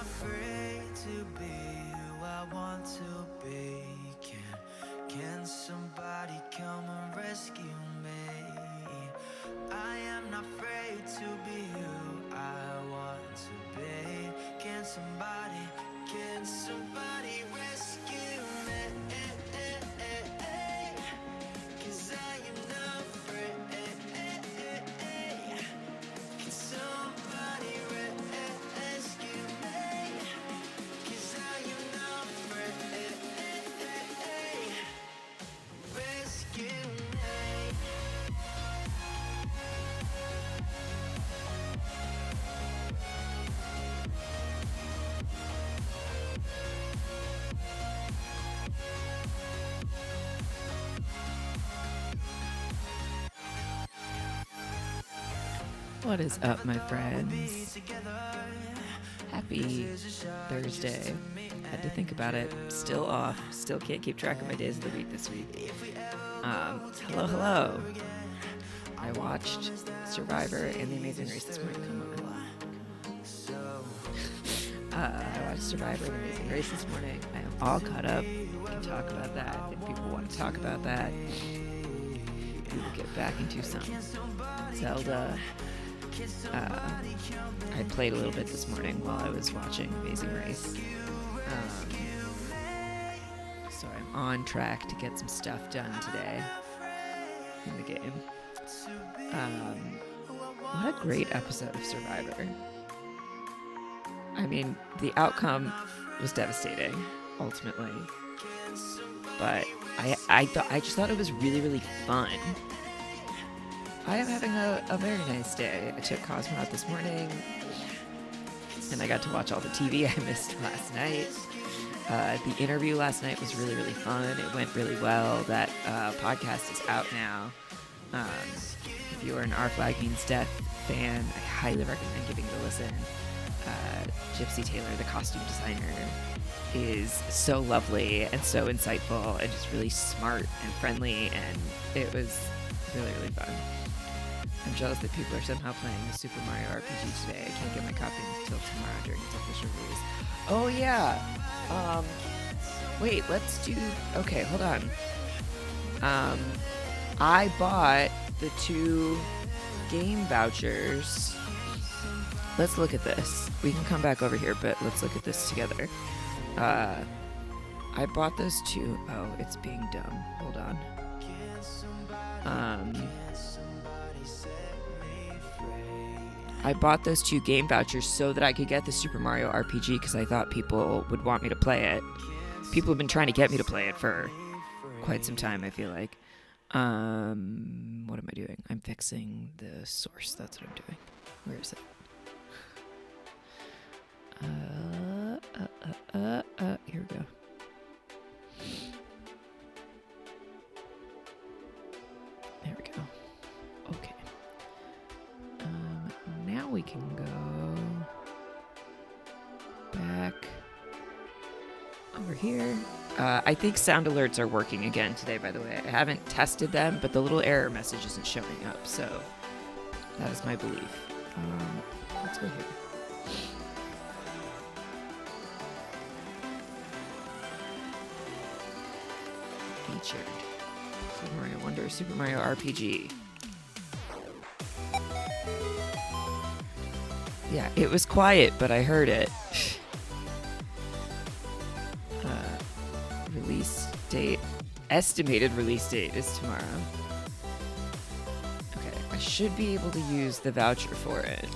afraid to be who I want to be. Can somebody come and rescue me? I am not afraid to be who I want to be. Can somebody rescue me? 'Cause I am not afraid. Can somebody rescue me? 'Cause I am not afraid. Rescue me. What is up, my friends? Happy Thursday. Had to think about it. Still off. Still can't keep track of my days of the week this week. Hello. I watched Survivor and The Amazing Race this morning. Come on. I watched Survivor and The Amazing Race this morning. I am all caught up. We can talk about that if people want to talk about that. We will get back into some Zelda. I played a little bit this morning while I was watching Amazing Race. So I'm on track to get some stuff done today in the game. What a great episode of Survivor. I mean, the outcome was devastating, ultimately. But I just thought it was really, really fun. I am having a very nice day. I took Cosmo out this morning, and I got to watch all the TV I missed last night. The interview last night was really, really fun. It went really well. That podcast is out now. If you are an Our Flag Means Death fan, I highly recommend giving it a listen. Gypsy Taylor, the costume designer, is so lovely and so insightful and just really smart and friendly, and it was really, really fun. I'm jealous that people are somehow playing the Super Mario RPG today. I can't get my copy until tomorrow during its official release. Oh, yeah. Wait, let's do... Okay, hold on. I bought the 2 game vouchers. Let's look at this. We can come back over here, but let's look at this together. I bought those 2... Oh, it's being dumb. Hold on. I bought those 2 game vouchers so that I could get the Super Mario RPG because I thought people would want me to play it. People have been trying to get me to play it for quite some time, I feel like. What am I doing? I'm fixing the source. That's what I'm doing. Where is it? Here we go. There we go. Okay. Now we can go back over here. I think sound alerts are working again today, by the way. I haven't tested them, but the little error message isn't showing up, so that is my belief. Let's go here. Featured. Super Mario Wonder, Super Mario RPG. Yeah, it was quiet, but I heard it. Release date. Estimated release date is tomorrow. Okay, I should be able to use the voucher for it.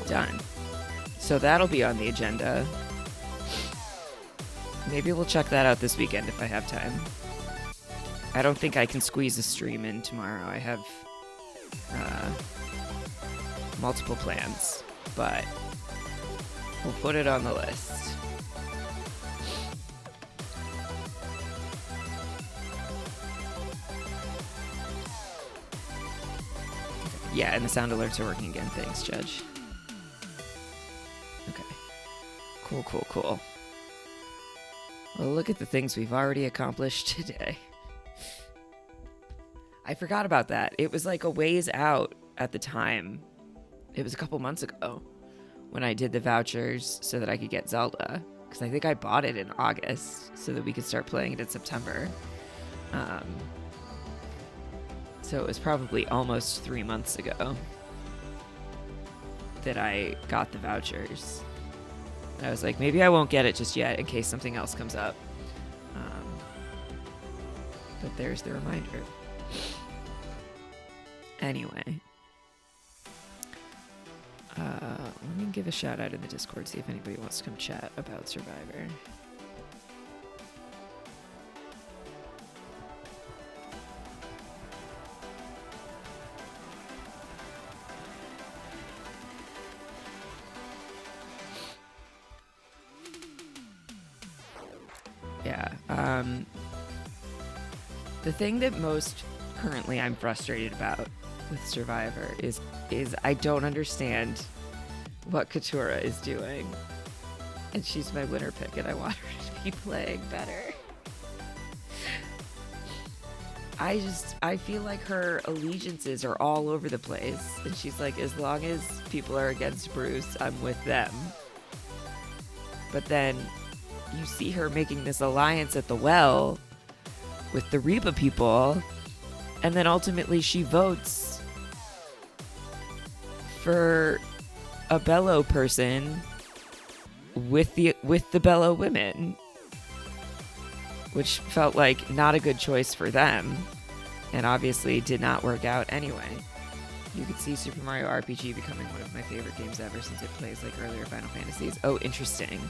Done. So that'll be on the agenda. Maybe we'll check that out this weekend if I have time. I don't think I can squeeze a stream in tomorrow. I have multiple plans, but we'll put it on the list. Yeah, and the sound alerts are working again. Thanks, Judge. Okay. Cool. Well, look at the things we've already accomplished today. I forgot about that. It was like a ways out at the time. It was a couple months ago when I did the vouchers so that I could get Zelda. Because I think I bought it in August so that we could start playing it in September. So it was probably almost 3 months ago that I got the vouchers. And I was like, maybe I won't get it just yet in case something else comes up. But there's the reminder. Anyway. Let me give a shout out in the Discord, see if anybody wants to come chat about Survivor. Yeah. The thing that most currently I'm frustrated about with Survivor is I don't understand what Katura is doing. And she's my winner pick and I want her to be playing better. I feel like her allegiances are all over the place. And she's like, as long as people are against Bruce, I'm with them. But then you see her making this alliance at the well with the Reba people, and then ultimately she votes for a Bello person with the Bello women, which felt like not a good choice for them, and obviously did not work out anyway. You could see Super Mario RPG becoming one of my favorite games ever since it plays like earlier Final Fantasies. Oh, interesting.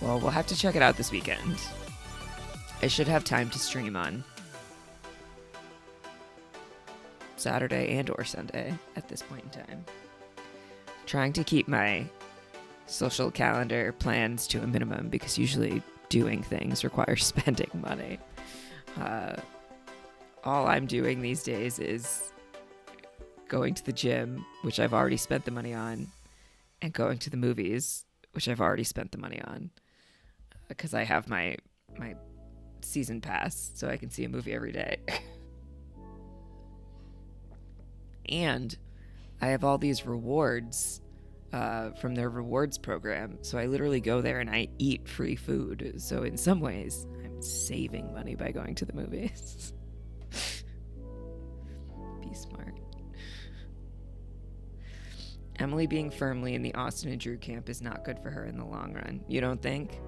Well, we'll have to check it out this weekend. I should have time to stream on Saturday and or Sunday at this point in time. Trying to keep my social calendar plans to a minimum because usually doing things requires spending money. All I'm doing these days is going to the gym, which I've already spent the money on, and going to the movies, which I've already spent the money on, because I have my season pass, so I can see a movie every day. And I have all these rewards from their rewards program, so I literally go there and I eat free food. So in some ways, I'm saving money by going to the movies. Be smart. Emily being firmly in the Austin and Drew camp is not good for her in the long run. You don't think?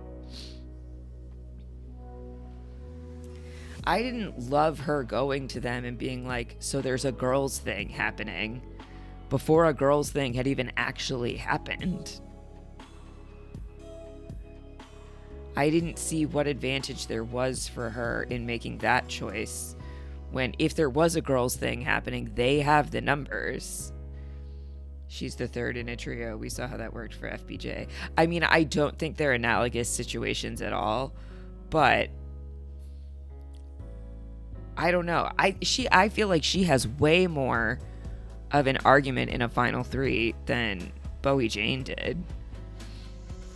I didn't love her going to them and being like, so there's a girls thing happening, before a girls thing had even actually happened. I didn't see what advantage there was for her in making that choice, when if there was a girls thing happening, they have the numbers. She's the third in a trio. We saw how that worked for FBJ. I mean, I don't think they're analogous situations at all, but I don't know. I feel like she has way more of an argument in a final three than Bowie Jane did,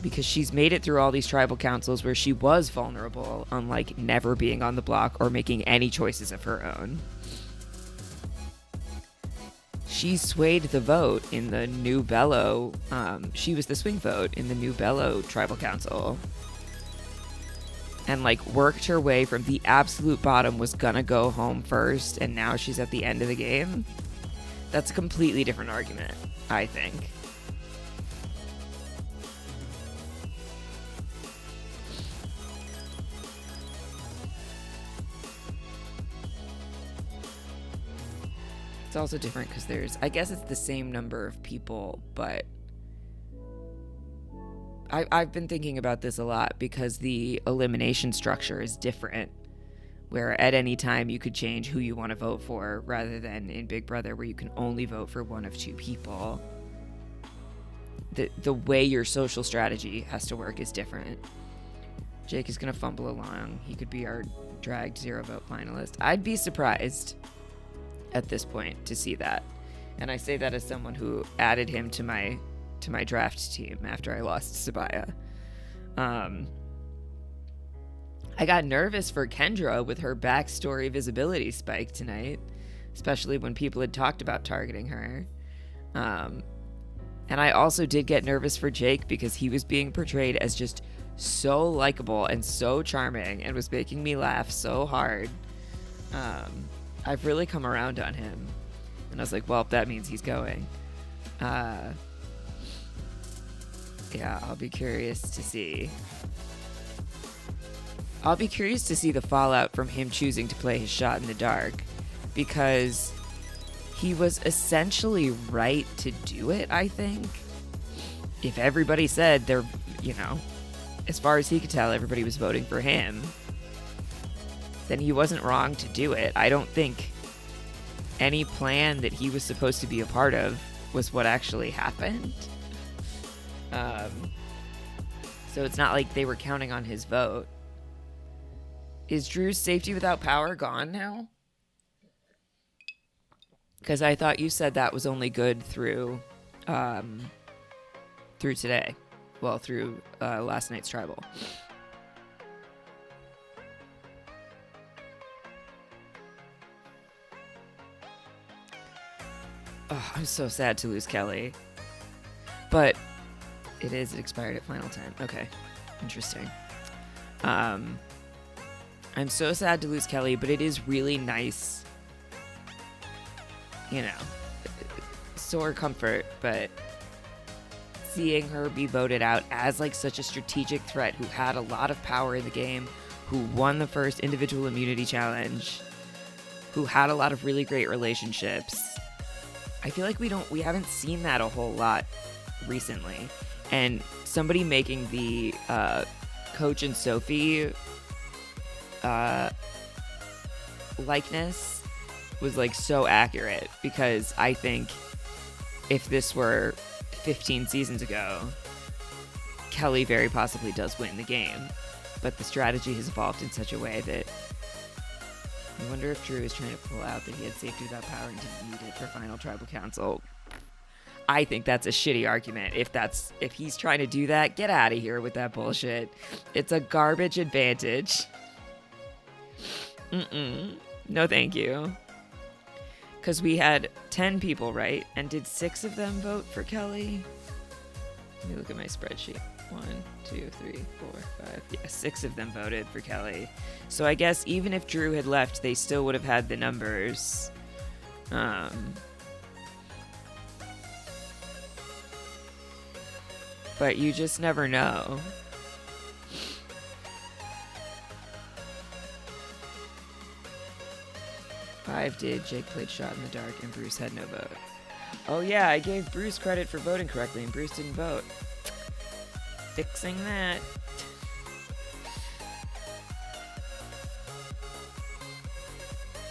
because she's made it through all these tribal councils where she was vulnerable, unlike never being on the block or making any choices of her own. She swayed the vote in the New Bello. She was the swing vote in the New Bello tribal council, and like worked her way from the absolute bottom, was gonna go home first, and now she's at the end of the game. That's a completely different argument, I think. It's also different because I guess it's the same number of people, but I've been thinking about this a lot because the elimination structure is different, where at any time you could change who you want to vote for, rather than in Big Brother where you can only vote for one of two people. The way your social strategy has to work is different. Jake is going to fumble along. He could be our dragged 0 vote finalist. I'd be surprised at this point to see that. And I say that as someone who added him to my to my draft team after I lost Sabaya. I got nervous for Kendra with her backstory visibility spike tonight, especially when people had talked about targeting her. And I also did get nervous for Jake because he was being portrayed as just so likable and so charming and was making me laugh so hard. I've really come around on him. And I was like, well, that means he's going. Yeah, I'll be curious to see. I'll be curious to see the fallout from him choosing to play his shot in the dark, because he was essentially right to do it, I think. If everybody said they're, as far as he could tell, everybody was voting for him, then he wasn't wrong to do it. I don't think any plan that he was supposed to be a part of was what actually happened. So it's not like they were counting on his vote. Is Drew's safety without power gone now? Because I thought you said that was only good through today. Well, through last night's tribal. Oh, I'm so sad to lose Kelly. But it expired at final time. Okay, interesting. I'm so sad to lose Kelly, but it is really nice, sore comfort, but seeing her be voted out as like such a strategic threat who had a lot of power in the game, who won the first individual immunity challenge, who had a lot of really great relationships. I feel like we haven't seen that a whole lot recently. And somebody making the Coach and Sophie likeness was like so accurate, because I think if this were 15 seasons ago, Kelly very possibly does win the game, but the strategy has evolved in such a way that I wonder if Drew is trying to pull out that he had safety without power and didn't need it for final tribal council. I think that's a shitty argument. If he's trying to do that, get out of here with that bullshit. It's a garbage advantage. No, thank you. Because we had 10 people, right? And did 6 of them vote for Kelly? Let me look at my spreadsheet. 1, 2, 3, 4, 5. Yeah, 6 of them voted for Kelly. So I guess even if Drew had left, they still would have had the numbers. But you just never know. Five did. Jake played shot in the dark, and Bruce had no vote. Oh yeah, I gave Bruce credit for voting correctly, and Bruce didn't vote. Fixing that.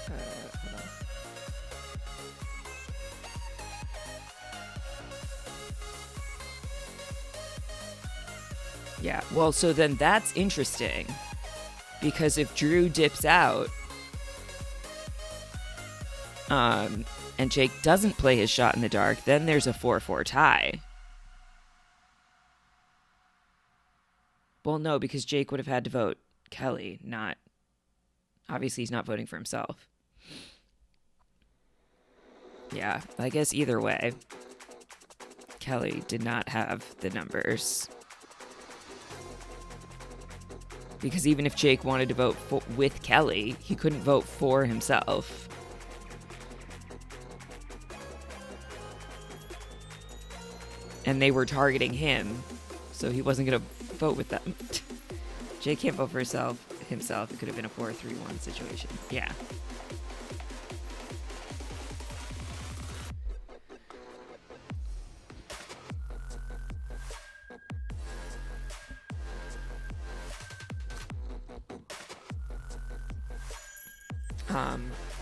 Hold on. Yeah, well, so then that's interesting. Because if Drew dips out, and Jake doesn't play his shot in the dark, then there's a 4-4 tie. Well, no, because Jake would have had to vote Kelly, not... Obviously, he's not voting for himself. Yeah, I guess either way, Kelly did not have the numbers. Because even if Jake wanted to vote with Kelly, he couldn't vote for himself. And they were targeting him, so he wasn't going to vote with them. Jake can't vote for himself. It could have been a 4-3-1 situation. Yeah.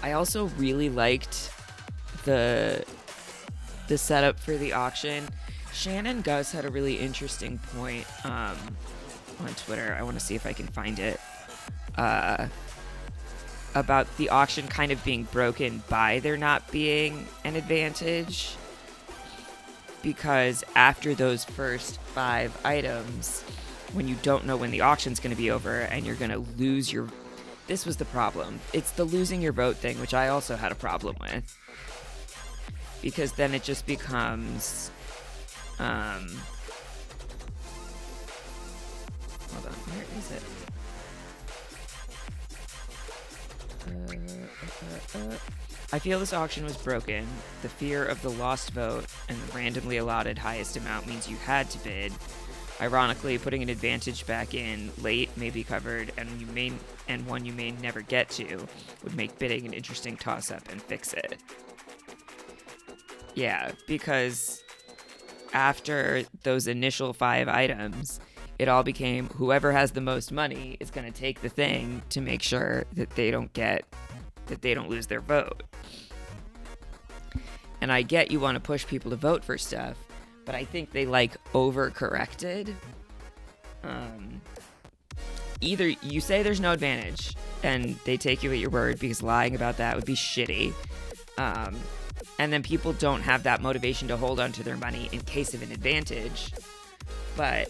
I also really liked the setup for the auction. Shannon Gus had a really interesting point on Twitter. I want to see if I can find it. About the auction kind of being broken by there not being an advantage. because after those first 5 items, when you don't know when the auction's going to be over and you're going to lose your... This was the problem. It's the losing your vote thing, which I also had a problem with. Because then it just becomes... hold on, where is it? I feel this auction was broken. The fear of the lost vote and the randomly allotted highest amount means you had to bid. Ironically, putting an advantage back in late may be covered, and one you may never get to would make bidding an interesting toss-up and fix it. Yeah, because after those initial 5 items, it all became whoever has the most money is going to take the thing to make sure that they don't lose their vote. And I get you want to push people to vote for stuff, but I think they overcorrected. Either you say there's no advantage and they take you at your word, because lying about that would be shitty. And then people don't have that motivation to hold on to their money in case of an advantage. But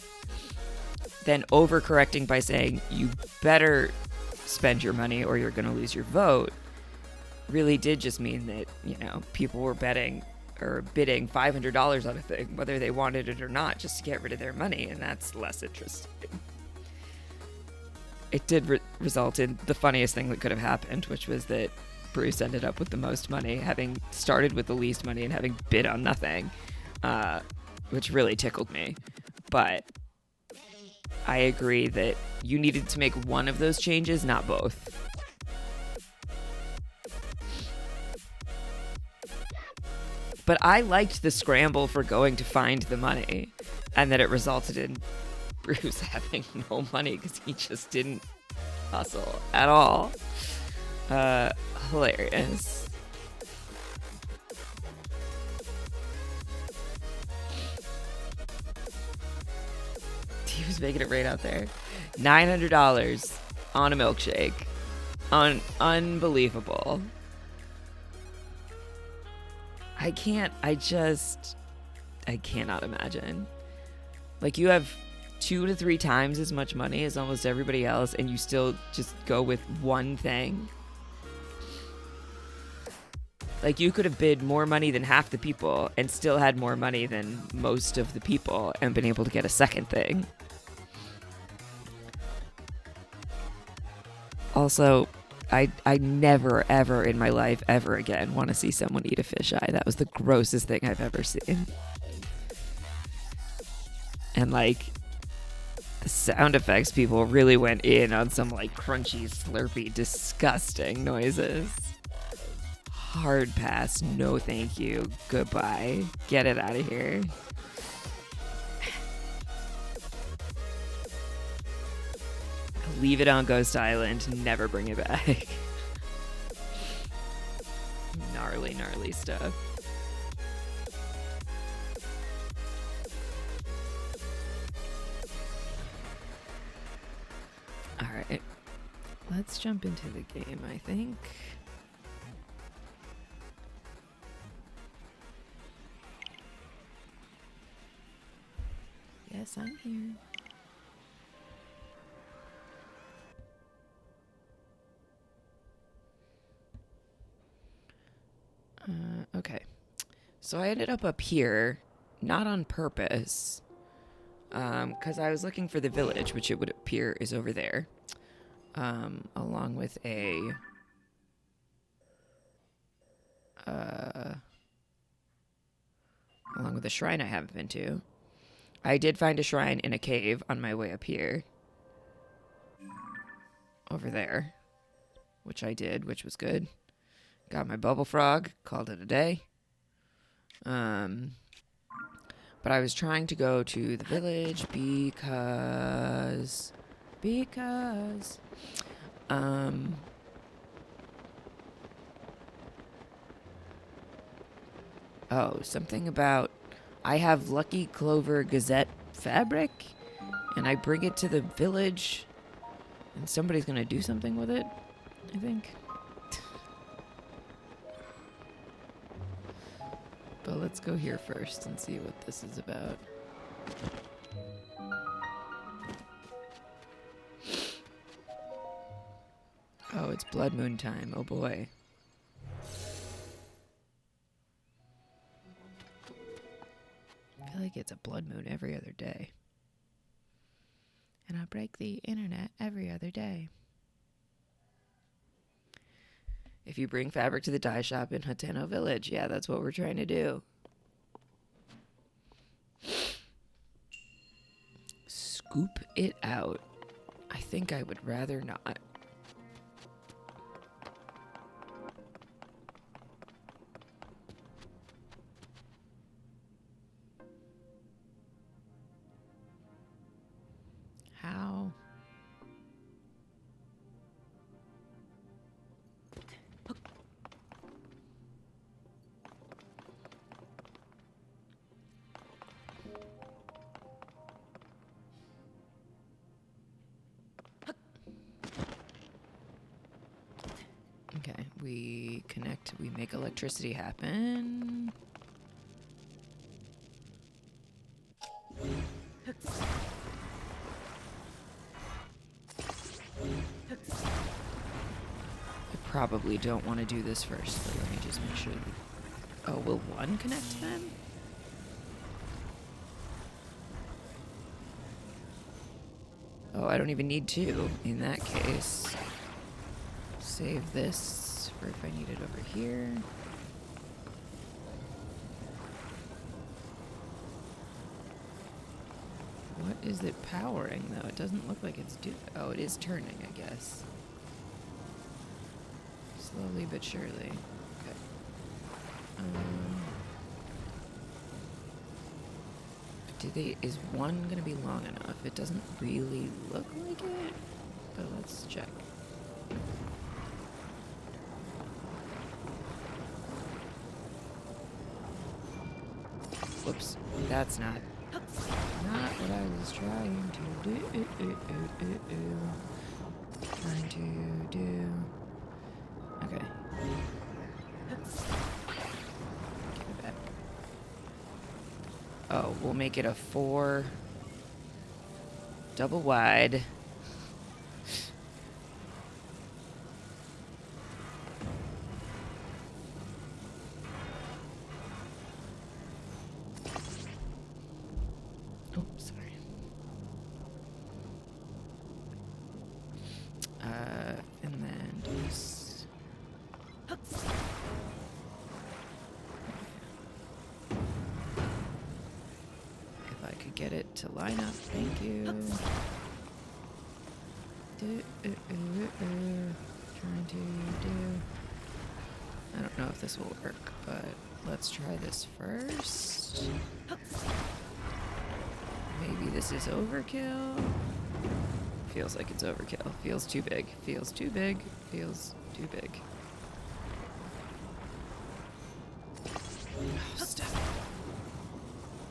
then overcorrecting by saying you better spend your money or you're going to lose your vote really did just mean that, people were bidding $500 on a thing, whether they wanted it or not, just to get rid of their money, and that's less interesting. It did result in the funniest thing that could have happened, which was that Bruce ended up with the most money, having started with the least money and having bid on nothing, which really tickled me. But I agree that you needed to make one of those changes, not both. But I liked the scramble for going to find the money, and that it resulted in Bruce having no money because he just didn't hustle at all. Hilarious. He was making it right out there. $900 on a milkshake. Unbelievable. I cannot imagine. You have 2 to 3 times as much money as almost everybody else, and you still just go with one thing. You could have bid more money than half the people and still had more money than most of the people and been able to get a second thing. Also, I never, ever in my life, ever again want to see someone eat a fisheye. That was the grossest thing I've ever seen. And, the sound effects people really went in on some, crunchy, slurpy, disgusting noises. Hard pass, no thank you, goodbye. Get it out of here. Leave it on Ghost Island, never bring it back. Gnarly stuff. Alright, let's jump into the game, I think. Yes, I'm here. Okay. So I ended up here, not on purpose, because I was looking for the village, which it would appear is over there, along with a shrine I haven't been to. I did find a shrine in a cave on my way up here. Over there. Which I did, which was good. Got my bubble frog, called it a day. But I was trying to go to the village because something about I have Lucky Clover Gazette fabric, and I bring it to the village, and somebody's gonna do something with it, I think. But let's go here first and see what this is about. Oh, it's blood moon time. Oh boy. I feel like it's a blood moon every other day. And I break the internet every other day. If you bring fabric to the dye shop in Hateno Village, yeah, that's what we're trying to do. Scoop it out. I think I would rather not. How? Okay, we connect, we make electricity happen. I probably don't want to do this first, but let me just make sure. Oh, will one connect then? Oh, I don't even need two in that case. Save this for if I need it over here. What is it powering though? It doesn't look like it's doing. Oh, it is turning, I guess. Slowly but surely. Okay. Is one gonna be long enough? It doesn't really look like it, but let's check. Whoops, that's not what I was trying to do. Trying to do. Okay. Give it back. Oh, we'll make it a 4 double wide. Oh, sorry. And then just... If I could get it to line up, thank you. Trying to do... I don't know if this will work, but let's try this first. Maybe this is overkill. Feels like it's overkill. Feels too big. Feels too big. Feels too big. Oh, stop.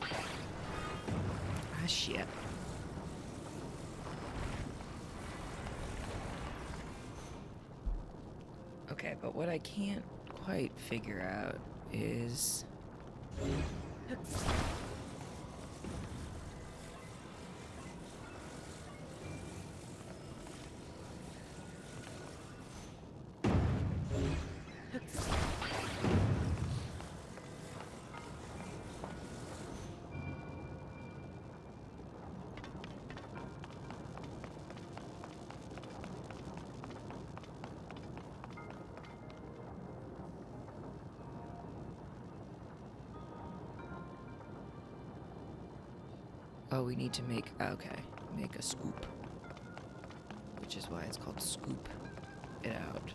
Ah, shit. Okay, but what I can't quite figure out is... Oh, we need to make, okay, make a scoop. Which is why it's called scoop it out.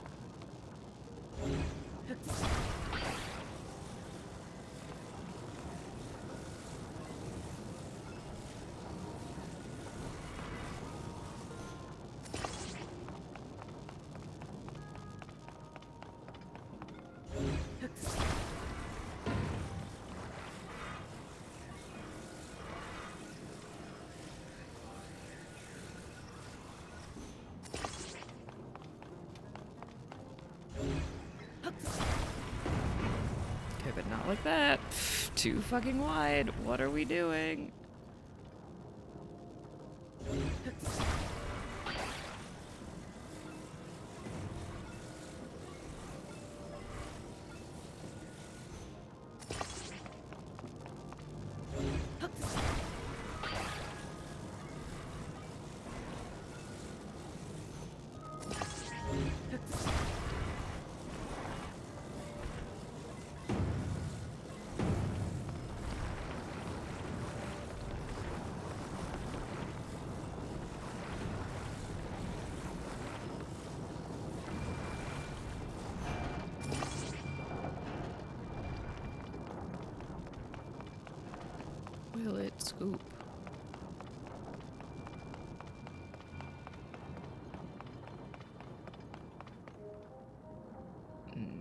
like that. Too fucking wide. What are we doing? Will it scoop?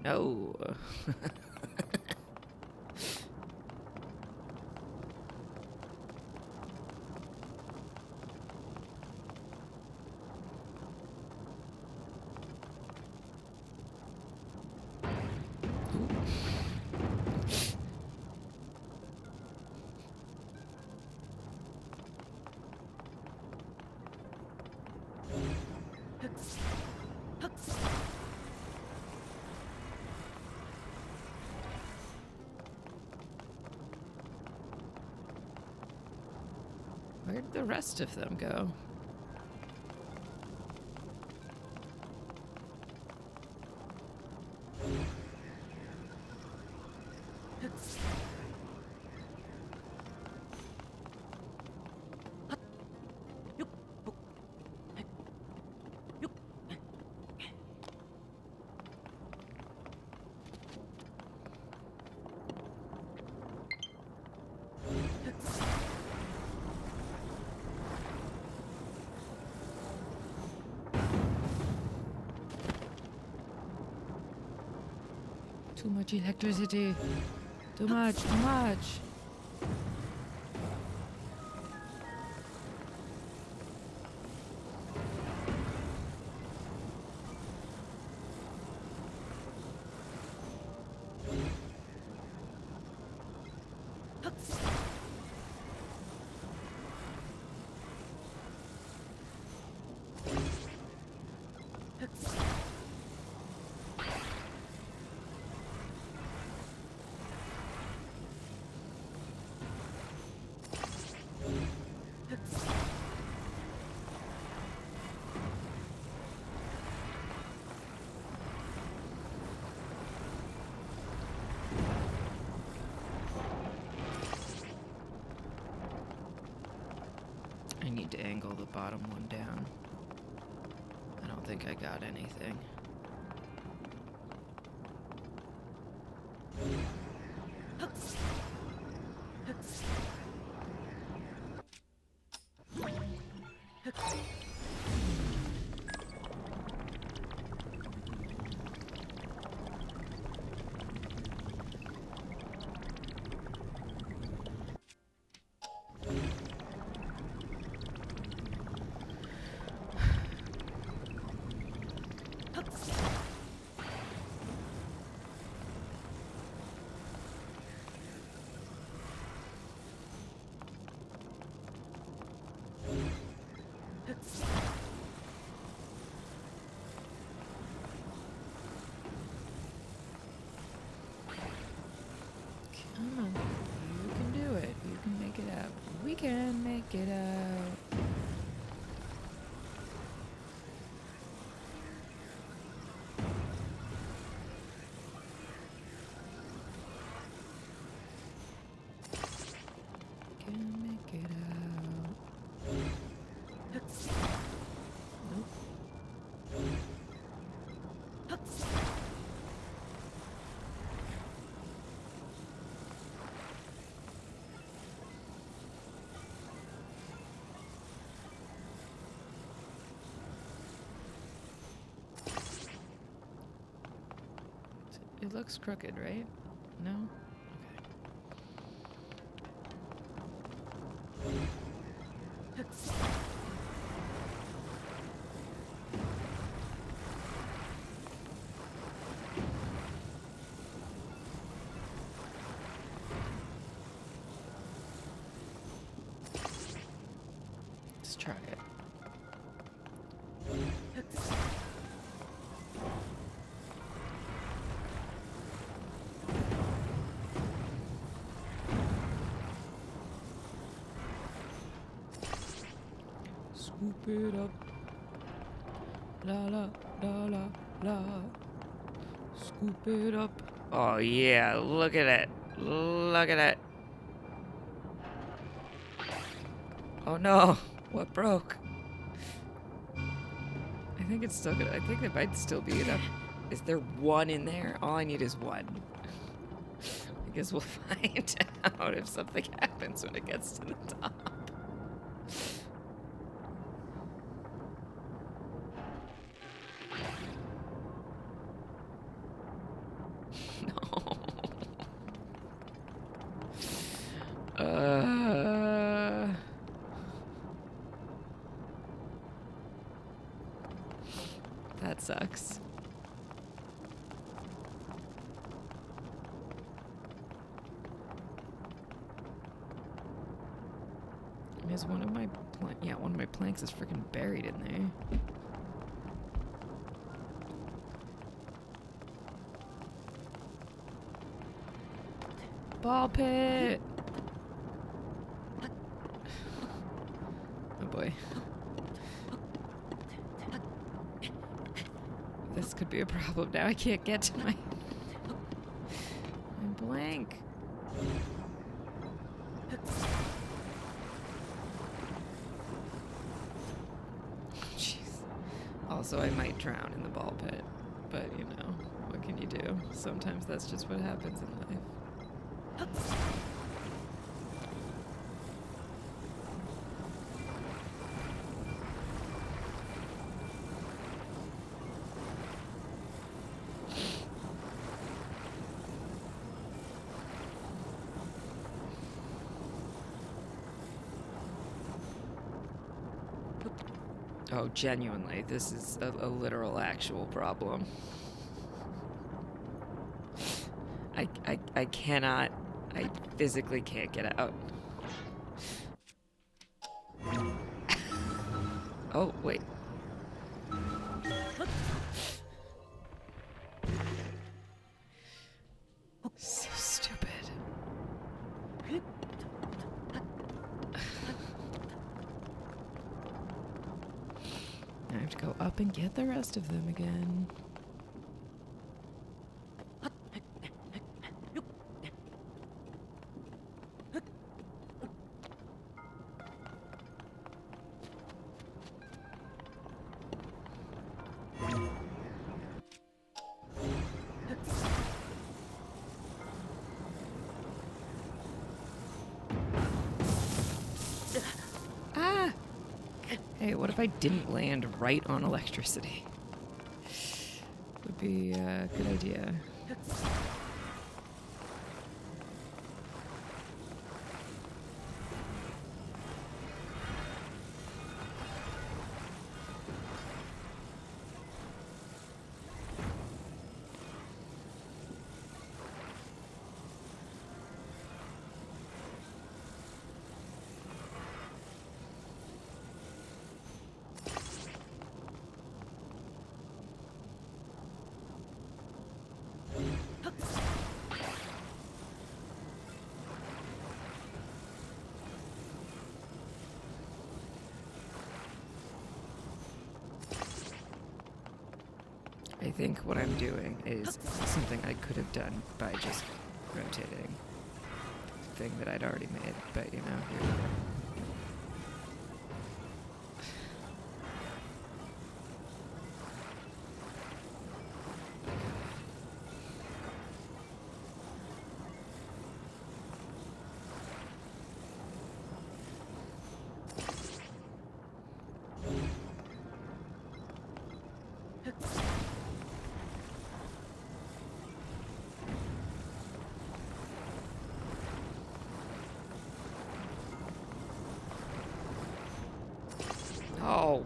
No. Where'd the rest of them go? Too much electricity. Too much, too much. I need to angle the bottom one down. I don't think I got anything. Come on, you can do it. You can make it out. We can make it out. Can make it out. Nope. It looks crooked, right? No? Let's try it. Scoop it up. La la la la la. Scoop it up. Oh yeah, look at it. Look at it. Oh no, what broke? I think it's still good. I think there might still be enough. Is there one in there? All I need is one. I guess we'll find out if something happens when it gets to the top. That sucks. Is one of my one of my planks is freaking buried in there. Ball pit. Oh boy. This could be a problem now. I can't get to my blank. Jeez. Also, I might drown in the ball pit, but you know, what can you do? Sometimes that's just what happens in life. Oh, genuinely, this is a literal, actual problem. I cannot, I physically can't get out. Oh, wait. So stupid. I have to go up and get the rest of them again. Hey, what if I didn't land right on electricity? Would be a good idea. I think what I'm doing is something I could have done by just rotating the thing that I'd already made, but you know, here we go. Oh.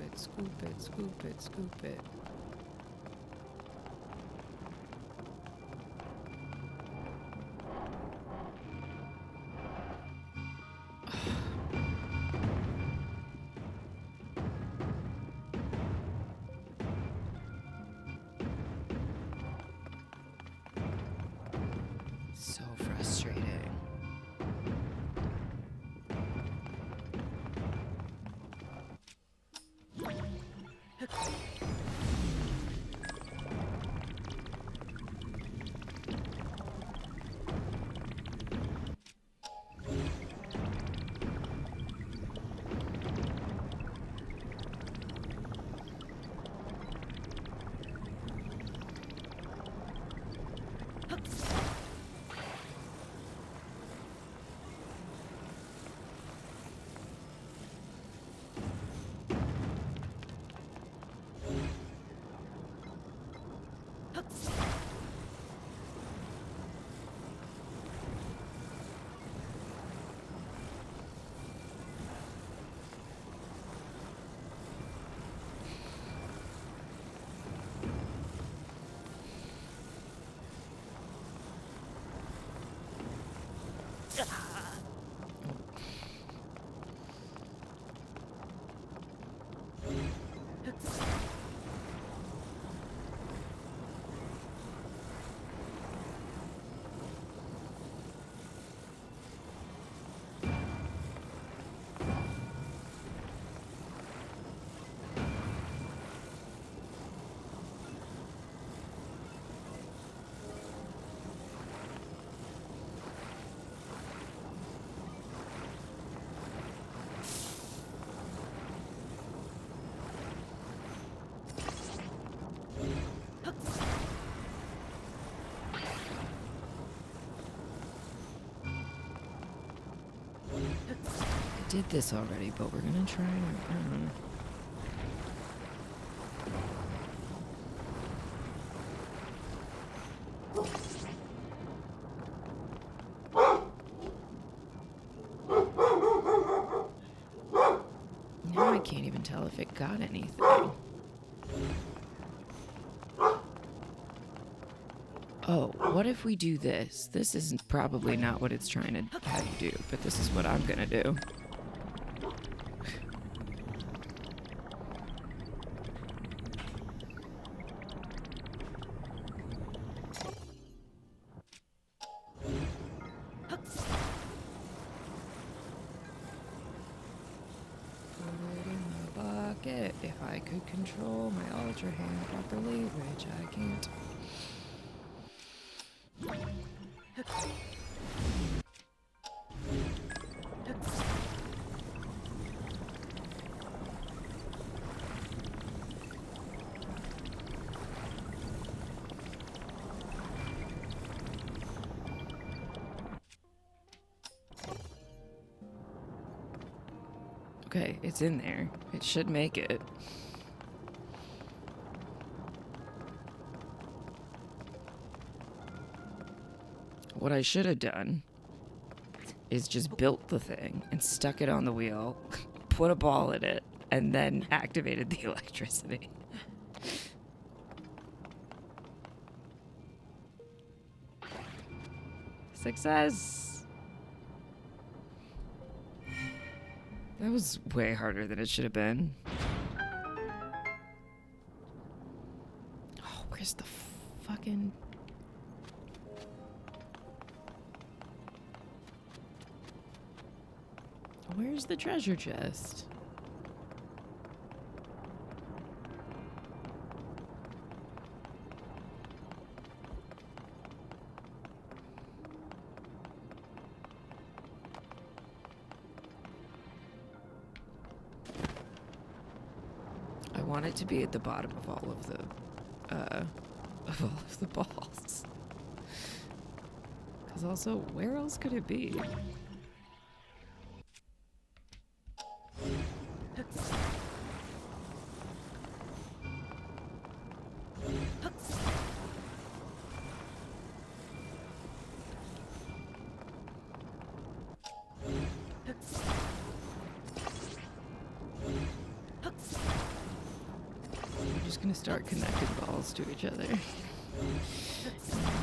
it, scoop it, scoop it, scoop it. So frustrating. I did this already, but we're gonna try it. Now I can't even tell if it got anything. Oh, what if we do this? This is probably not what it's trying to have you do, but this is what I'm gonna do. If I could control my ultra hand properly, which I can't. Okay, it's in there. It should make it. What I should have done is just built the thing and stuck it on the wheel, put a ball in it, and then activated the electricity. Success! That was way harder than it should have been. Oh, where's the fucking... Where's the treasure chest? I want it to be at the bottom of all of the balls. Because also, where else could it be? gonna start connecting balls to each other. And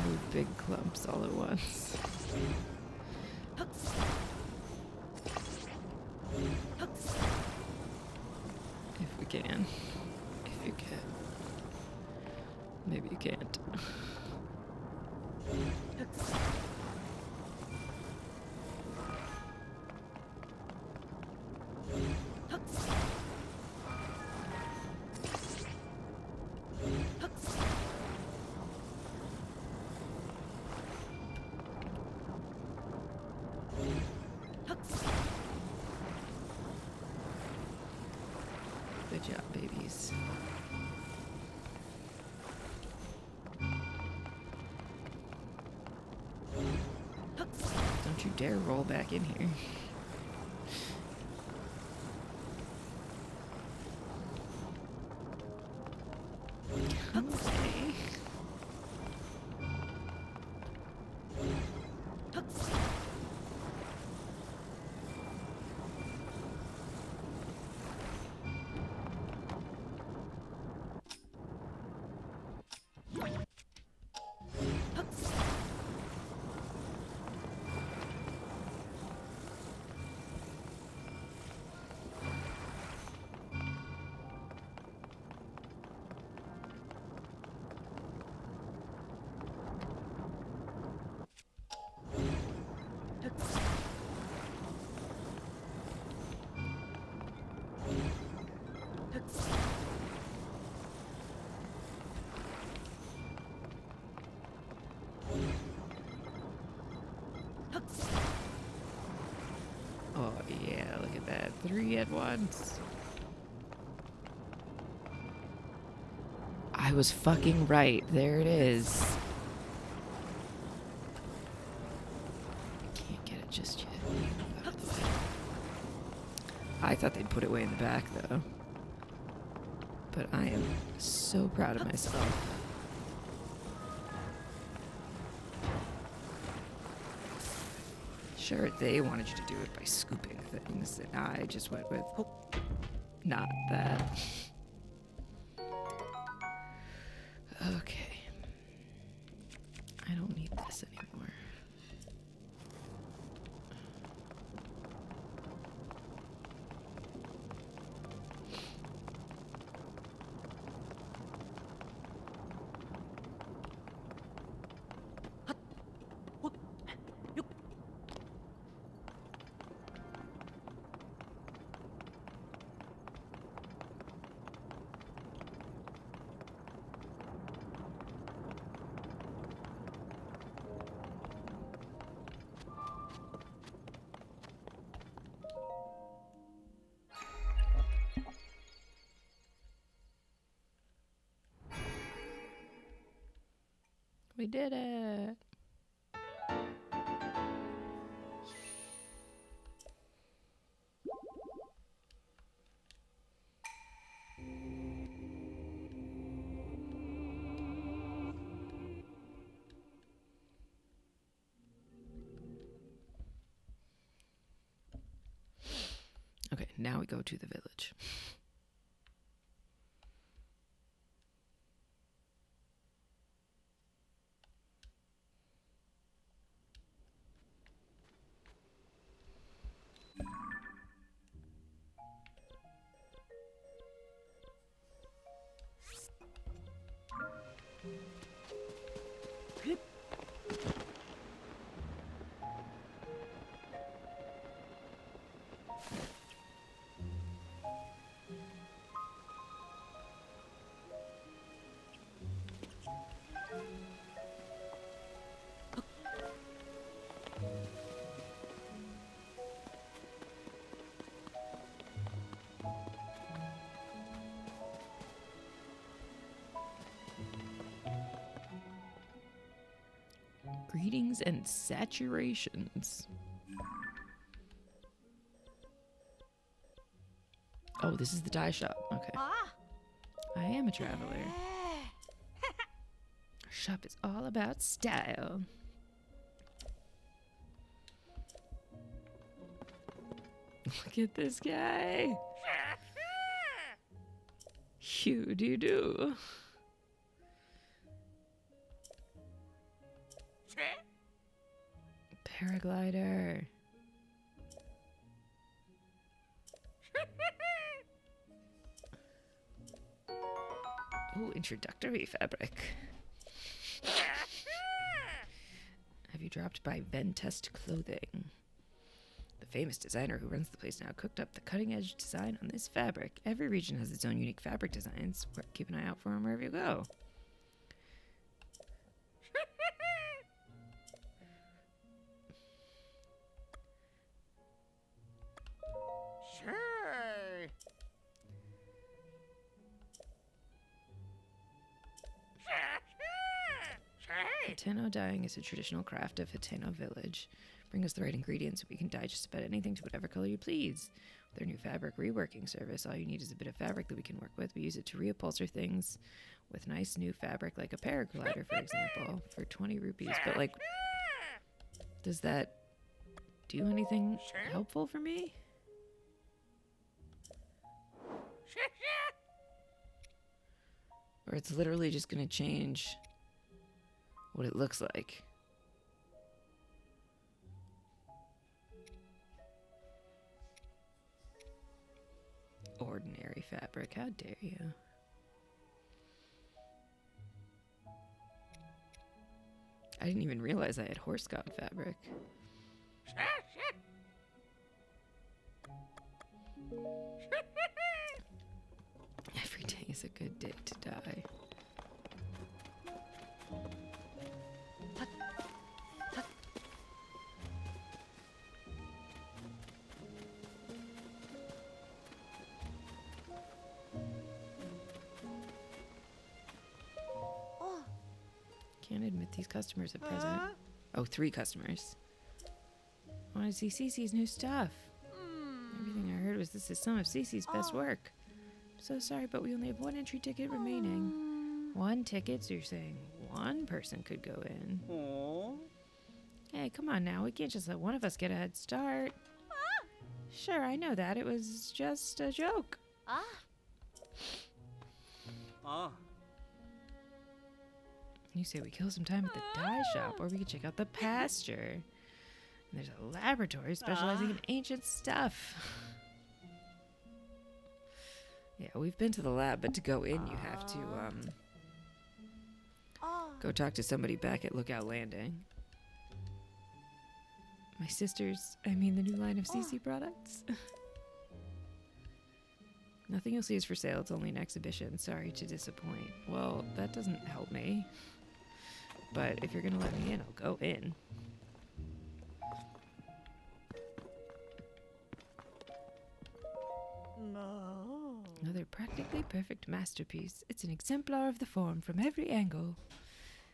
move big clumps all at once. If we can. If you can. Maybe you can't. Good job, babies. Don't you dare roll back in here. Okay. Oh yeah, look at that. 3 at once. I was fucking right. There it is. Can't get it just yet. Move out of the way. I thought they'd put it way in the back though. But I am so proud of myself. Sure, they wanted you to do it by scooping things, and I just went with not that. Okay. I don't need this anymore. We did it. Okay, now we go to the village. Greetings and saturations. Oh, this is the dye shop. Okay. I am a traveler. Our shop is all about style. Look at this guy. How do you do? Paraglider. Oh, introductory fabric. Have you dropped by Ventest Clothing? The famous designer who runs the place now cooked up the cutting-edge design on this fabric. Every region has its own unique fabric designs. Keep an eye out for them wherever you go. Sure. Hateno dyeing is a traditional craft of Hateno village. Bring us the right ingredients so we can dye just about anything to whatever color you please. With our new fabric reworking service, all you need is a bit of fabric that we can work with. We use it to reupholster things with nice new fabric, like a paraglider, for example, for 20 rupees. But, like, does that do anything helpful for me? Or it's literally just going to change what it looks like. Ordinary fabric, how dare you? I didn't even realize I had horse god fabric. Every day is a good day to die. Can't admit these customers at present. Oh, 3 customers. I want to see Cece's new stuff. Everything I heard was this is some of Cece's best work. I'm so sorry, but we only have 1 entry ticket remaining. 1 ticket? So you're saying 1 person could go in? Hey, come on now. We can't just let one of us get a head start. Sure, I know that. It was just a joke. You say we kill some time at the dye shop, or we could check out the pasture. And there's a laboratory specializing in ancient stuff. Yeah, we've been to the lab, but to go in, you have to, go talk to somebody back at Lookout Landing. My sister's, the new line of CC products. Nothing you'll see is for sale. It's only an exhibition. Sorry to disappoint. Well, that doesn't help me. But if you're going to let me in, I'll go in. Another practically perfect masterpiece. It's an exemplar of the form from every angle.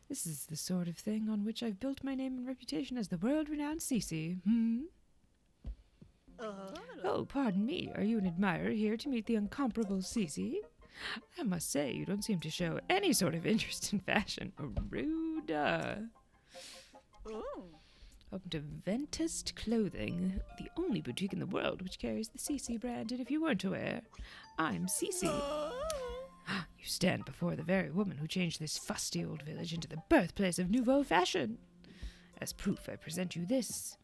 This is the sort of thing on which I've built my name and reputation as the world-renowned Cece. Oh, pardon me. Are you an admirer here to meet the incomparable Cece? I must say, you don't seem to show any sort of interest in fashion. Rude. Welcome to Ventest Clothing, the only boutique in the world which carries the Cece brand. And if you weren't aware, I'm Cece. You stand before the very woman who changed this fusty old village into the birthplace of nouveau fashion. As proof, I present you this.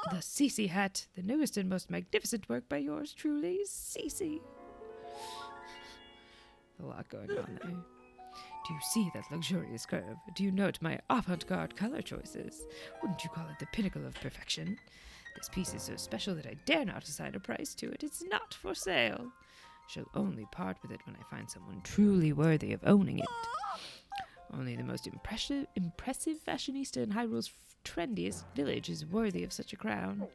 The Cece hat, the newest and most magnificent work by yours truly, Cece. A lot going on there. Do you see that luxurious curve? Do you note my avant-garde color choices? Wouldn't you call it the pinnacle of perfection? This piece is so special that I dare not assign a price to it. It's not for sale. Shall only part with it when I find someone truly worthy of owning it. Only the most impressive fashionista in Hyrule's trendiest village is worthy of such a crown.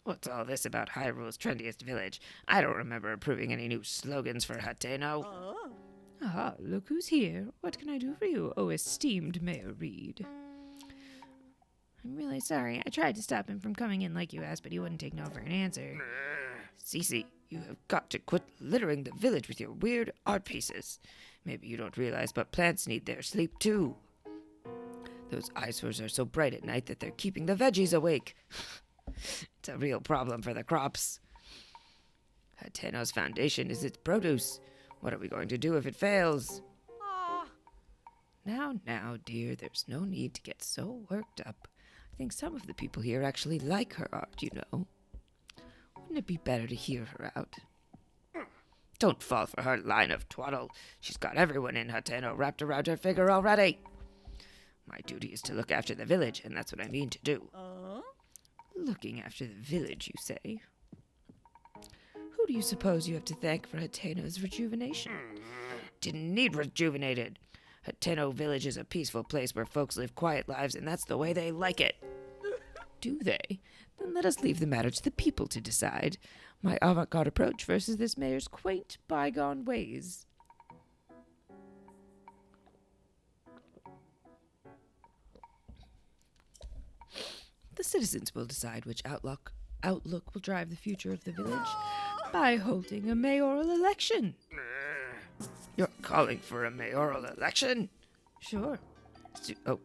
What's all this about Hyrule's trendiest village? I don't remember approving any new slogans for Hateno. Ah, look who's here. What can I do for you, oh esteemed Mayor Reed? I'm really sorry. I tried to stop him from coming in like you asked, but he wouldn't take no for an answer. Cece, you have got to quit littering the village with your weird art pieces. Maybe you don't realize, but plants need their sleep too. Those eyesores are so bright at night that they're keeping the veggies awake. It's a real problem for the crops. Hateno's foundation is its produce. What are we going to do if it fails? Now, dear, there's no need to get so worked up. I think some of the people here actually like her art, you know. Wouldn't it be better to hear her out? Don't fall for her line of twaddle. She's got everyone in Hateno wrapped around her figure already. My duty is to look after the village, and that's what I mean to do. Looking after the village, you say? Who do you suppose you have to thank for Hateno's rejuvenation? Didn't need rejuvenated. Hateno village is a peaceful place where folks live quiet lives, and that's the way they like it. Do they? Then let us leave the matter to the people to decide. My avant-garde approach versus this mayor's quaint, bygone ways. The citizens will decide which outlook will drive the future of the village by holding a mayoral election. You're calling for a mayoral election? Sure.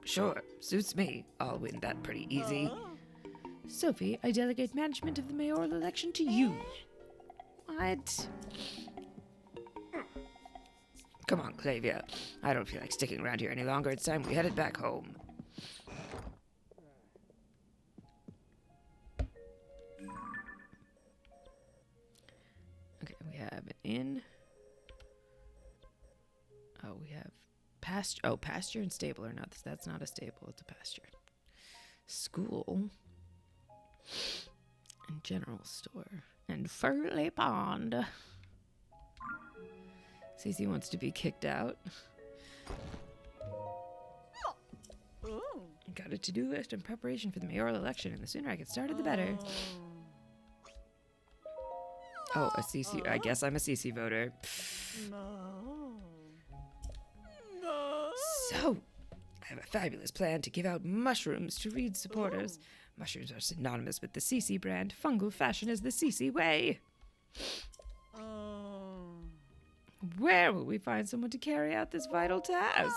Sure. Suits me. I'll win that pretty easy. Sophie, I delegate management of the mayoral election to you. What? Come on, Clavia. I don't feel like sticking around here any longer. It's time we headed back home. Okay, we have an inn. Oh, we have pasture. Oh, pasture and stable are not. That's not a stable. It's a pasture. School. And general store. And Furley Pond. Cece wants to be kicked out. Got a to-do list in preparation for the mayoral election, and the sooner I get started, the better. Oh, a CC. I guess I'm a CC voter. So, I have a fabulous plan to give out mushrooms to Reed supporters. Mushrooms are synonymous with the CC brand. Fungal fashion is the CC way. Where will we find someone to carry out this vital task?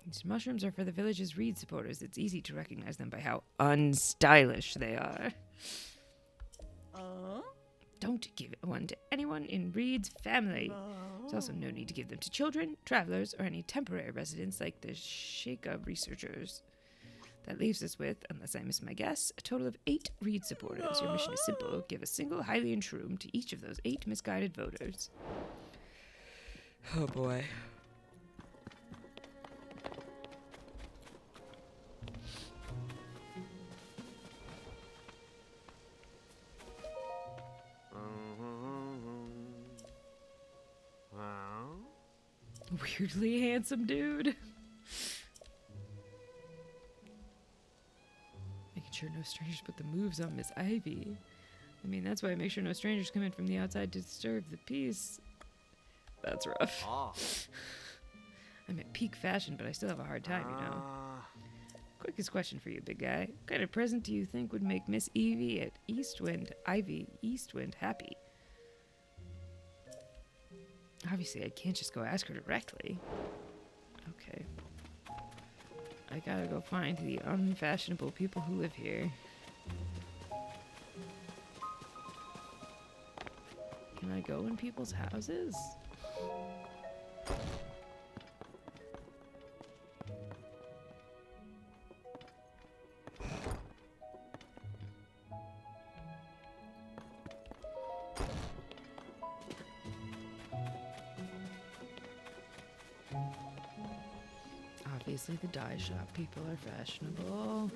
These mushrooms are for the village's Reed supporters. It's easy to recognize them by how unstylish they are. Don't give one to anyone in Reed's family. There's also no need to give them to children, travelers, or any temporary residents like the Sheikah researchers. That leaves us with, unless I miss my guess, a total of 8 Reed supporters. Your mission is simple. Give a single Hylian shroom to each of those 8 misguided voters. Oh boy. Weirdly handsome dude. Making sure no strangers put the moves on Miss Ivy. I mean, that's why I make sure no strangers come in from the outside to disturb the peace. That's rough. I'm at peak fashion, but I still have a hard time, you know. Quickest question for you, big guy. What kind of present do you think would make Miss Ivy Eastwind happy? Obviously, I can't just go ask her directly. Okay. I gotta go find the unfashionable people who live here. Can I go in people's houses? Obviously, the dye shop people are fashionable.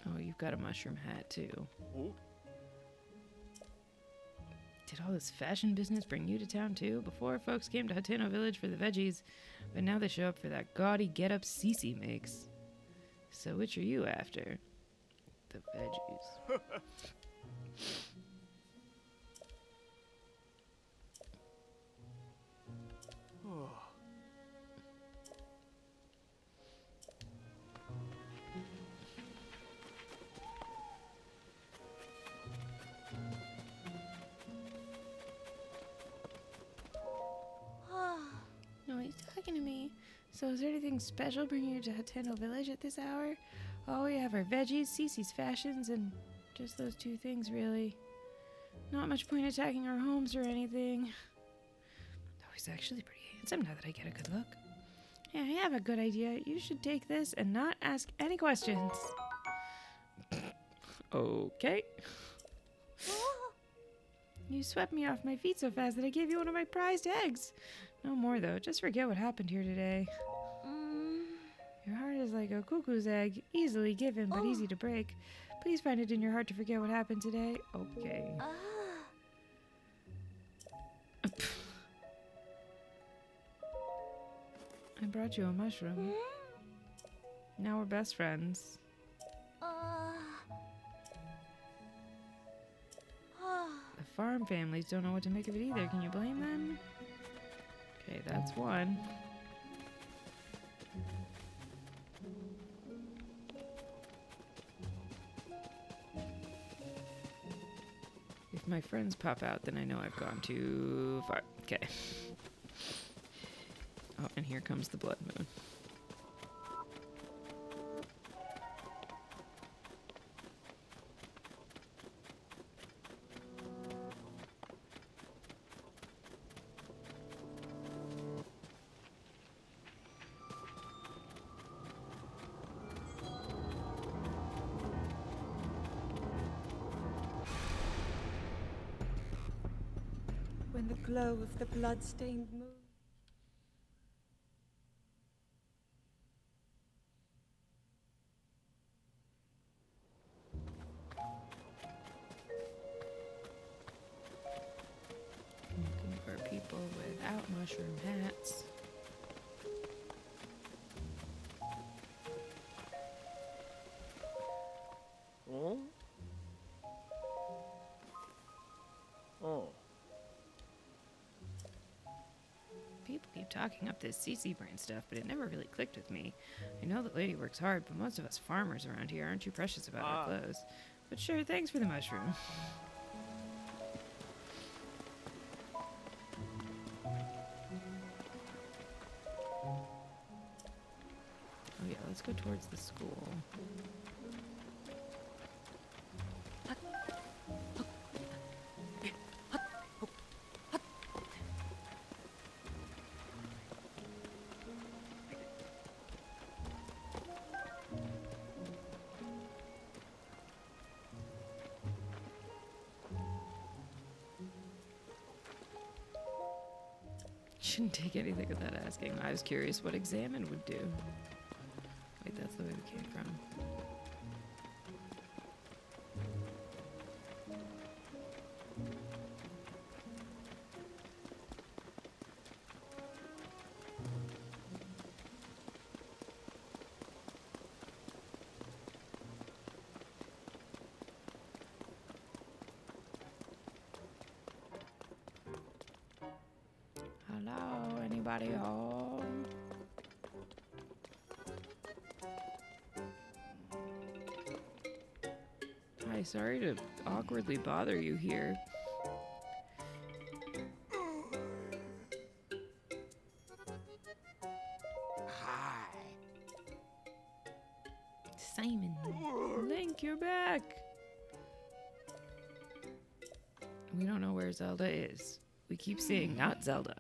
Oh, you've got a mushroom hat, too. Did all this fashion business bring you to town, too? Before, folks came to Hateno Village for the veggies, but now they show up for that gaudy get-up Cece makes. So which are you after? The veggies. No, he's talking to me. So is there anything special bringing you to Hateno Village at this hour? All we have are veggies, Cece's fashions, and just those two things, really. Not much point attacking our homes or anything. Though he's actually pretty handsome now that I get a good look. Yeah, I have a good idea. You should take this and not ask any questions. Okay. You swept me off my feet so fast that I gave you one of my prized eggs. No more, though. Just forget what happened here today. Your heart is like a cuckoo's egg, easily given but easy to break. Please find it in your heart to forget what happened today. Okay. I brought you a mushroom. Now we're best friends. The farm families don't know what to make of it either. Can you blame them? Okay, that's one. If my friends pop out, then I know I've gone too far. Okay. Oh, and here comes the blood moon. When the glow of the blood-stained moon. Looking for people without mushroom hats. Oh? Oh. People keep talking up this CC brain stuff, but it never really clicked with me. I know that lady works hard, but most of us farmers around here aren't too precious about our clothes. But sure, thanks for the mushroom. Oh yeah, let's go towards the school. Shouldn't take anything without asking. I was curious what examine would do. Wait, that's the way we came from. Hello, anybody home? Hi, sorry to awkwardly bother you here. Hi. Simon. Link, you're back. We don't know where Zelda is. We keep seeing not Zelda.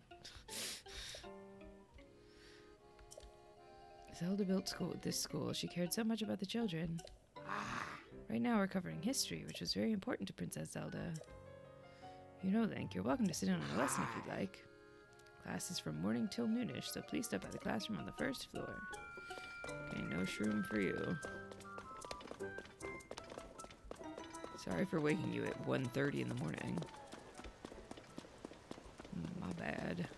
Zelda built this school. She cared so much about the children. Right now we're covering history, which was very important to Princess Zelda. You know, Link, you're welcome to sit in on a lesson if you'd like. Class is from morning till noonish, so please stop by the classroom on the first floor. Okay, no shroom for you. Sorry for waking you at 1:30 in the morning. My bad.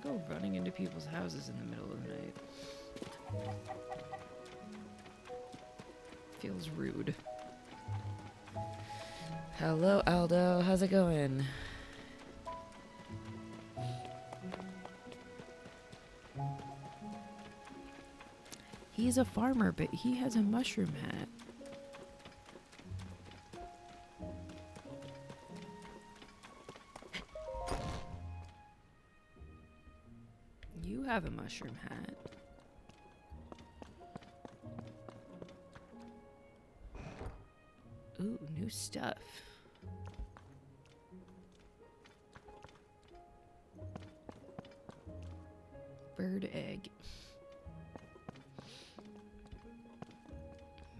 go running into people's houses in the middle of the night. Feels rude. Hello, Aldo. How's it going? He's a farmer, but he has a mushroom hat. You have a mushroom hat. Ooh, new stuff. Bird egg.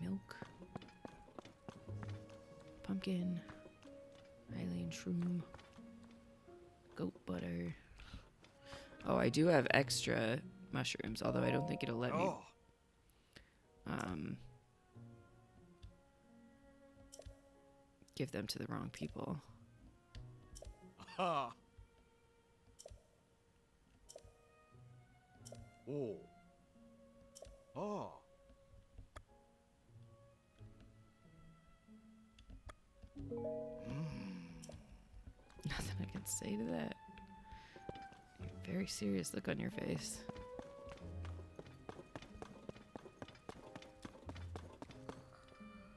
Milk. Pumpkin. Eileen shroom. Goat butter. Oh, I do have extra mushrooms, although I don't think it'll let me. Give them to the wrong people. Ha. Oh. Oh. Nothing I can say to that. Very serious look on your face.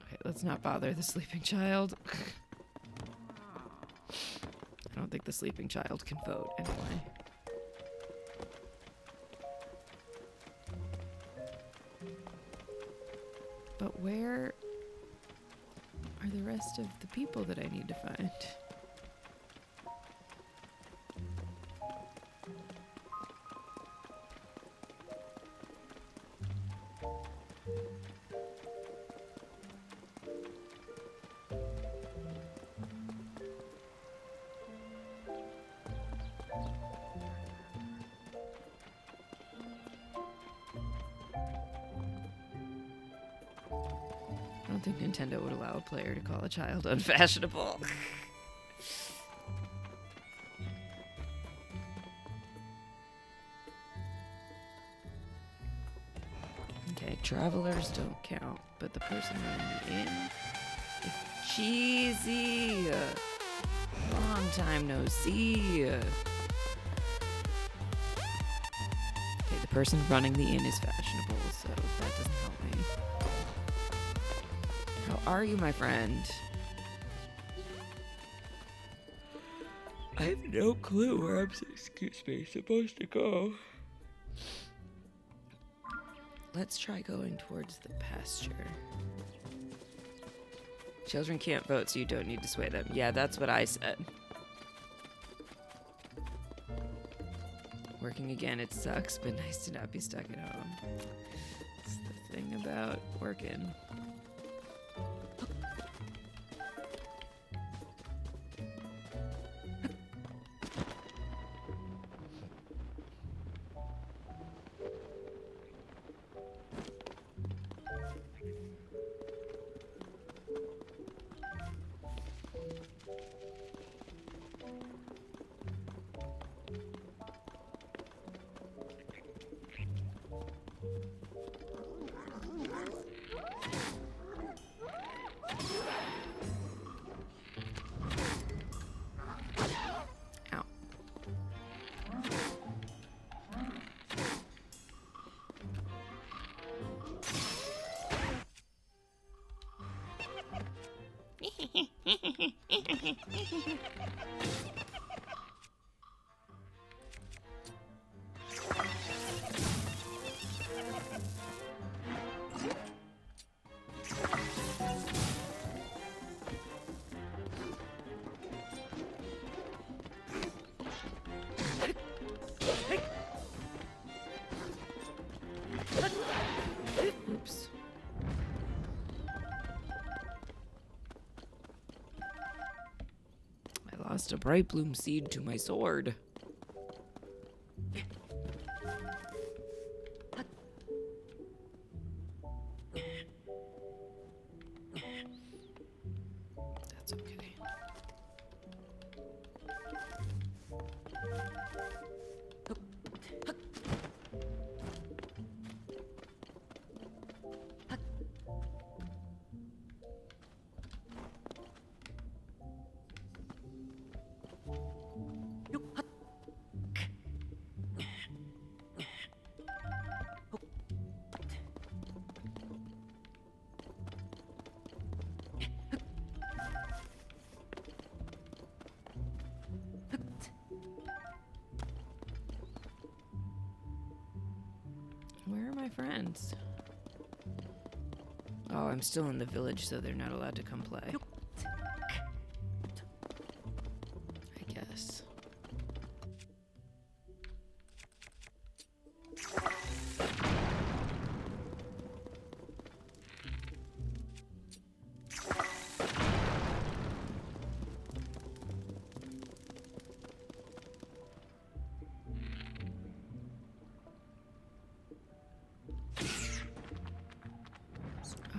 Okay, let's not bother the sleeping child. I don't think the sleeping child can vote anyway. But where are the rest of the people that I need to find? I don't think Nintendo would allow a player to call a child unfashionable. Okay, travelers don't count, but the person running the inn is cheesy. Long time no see. Okay, the person running the inn is fashionable, so that doesn't help me. How are you, my friend? I have no clue where I'm supposed to go. Let's try going towards the pasture. Children can't vote, so you don't need to sway them. Yeah, that's what I said. Working again, it sucks, but nice to not be stuck at home. It's the thing about working. Ow. Oops. I lost a bright bloom seed to my sword. That's okay. friends? Oh, I'm still in the village, so they're not allowed to come play. I guess.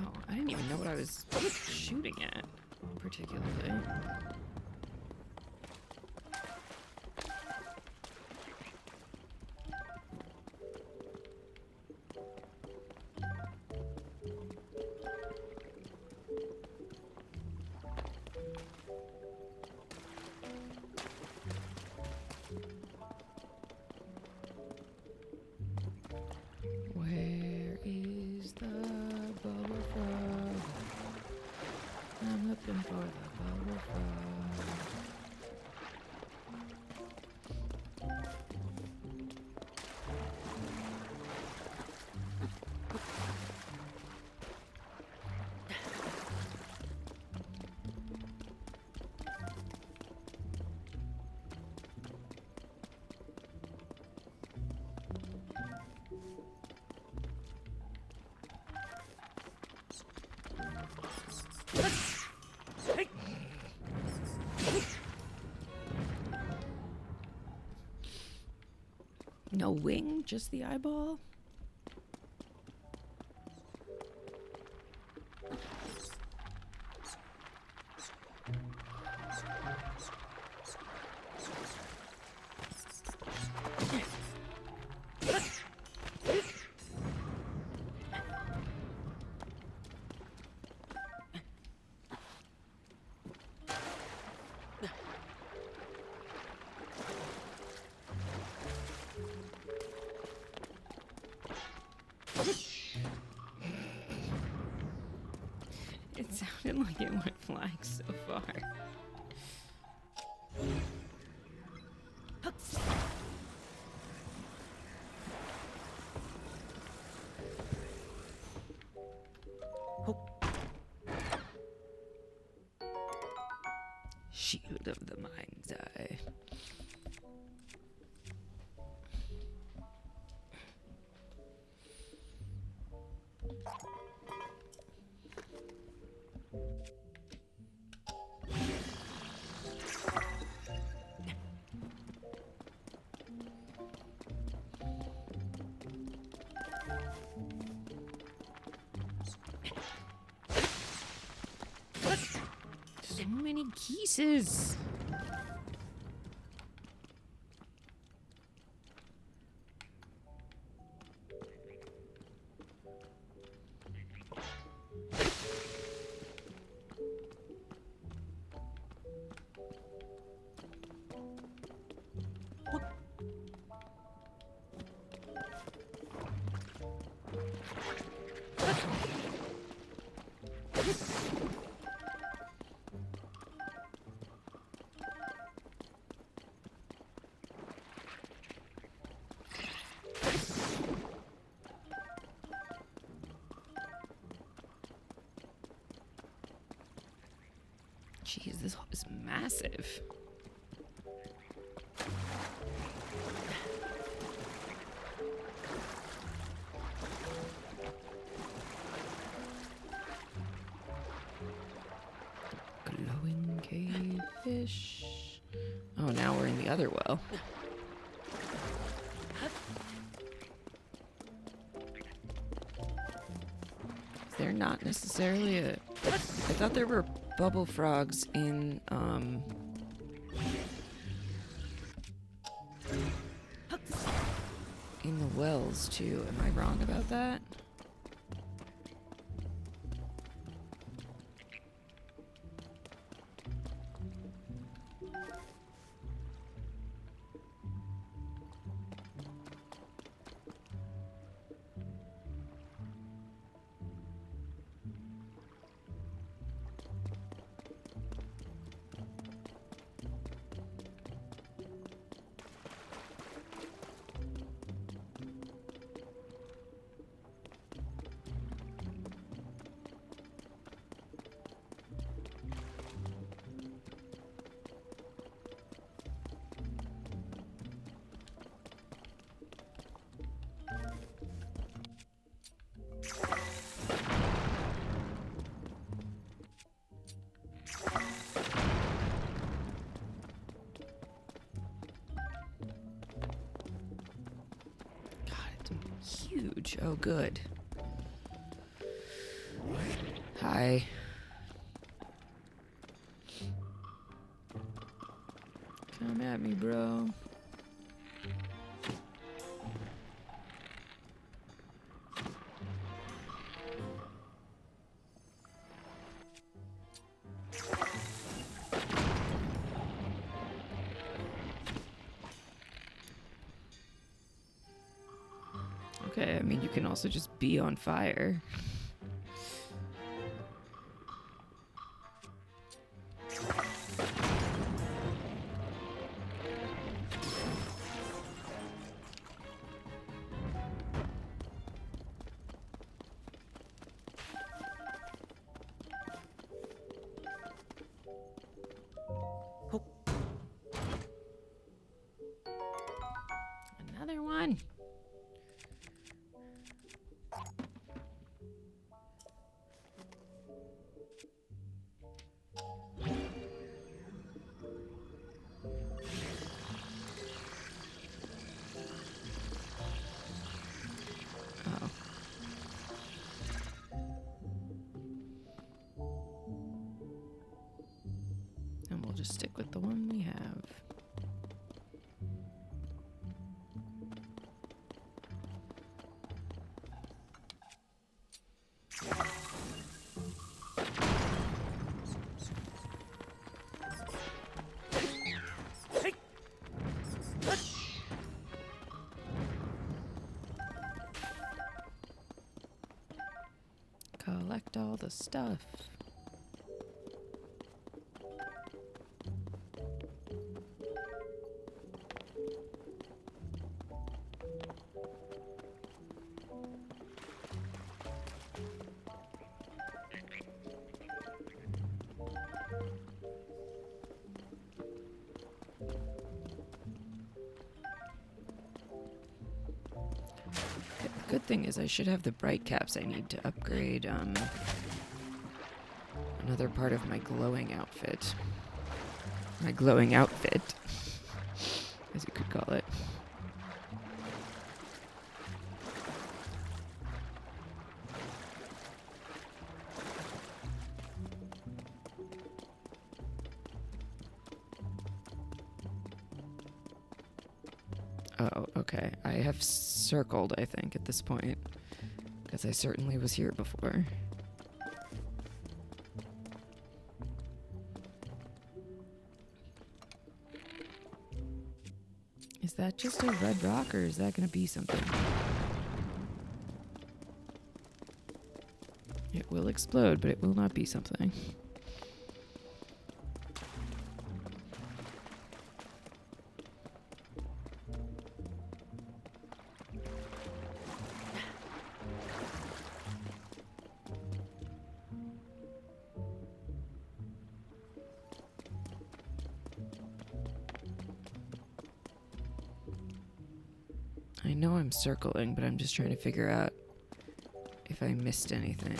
Oh, I didn't even know what I was shooting at, particularly. Where is the bubble frog? I'm looking for the bubble frog. No wing, just the eyeball? It sounded like it went flying so far. Shield of the mind's eye. So many pieces. Jeez, this is massive. Glowing cave fish. Oh, now we're in the other well. Is there not necessarily a... I thought there were bubble frogs in the wells too. Am I wrong about that? huge. Oh, good. Hi. Come at me, bro. Okay, I mean, you can also just be on fire. Another one. Oh. And we'll just stick with the one we have. Collect all the stuff. Good thing is I should have the bright caps I need to upgrade another part of my glowing outfit. My glowing outfit, as you could call it. Oh, okay. I have circled, I think, at this point. Because I certainly was here before. Is that just a red rock, or is that going to be something? It will explode, but it will not be something. I know I'm circling, but I'm just trying to figure out if I missed anything.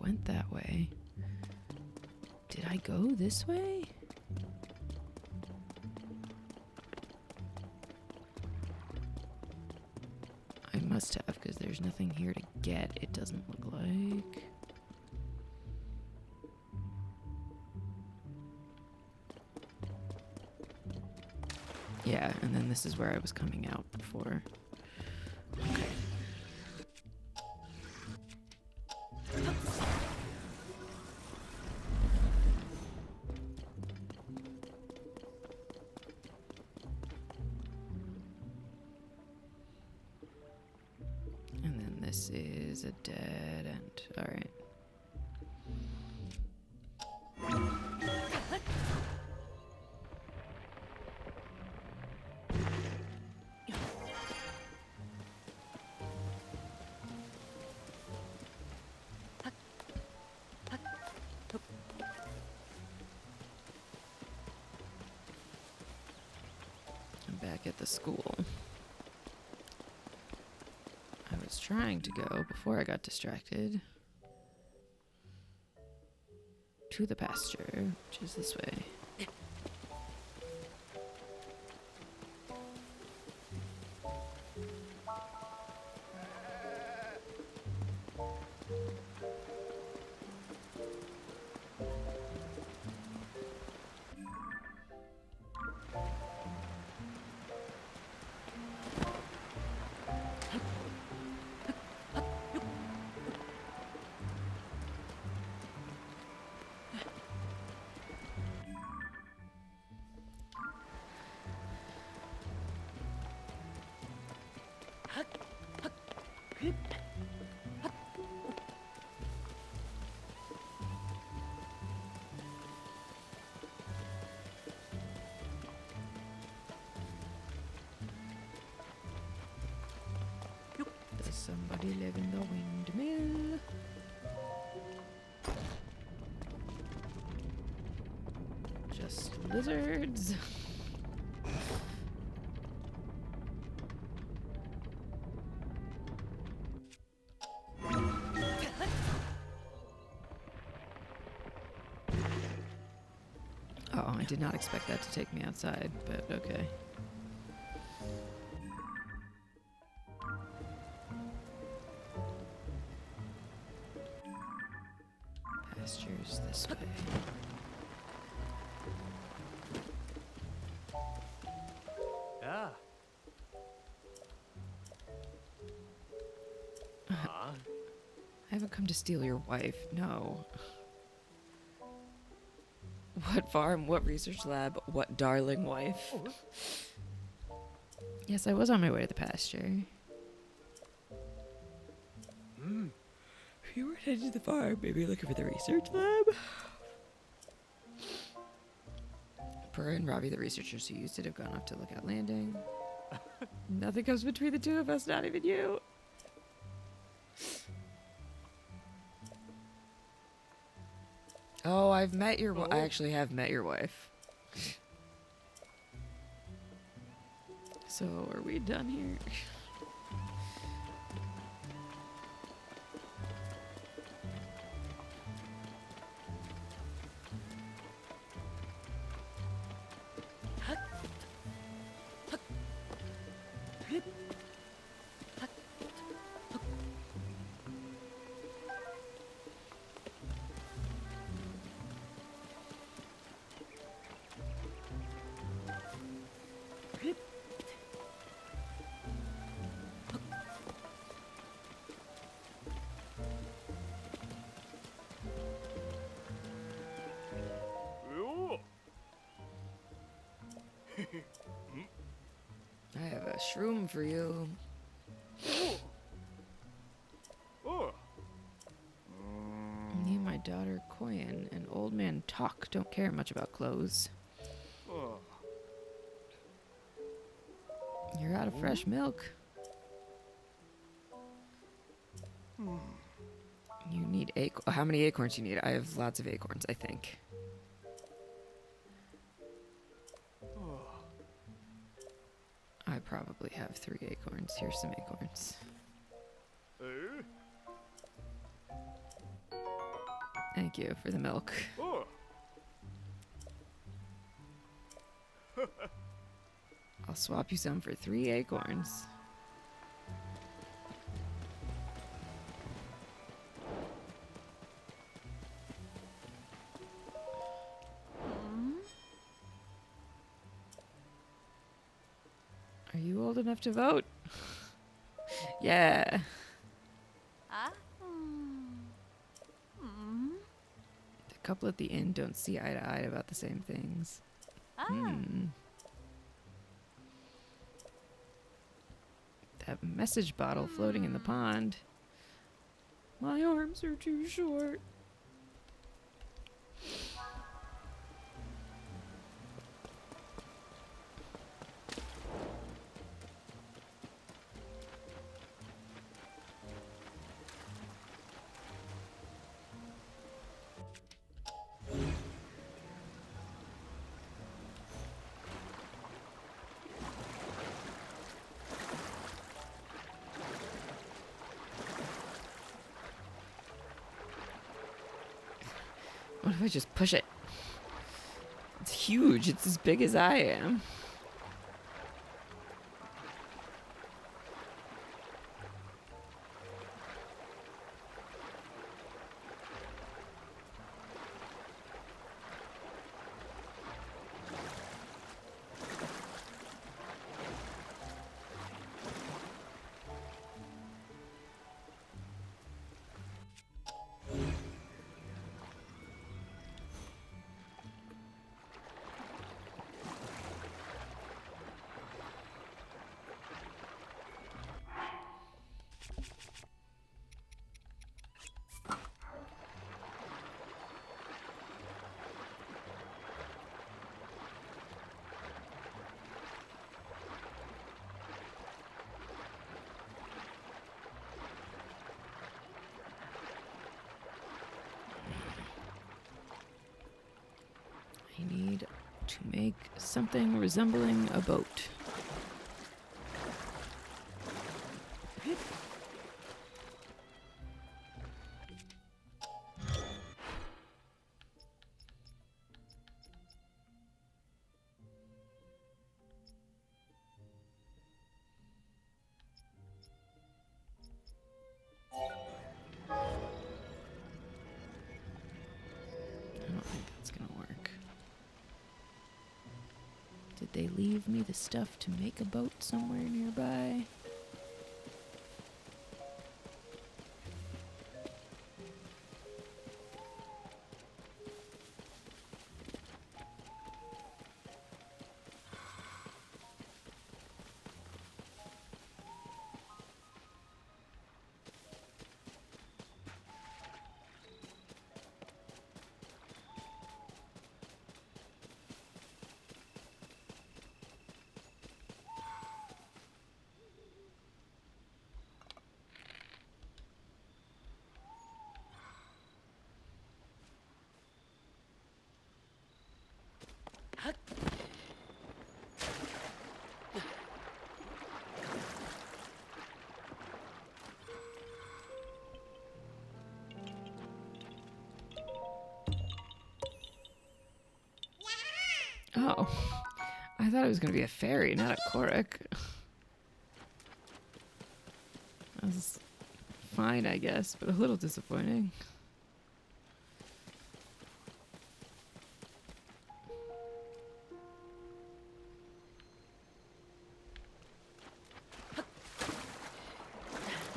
Went that way. Did I go this way? I must have, because there's nothing here to get, it doesn't look like. Yeah, and then this is where I was coming out before. Okay. And then this is a dead end. All right. back at the school. I was trying to go before I got distracted to the pasture, which is this way. Does somebody live in the windmill? Just lizards. Oh, I did not expect that to take me outside, but okay. Pastures this way. Ah. I haven't come to steal your wife, no. What farm, what research lab, what darling wife. Yes, I was on my way to the pasture. If you were headed to the farm, maybe looking for the research lab? Burr and Robbie, the researchers who used it, have gone off to Lookout Landing. Nothing comes between the two of us, not even you. Oh, I've met your I actually have met your wife. So, are we done here? I have a shroom for you. Me and my daughter Koyan and old man Talk don't care much about clothes. You're out of fresh milk. You need how many acorns you need? I have lots of acorns, I think. I probably have 3 acorns. Here's some acorns. Thank you for the milk. I'll swap you some for 3 acorns. Are you old enough to vote? Yeah. The couple at the inn don't see eye to eye about the same things. That message bottle floating in the pond. My arms are too short. What if I just push it? It's huge. It's as big as I am. I need to make something resembling a boat. I don't think that's gonna work. Did they leave me the stuff to make a boat somewhere nearby? Oh, I thought it was going to be a fairy, not a Korok. That was fine, I guess, but a little disappointing.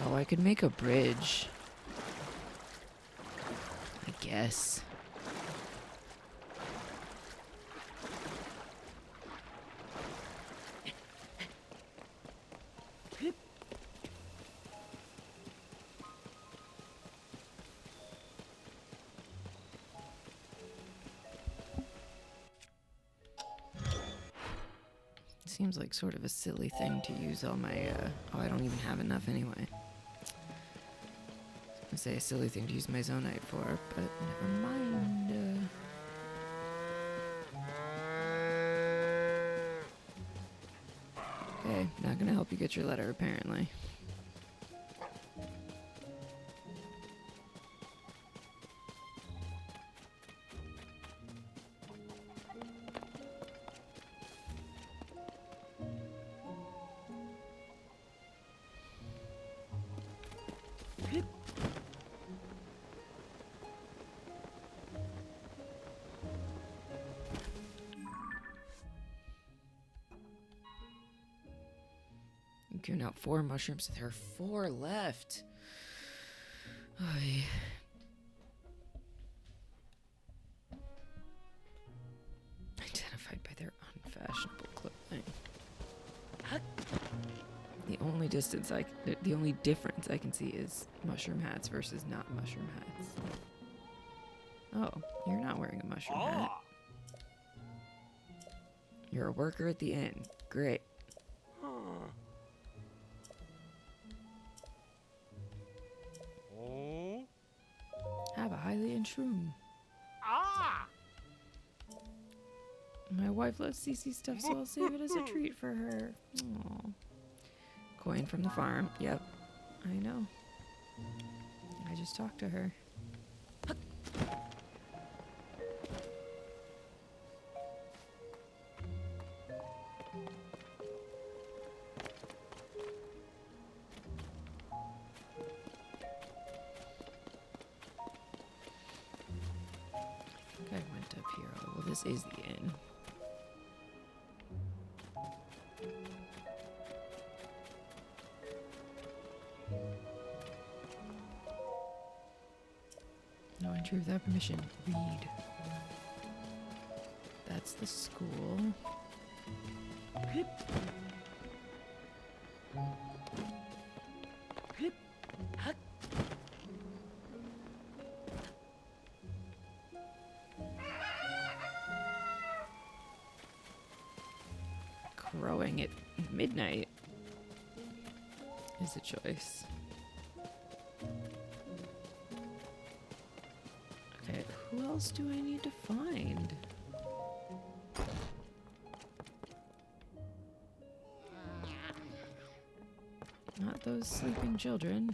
Oh, I could make a bridge. I guess. Seems like sort of a silly thing to use all my, oh, I don't even have enough anyway. I was gonna say a silly thing to use my Zonite for, but never mind. Okay, not gonna help you get your letter, apparently. I'm giving out 4 mushrooms. There are 4 left. Oy. Identified by their unfashionable clothing. The only difference I can see is mushroom hats versus not mushroom hats. Oh, you're not wearing a mushroom hat. You're a worker at the inn. Great. Have a Hylian shroom. My wife loves CC stuff, so I'll save it as a treat for her. Aww. Coin from the farm. Yep, I know. I just talked to her. this is the inn. No entry without permission. Read. That's the school. Crowing at midnight is a choice. Okay, who else do I need to find? Not those sleeping children.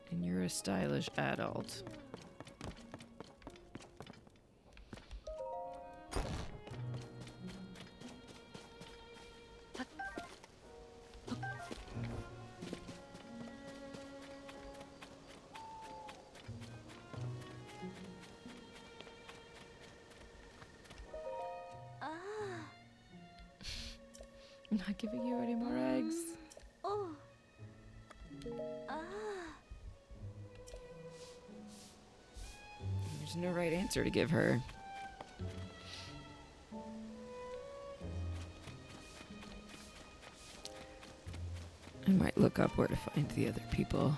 And you're a stylish adult. I'm not giving you any more eggs. Oh. There's no right answer to give her. I might look up where to find the other people.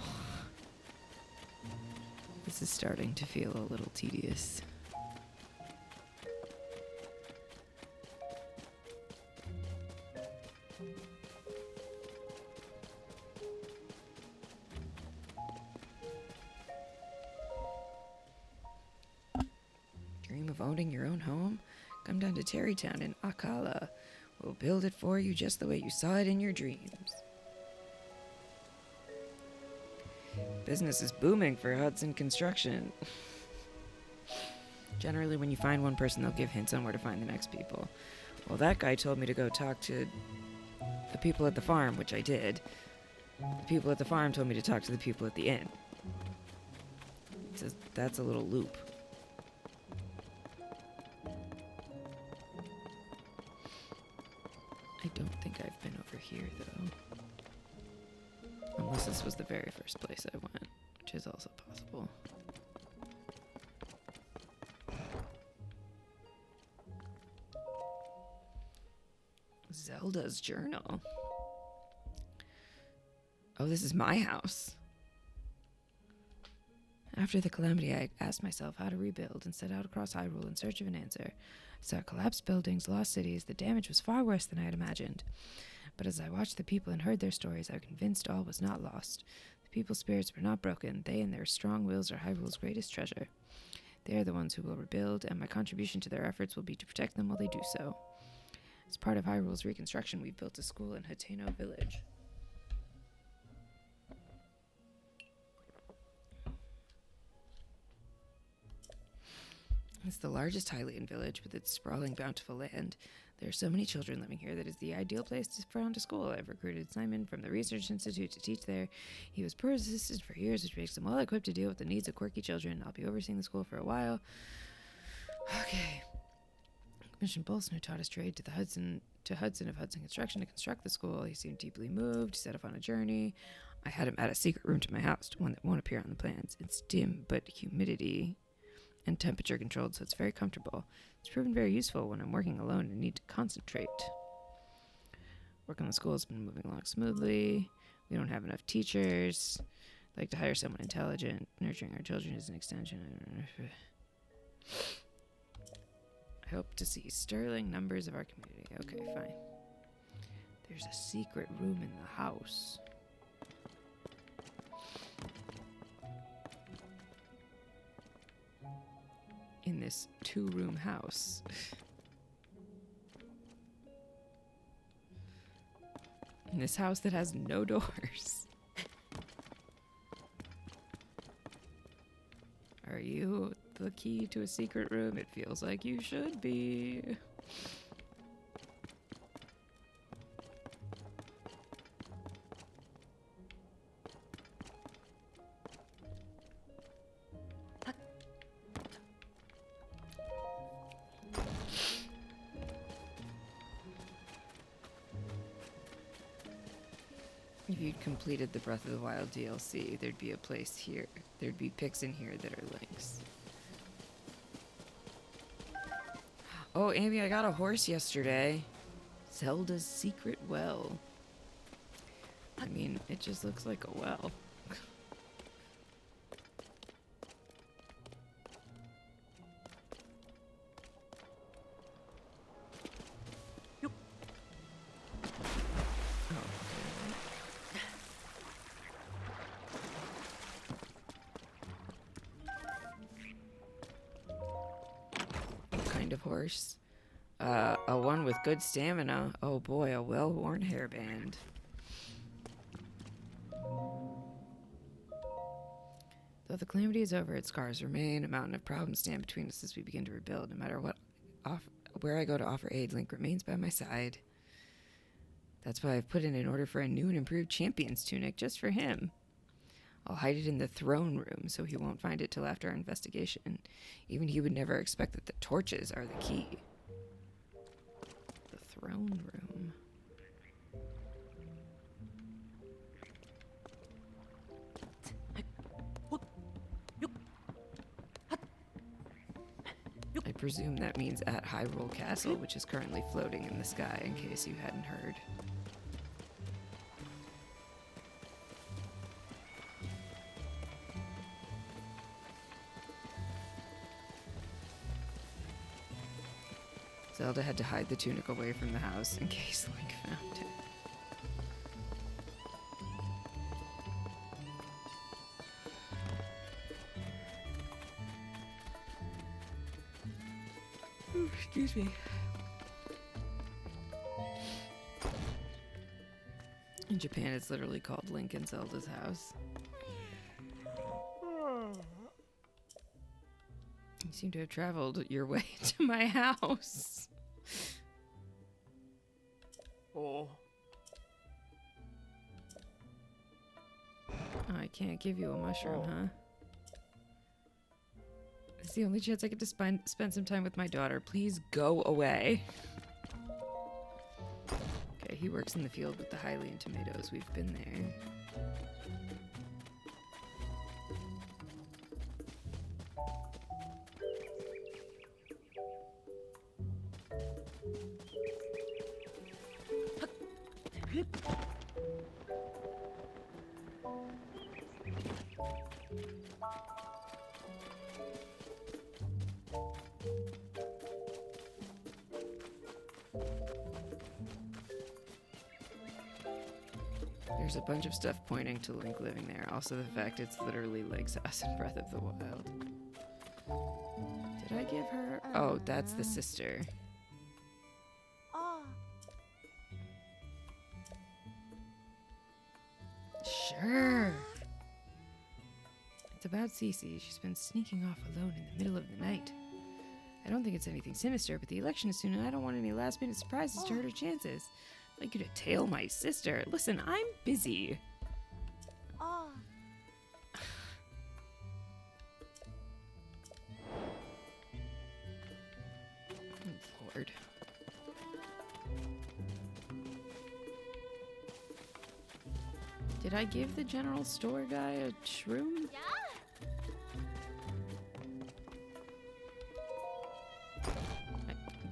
This is starting to feel a little tedious. Dream of owning your own home? Come down to Terrytown in Akala. We'll build it for you just the way you saw it in your dreams. Business is booming for Hudson Construction. Generally, when you find one person, they'll give hints on where to find the next people. Well, that guy told me to go talk to the people at the farm, which I did. The people at the farm told me to talk to the people at the inn. So that's a little loop. I don't think I've been over here, though. Unless this was the very first place I went, which is also possible. Zelda's journal. Oh, this is my house. After the calamity, I asked myself how to rebuild and set out across Hyrule in search of an answer. I saw collapsed buildings, lost cities. The damage was far worse than I had imagined. But as I watched the people and heard their stories, I was convinced all was not lost. The people's spirits were not broken. They and their strong wills are Hyrule's greatest treasure. They are the ones who will rebuild, and my contribution to their efforts will be to protect them while they do so. As part of Hyrule's reconstruction, we've built a school in Hateno Village. It's the largest Hylian village with its sprawling, bountiful land. There are so many children living here that it's the ideal place to found a school. I've recruited Simon from the Research Institute to teach there. He was poor assistant for years, which makes him well equipped to deal with the needs of quirky children. I'll be overseeing the school for a while. Okay. Commissioned Bolson, who taught his trade to Hudson of Hudson Construction to construct the school. He seemed deeply moved. He set off on a journey. I had him add a secret room to my house, one that won't appear on the plans. It's dim, but humidity and temperature controlled, so it's very comfortable. It's proven very useful when I'm working alone and need to concentrate. Work on the school has been moving along smoothly. We don't have enough teachers. I'd like to hire someone intelligent. Nurturing our children is an extension. I hope to see sterling numbers of our community. Okay, fine. There's a secret room in the house. In this 2-room house. In this house that has no doors. Are you the key to a secret room? It feels like you should be. If you'd completed the Breath of the Wild DLC, there'd be a place here. There'd be pics in here that are links. Oh, Amy, I got a horse yesterday. Zelda's secret well. I mean, it just looks like a well. Of horse. A one with good stamina. Oh boy, a well-worn hairband. Though the calamity is over, its scars remain. A mountain of problems stand between us as we begin to rebuild. No matter where I go to offer aid, Link remains by my side. That's why I've put in an order for a new and improved champion's tunic just for him. I'll hide it in the throne room so he won't find it till after our investigation. Even he would never expect that the torches are the key. The throne room. I presume that means at Hyrule Castle, which is currently floating in the sky, in case you hadn't heard. Zelda had to hide the tunic away from the house in case Link found it. Oh, excuse me. In Japan, it's literally called Link and Zelda's house. You seem to have traveled your way to my house. Oh. Oh, I can't give you a mushroom, huh? It's the only chance I get to spend some time with my daughter. Please go away. Okay, he works in the field with the Hylian tomatoes. We've been there. There's a bunch of stuff pointing to Link living there. Also the fact it's literally Link's house in Breath of the Wild. Did I give her... Oh, that's the sister. Sure. It's about Cece. She's been sneaking off alone in the middle of the night. I don't think it's anything sinister, but the election is soon and I don't want any last-minute surprises to hurt her chances. I'd like you to tail my sister. Listen, I'm busy. Oh. Lord. Did I give the general store guy a shroom? Yeah.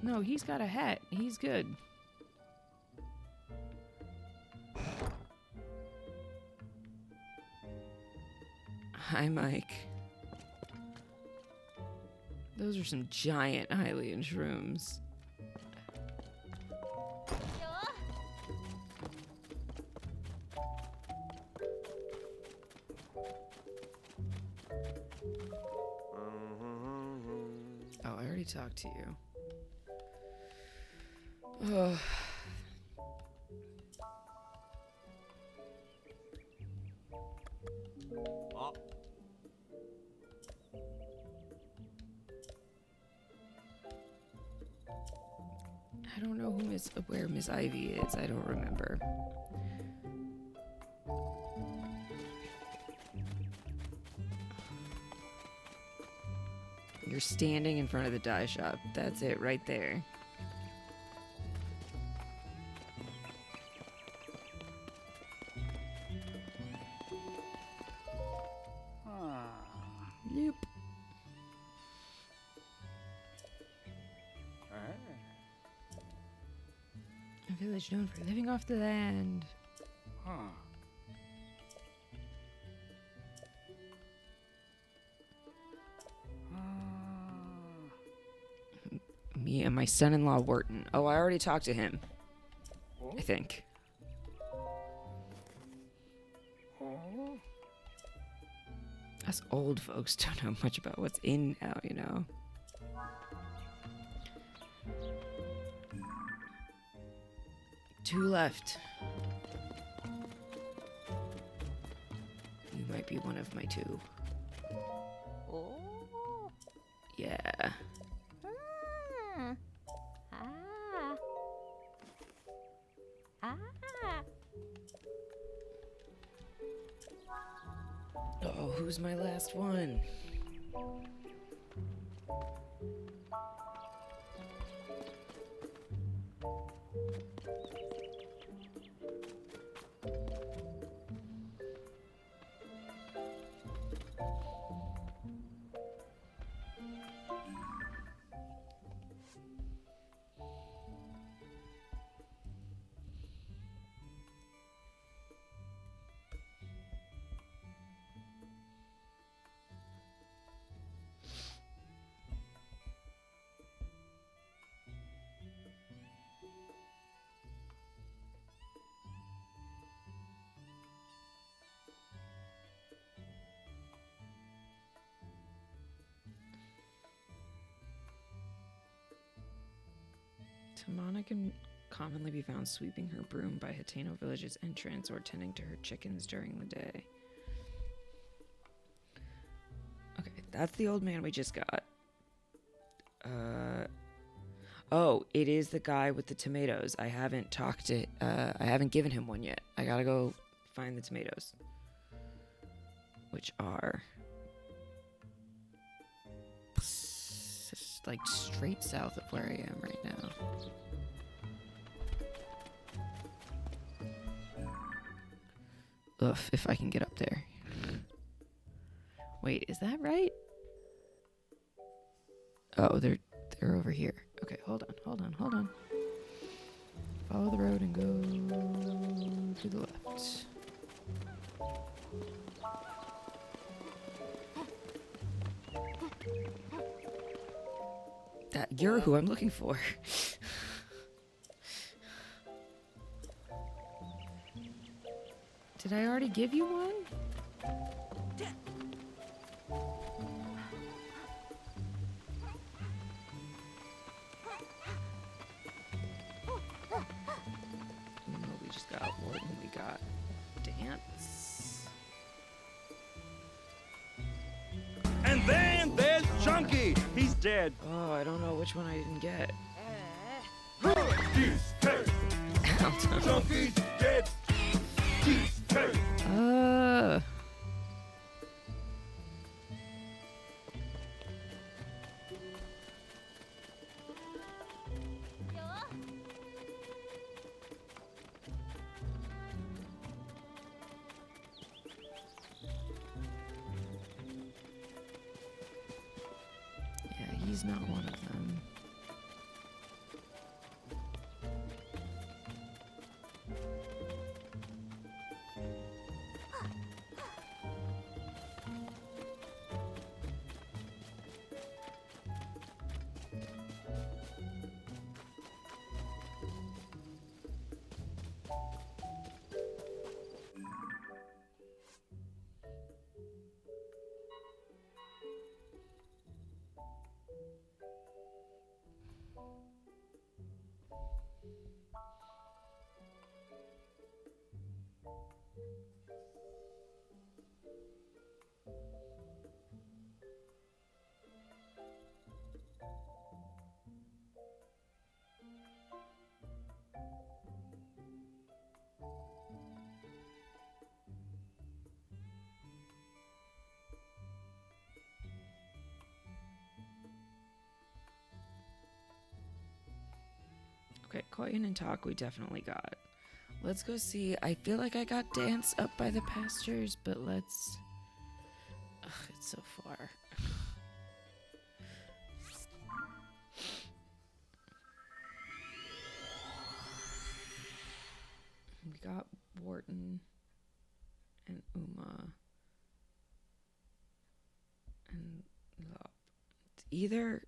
No, he's got a hat. He's good. Hi, Mike. Those are some giant Hylian shrooms. Oh, I already talked to you. Oh. I don't know where Miss Ivy is. I don't remember. You're standing in front of the dye shop. That's it right there. A village known for living off the land. Huh. Me and my son-in-law Wharton. Oh, I already talked to him. I think. Us old folks don't know much about what's in now, you know. Two left. You might be one of my two. Oh. Yeah. Ah. Ah. Oh, who's my last one? Tamana can commonly be found sweeping her broom by Hateno Village's entrance or tending to her chickens during the day. Okay, that's the old man we just got. Oh, it is the guy with the tomatoes. I haven't given him one yet. I gotta go find the tomatoes. Which are like straight south of where I am right now. Ugh, if I can get up there. Wait, is that right? Oh, they're over here. Okay, hold on. Follow the road and go to the left. You're who I'm looking for. Did I already give you one? No, we just got Wharton. We got Dance. And then there's Chunky. He's dead. Oh, I don't know which one I didn't get. He's dead. Chunky's dead. He's dead. Yeah, he's not one of them. Okay, Koyan and Talk we definitely got. Let's go see. I feel like I got Dance up by the pastures, but let's... Ugh, it's so far. got Wharton and Uma and Lop. Either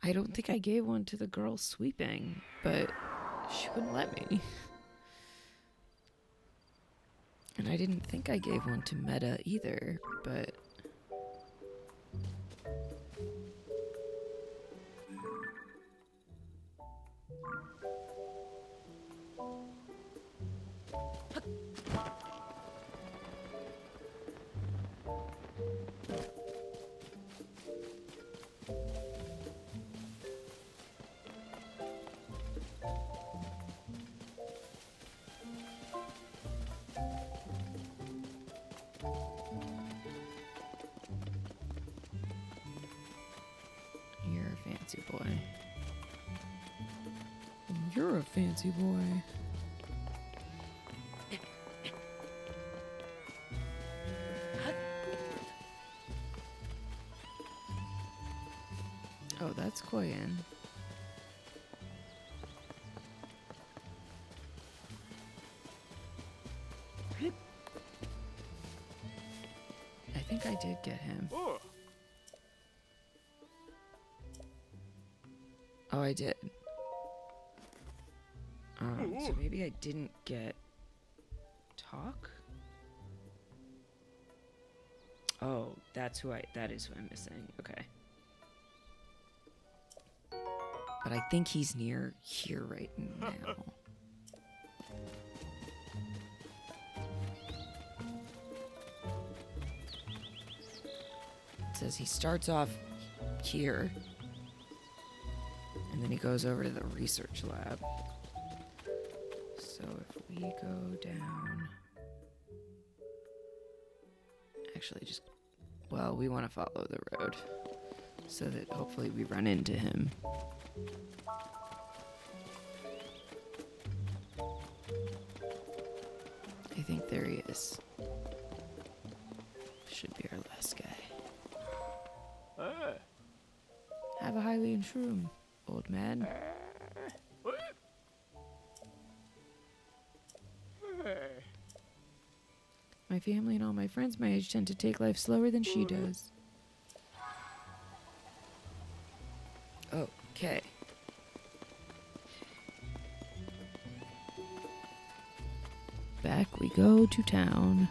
I don't think I gave one to the girl sweeping, but she wouldn't let me. And I didn't think I gave one to Meta either, but you're a fancy boy. You're a fancy boy. Oh, that's Koyan. I think I did get him. Oh, I did. So maybe I didn't get Talk? Oh, that is who I'm missing. Okay. But I think he's near here right now. It says he starts off here, and then he goes over to the research lab. So if we go down... Actually, we want to follow the road so that hopefully we run into him. I think there he is. Should be our last guy. Have a Hylian shroom, old man. My family and all my friends my age tend to take life slower than she does. Okay. Back we go to town.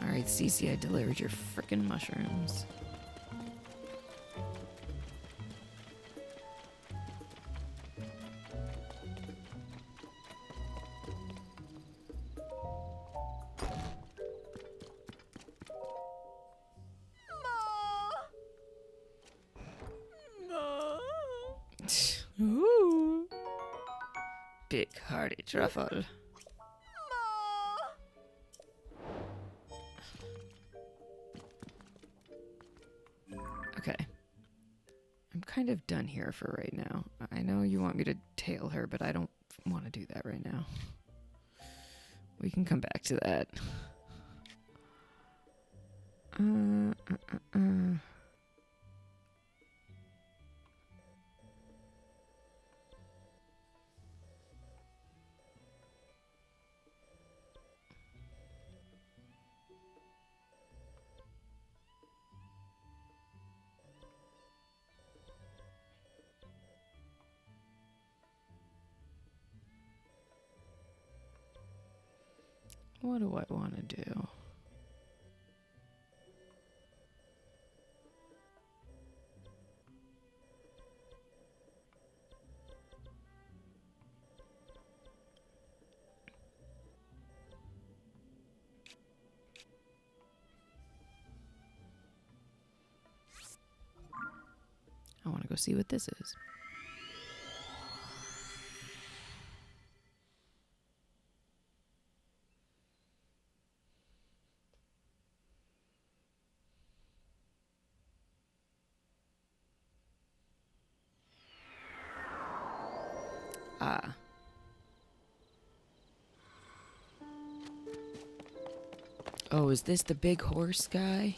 Alright, Cece, I delivered your frickin' mushrooms. Ooh. Big hearty truffle. Okay. I'm kind of done here for right now. I know you want me to tail her, but I don't want to do that right now. We can come back to that. What do I want to do? I want to go see what this is. Ah. Oh, is this the big horse guy?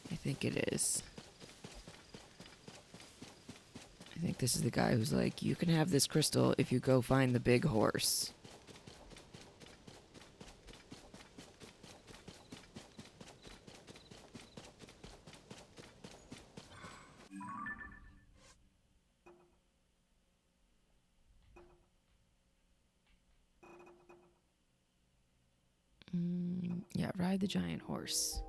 I think it is. I think this is the guy who's like, you can have this crystal if you go find the big horse. Yeah, ride the giant horse.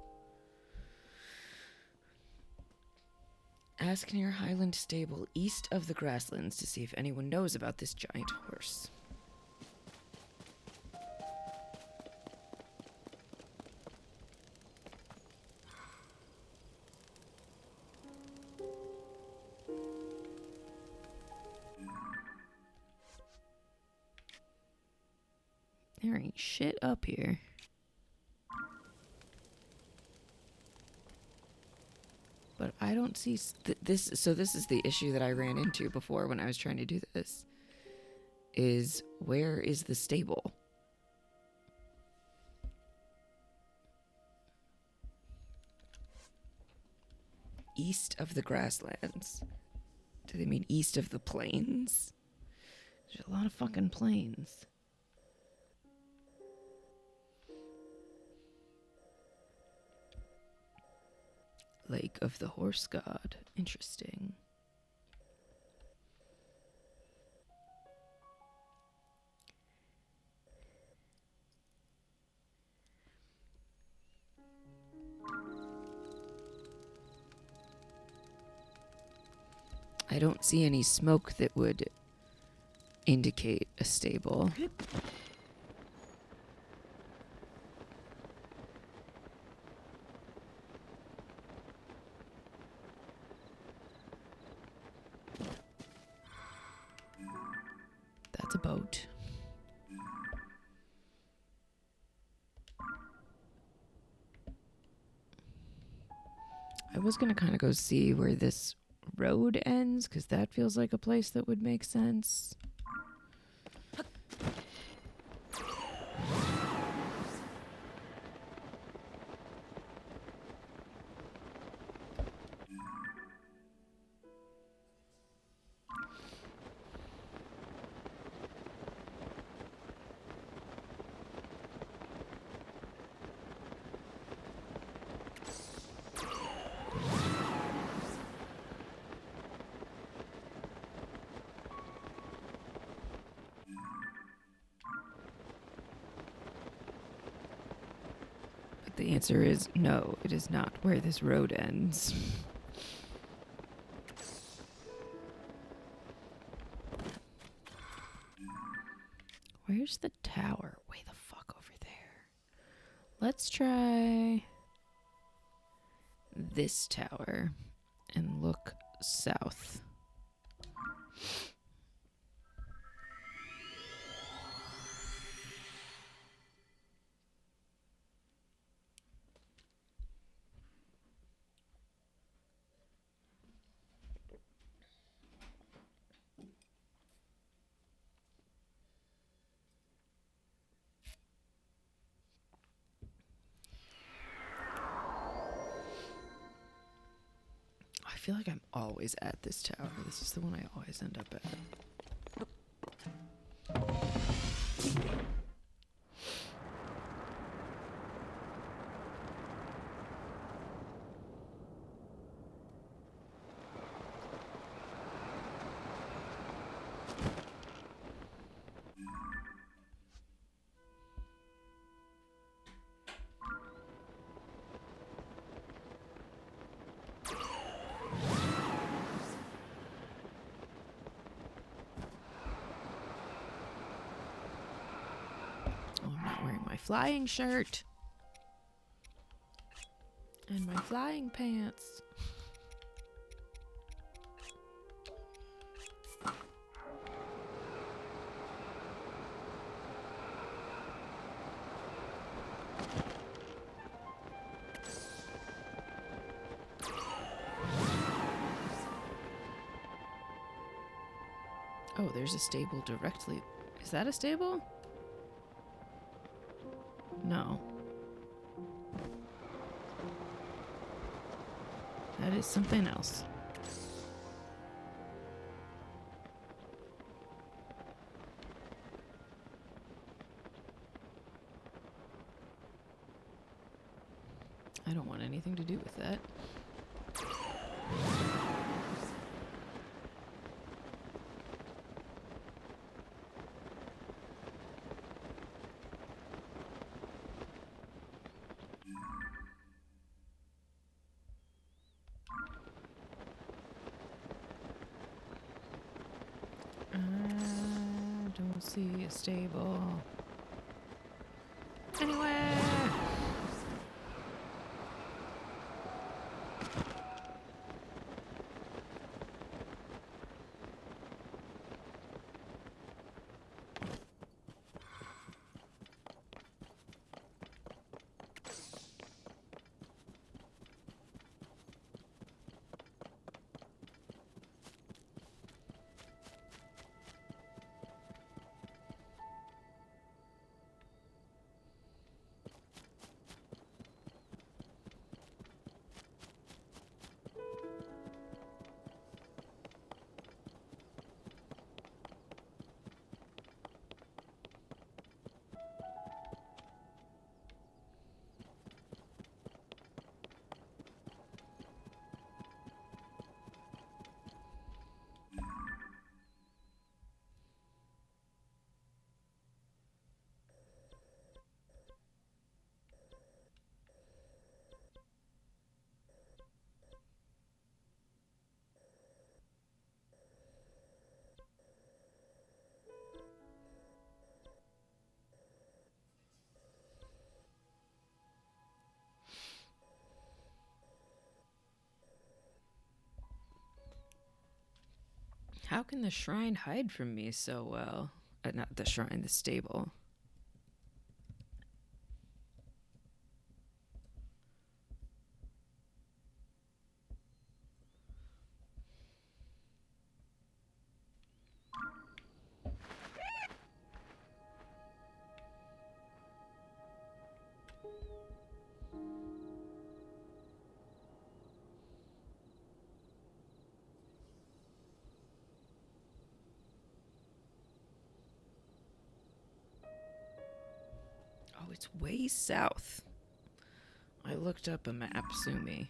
Ask near Highland Stable, east of the grasslands, to see if anyone knows about this giant horse. There ain't shit up here. But I don't see this. So this is the issue that I ran into before when I was trying to do this. Is where is the stable? East of the grasslands. Do they mean east of the plains? There's a lot of fucking plains. Lake of the Horse God. Interesting. I don't see any smoke that would indicate a stable. That's a boat. I was gonna kind of go see where this road ends, because that feels like a place that would make sense. The answer is no, it is not where this road ends. Where's the tower? Way the fuck over there. Let's try this tower and look south. I feel like I'm always at this tower. This is the one I always end up at. Oh, I'm not wearing my flying shirt. And my flying pants. Oh, there's a stable directly. Is that a stable? No. That is something else. I don't want anything to do with that. I don't see a stable anywhere. How can the shrine hide from me so well? Not the shrine, the stable. Oh, it's way south. I looked up a map, sue me.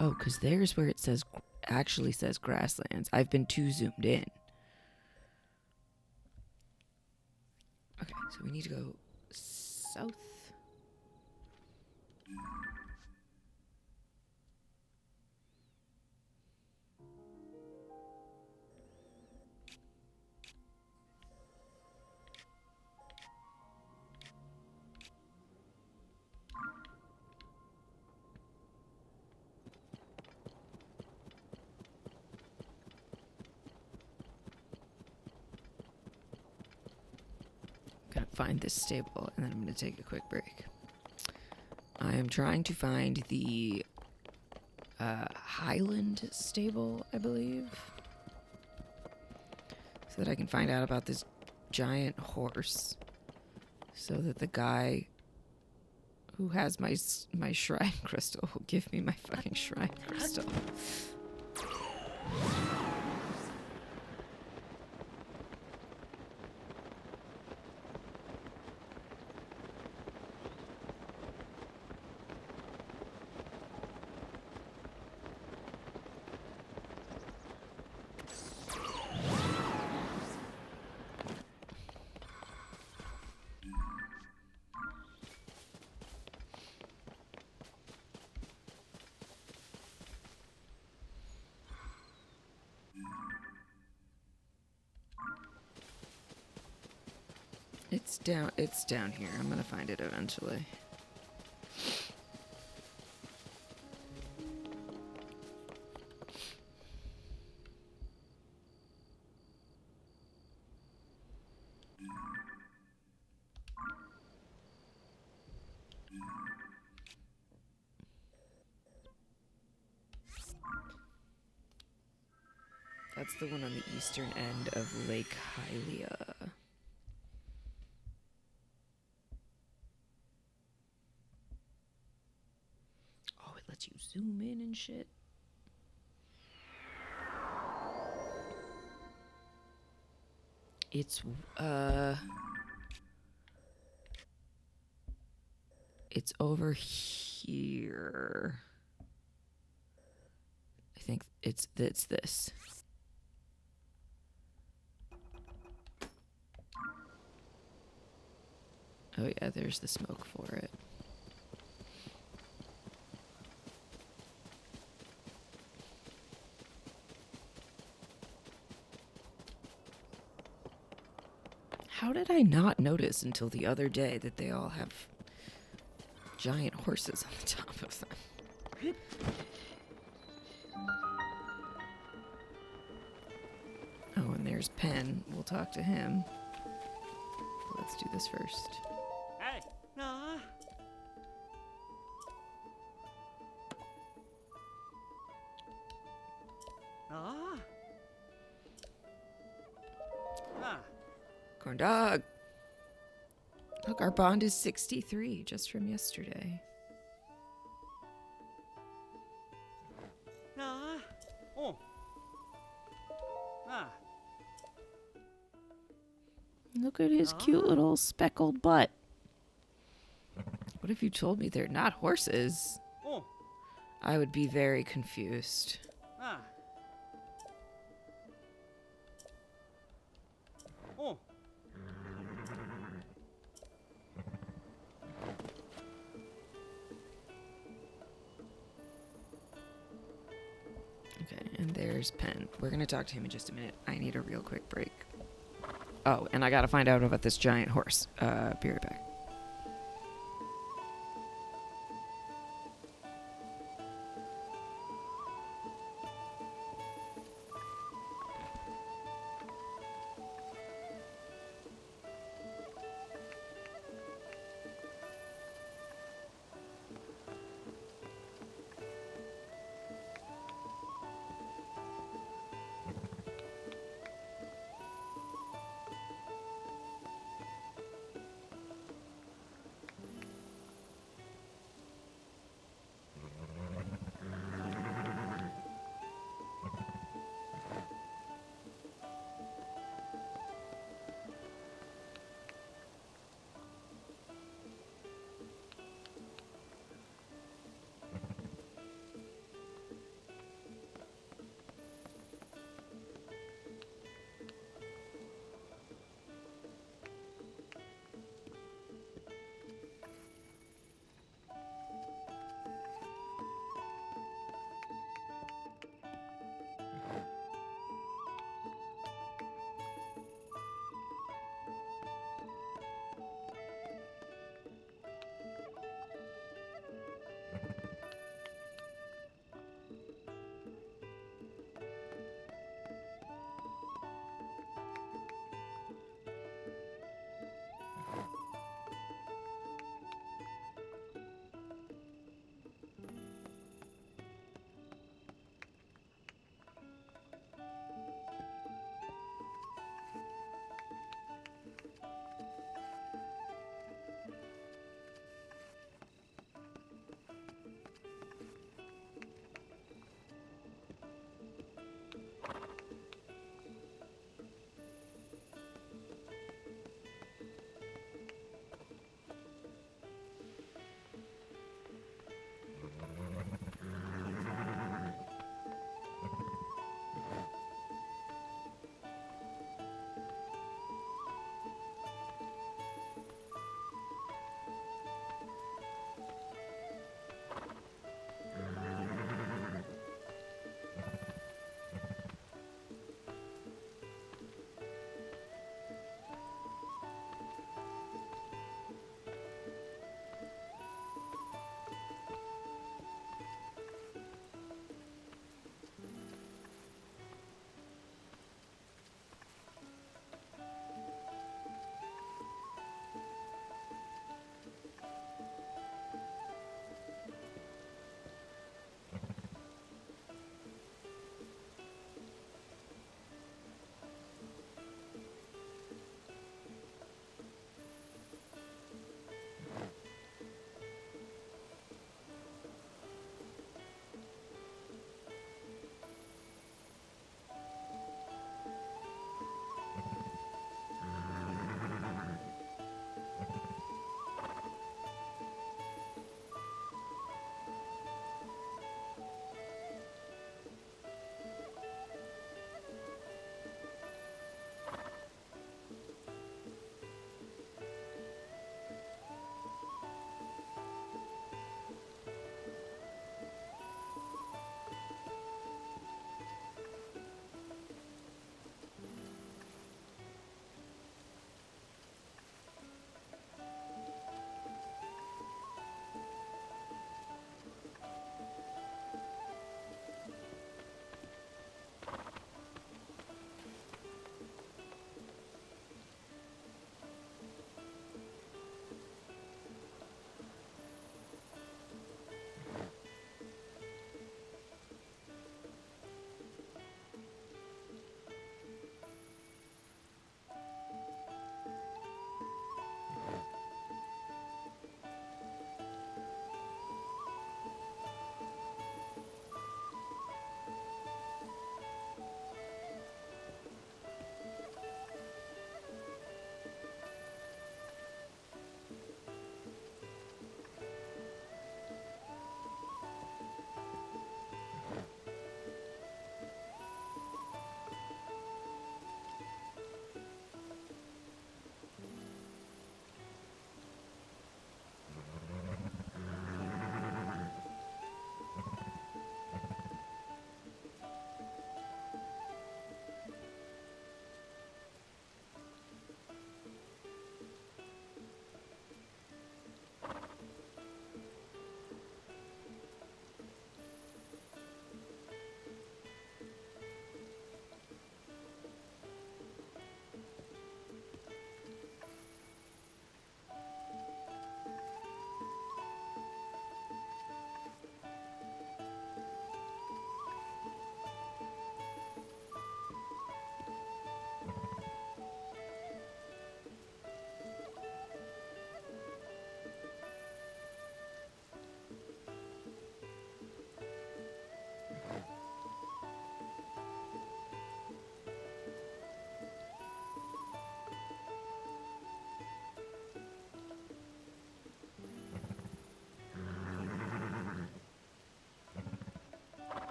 Oh, because there's where it says, actually says grasslands. I've been too zoomed in. Okay, so we need to go south. Gotta find this stable, and then I'm gonna take a quick break. I am trying to find the Highland stable, I believe, so that I can find out about this giant horse, so that the guy who has my shrine crystal will give me my fucking shrine crystal. It's down here. I'm gonna find it eventually. That's the one on the eastern end of Lake Hylia. Oh, it lets you zoom in and shit. It's over here. I think it's this. Oh yeah, there's the smoke for it. How did I not notice until the other day that they all have giant horses on the top of them? Oh, and there's Penn. We'll talk to him. Let's do this first. Hey, no. Ah. Ah. Corn dog. Look, our bond is 63 just from yesterday. Ah. Oh. Ah. Look at his cute little speckled butt. What if you told me they're not horses? Oh. I would be very confused. Ah. Oh. Okay, and there's Penn. We're gonna talk to him in just a minute. I need a real quick break. Oh, and I gotta find out about this giant horse. Be right back.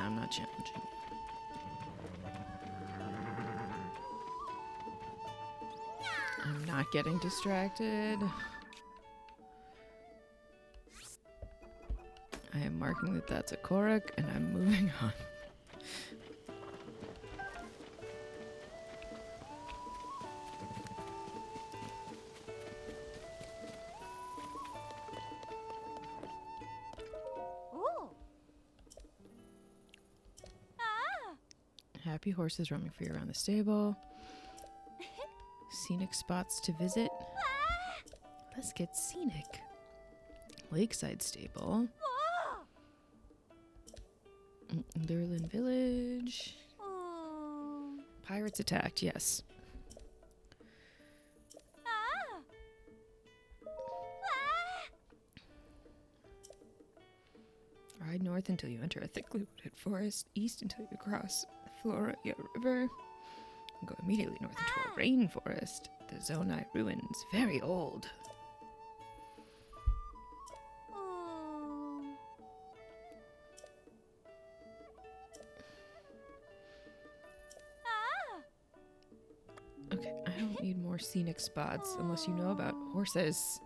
I'm not challenging. I'm not getting distracted. I am marking that that's a Korok, and I'm moving on. Ooh. Ah. Happy horses roaming free around the stable. Scenic spots to visit. Let's get scenic. Lakeside stable. Lurlin village. Ooh. Pirates attacked, yes. Ah. Ride north until you enter a thickly wooded forest. East until you cross the Floria River. Go immediately north into a rainforest. The Zonai ruins, very old. Ooh. Ah. Okay, I don't need more scenic spots unless you know about horses.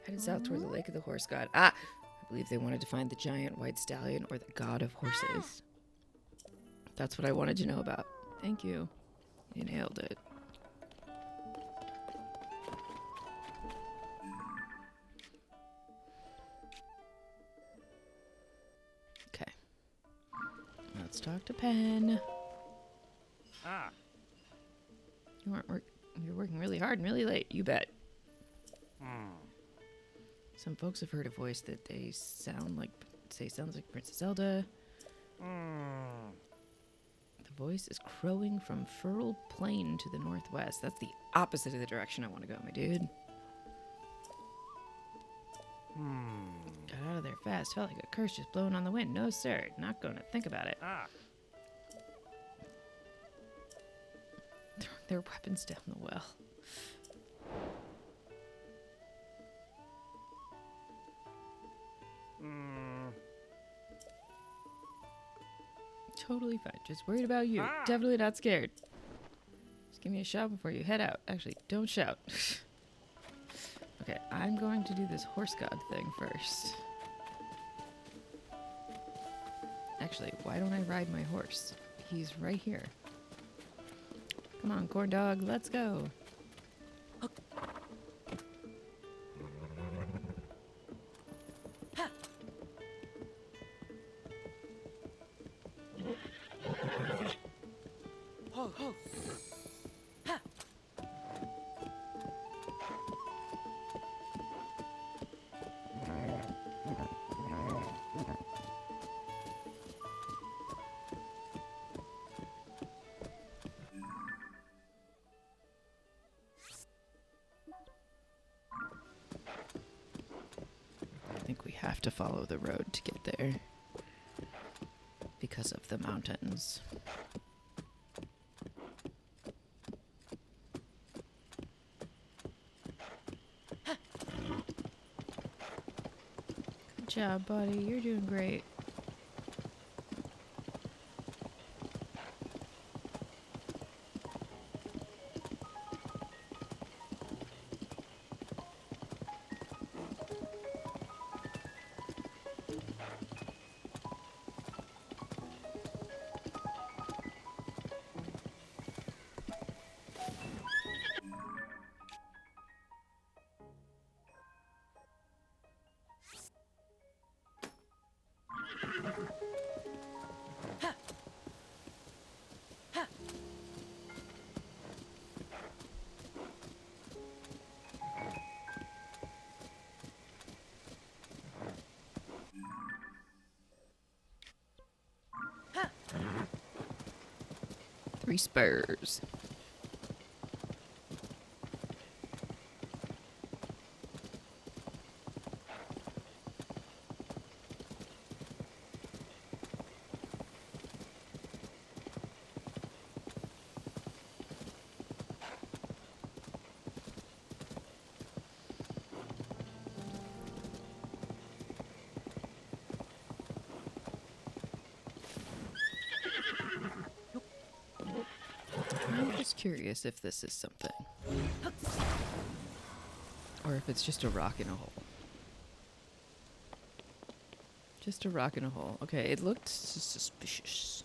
Headed south towards the Lake of the Horse God. Ah! I believe they wanted to find the giant white stallion or the god of horses. That's what I wanted to know about. Thank you. You nailed it. Okay. Let's talk to Pen. Ah. You're working really hard and really late. You bet. Hmm. Some folks have heard a voice that they sounds like Princess Zelda. Hmm. The voice is crowing from Furled Plain to the northwest. That's the opposite of the direction I want to go, my dude. Got out of there fast. Felt like a curse just blowing on the wind. No, sir. Not going to think about it. Ah. Throwing their weapons down the well. Totally fine. Just worried about you. Ah. Definitely not scared. Just give me a shout before you head out. Actually, don't shout. Okay, I'm going to do this horse god thing first. Actually, why don't I ride my horse? He's right here. Come on, corn dog, let's go. Ho, ho. I think we have to follow the road to get there. Because of the mountains. Good job, buddy. You're doing great. Three spurs. just curious if this is something. Or if it's just a rock in a hole. Just a rock in a hole. Okay, it looked suspicious.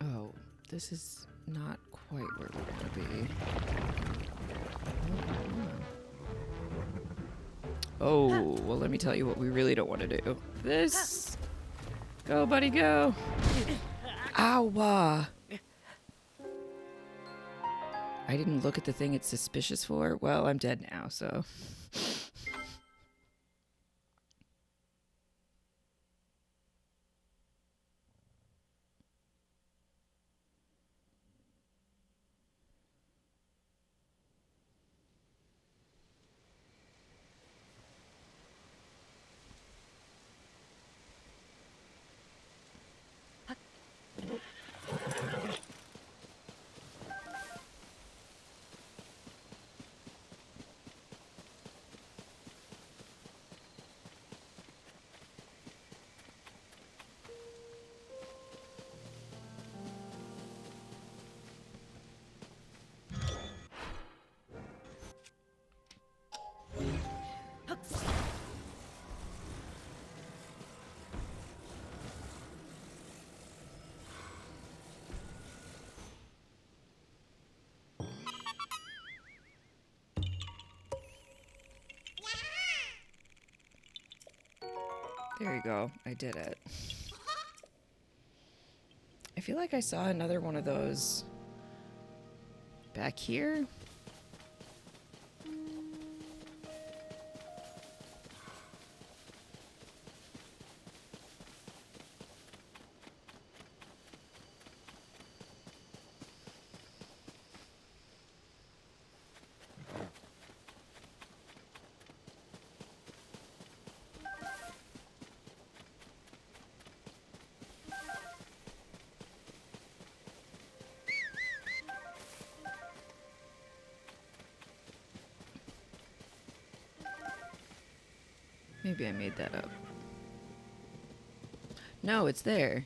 Oh, this is not quite where we want to be. Oh, well, let me tell you what we really don't want to do. This. Go, buddy, go. Ow. I didn't look at the thing it's suspicious for. Well, I'm dead now, so. There you go. I did it. I feel like I saw another one of those back here. Maybe I made that up. No, it's there.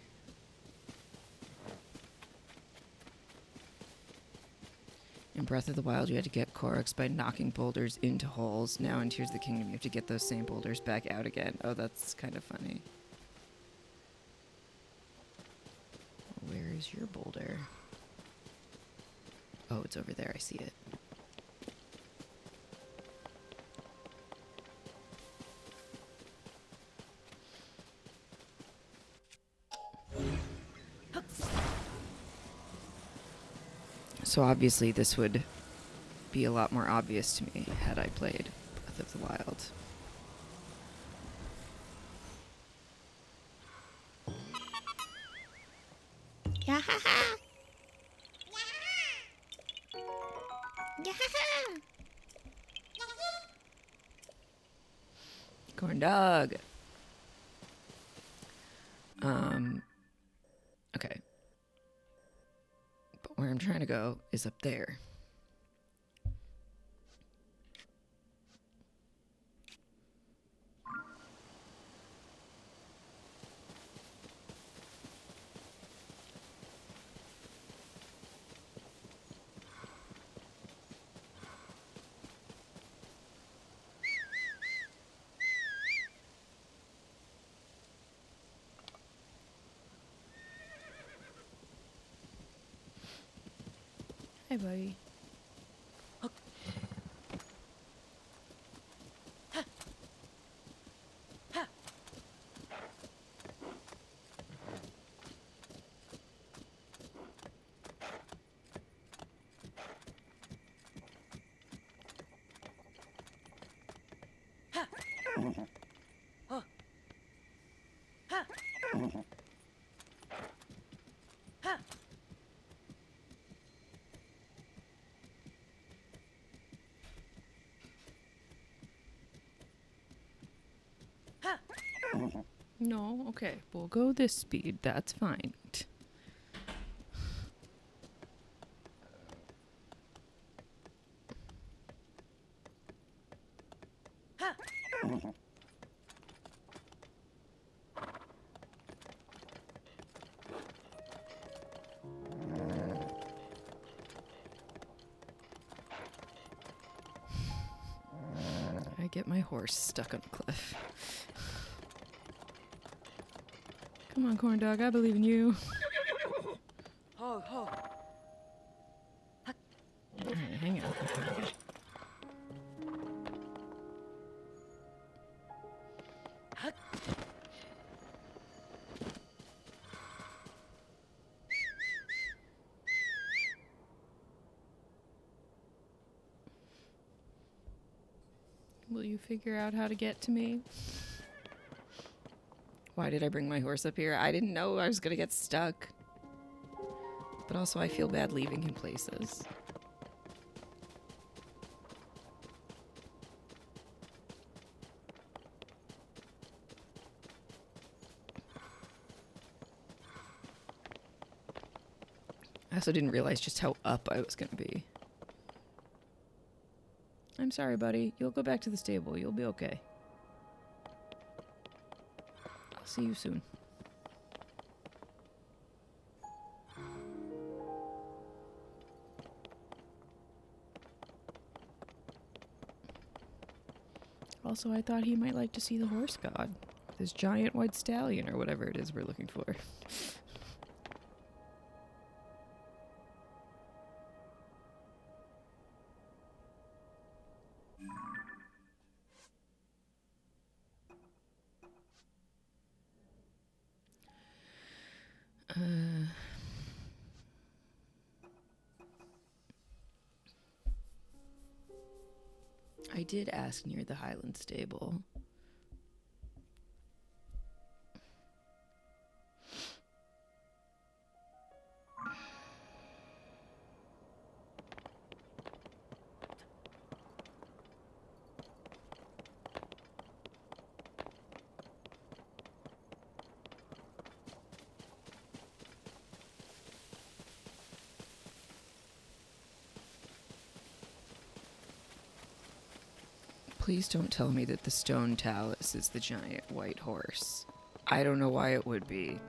In Breath of the Wild, you had to get Koroks by knocking boulders into holes. Now in Tears of the Kingdom, you have to get those same boulders back out again. Oh, that's kind of funny. Where is your boulder? Oh, it's over there. I see it. So obviously this would be a lot more obvious to me had I played Breath of the Wild. Corn dog. Okay. But where I'm trying to go is up there. Hi, buddy. No, okay. We'll go this speed. That's fine. I get my horse stuck on a cliff. Come on, corn dog, I believe in you. Ho, ho. Alright, hang on. Will you figure out how to get to me? Why did I bring my horse up here? I didn't know I was gonna get stuck. But also I feel bad leaving him places. I also didn't realize just how up I was gonna be. I'm sorry, buddy. You'll go back to the stable. You'll be okay. I'll see you soon. Also, I thought he might like to see the horse god. This giant white stallion or whatever it is we're looking for. I did ask near the Highland stable. Please don't tell me that the stone talus is the giant white horse. I don't know why it would be,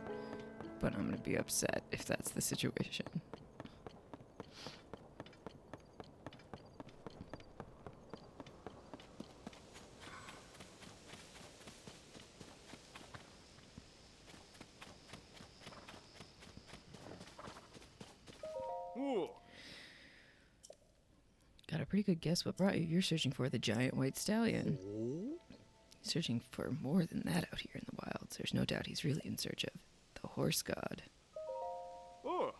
but I'm gonna be upset if that's the situation. Ooh. Got a pretty good guess what brought you. You're searching for the giant white stallion. Searching for more than that out here in the wilds. There's no doubt he's really in search of the horse god. Oh.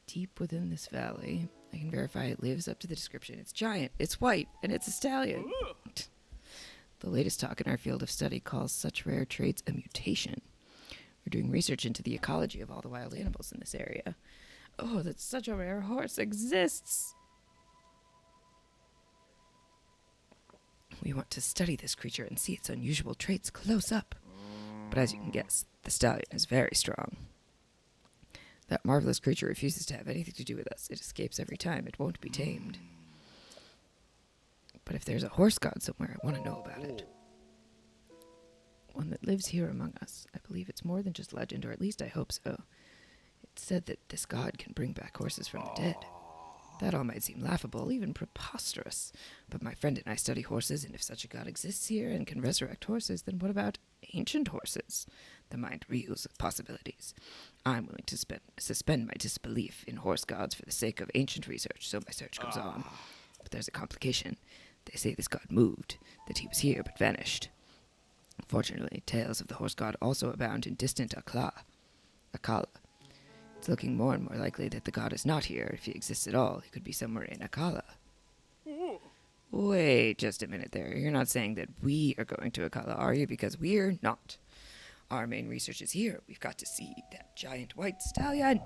Deep within this valley, I can verify it lives up to the description. It's giant, it's white, and it's a stallion. The latest talk in our field of study calls such rare traits a mutation. We're doing research into the ecology of all the wild animals in this area. Oh, that such a rare horse exists! We want to study this creature and see its unusual traits close up. But as you can guess, the stallion is very strong. That marvelous creature refuses to have anything to do with us. It escapes every time. It won't be tamed. But if there's a horse god somewhere, I want to know about it. One that lives here among us. I believe it's more than just legend, or at least I hope so. It's said that this god can bring back horses from the dead. That all might seem laughable, even preposterous. But my friend and I study horses, and if such a god exists here and can resurrect horses, then what about ancient horses? The mind reels with possibilities. I'm willing to suspend my disbelief in horse gods for the sake of ancient research, so my search goes on. But there's a complication. They say this god moved, that he was here but vanished. Fortunately, tales of the horse god also abound in distant Akala. It's looking more and more likely that the god is not here. If he exists at all, he could be somewhere in Akala. Wait just a minute there. You're not saying that we are going to Akala, are you? Because we're not. Our main research is here. We've got to see that giant white stallion.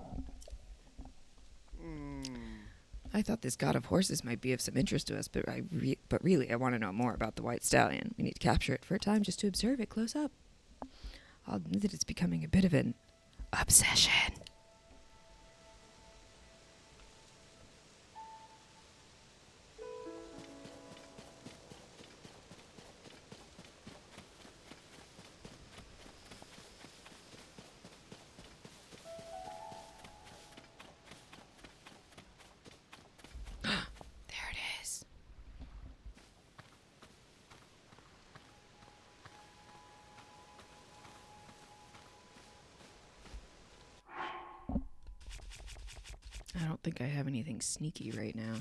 I thought this god of horses might be of some interest to us, but really I want to know more about the white stallion. We need to capture it for a time just to observe it close up. I'll admit that it's becoming a bit of an obsession. don't think I have anything sneaky right now.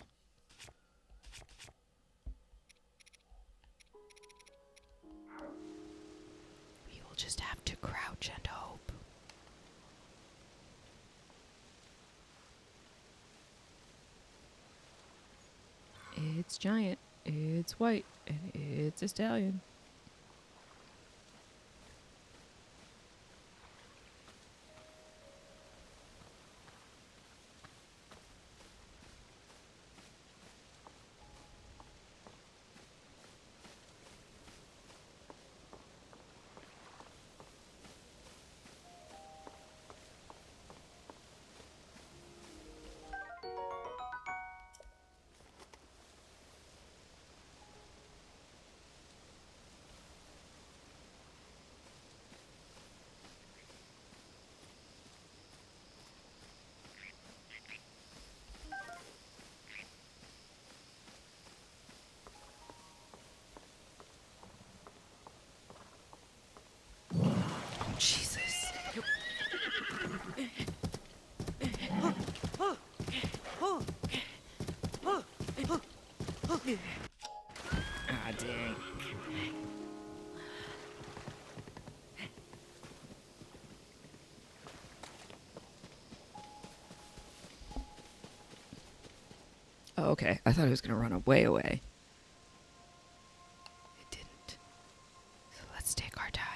We will just have to crouch and hope. It's giant, it's white, and it's Italian. Oh, Jesus. Ah, dang. Oh, okay. I thought it was going to run away. It didn't. So let's take our time.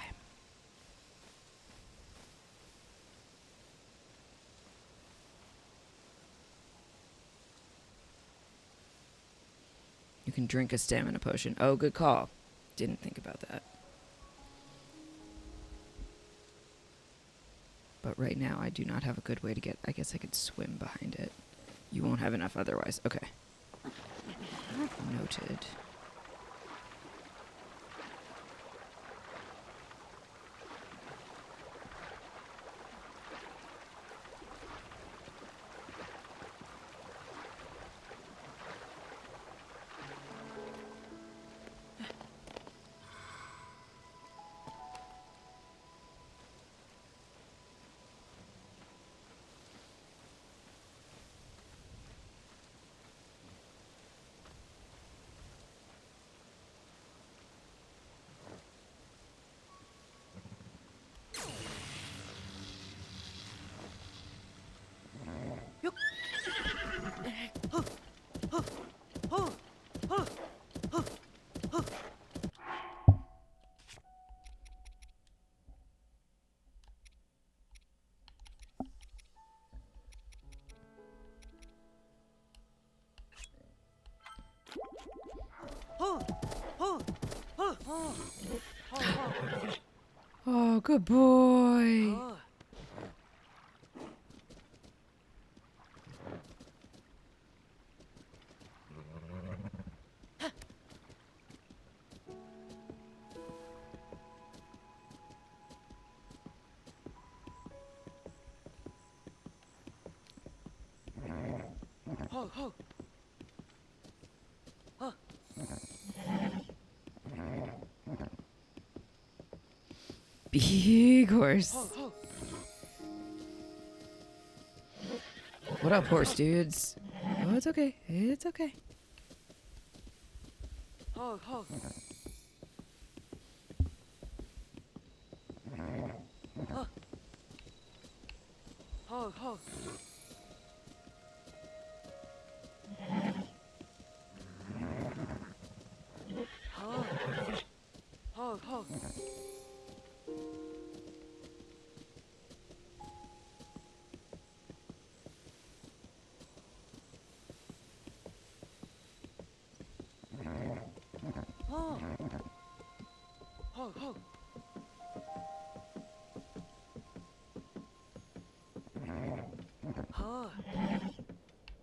You can drink a stamina potion. Oh, good call. Didn't think about that. But right now, I do not have a good way to get... I guess I could swim behind it. You won't have enough otherwise. Okay. Noted. Oh, good boy. Big horse. What up, horse dudes? Oh, it's okay. It's okay.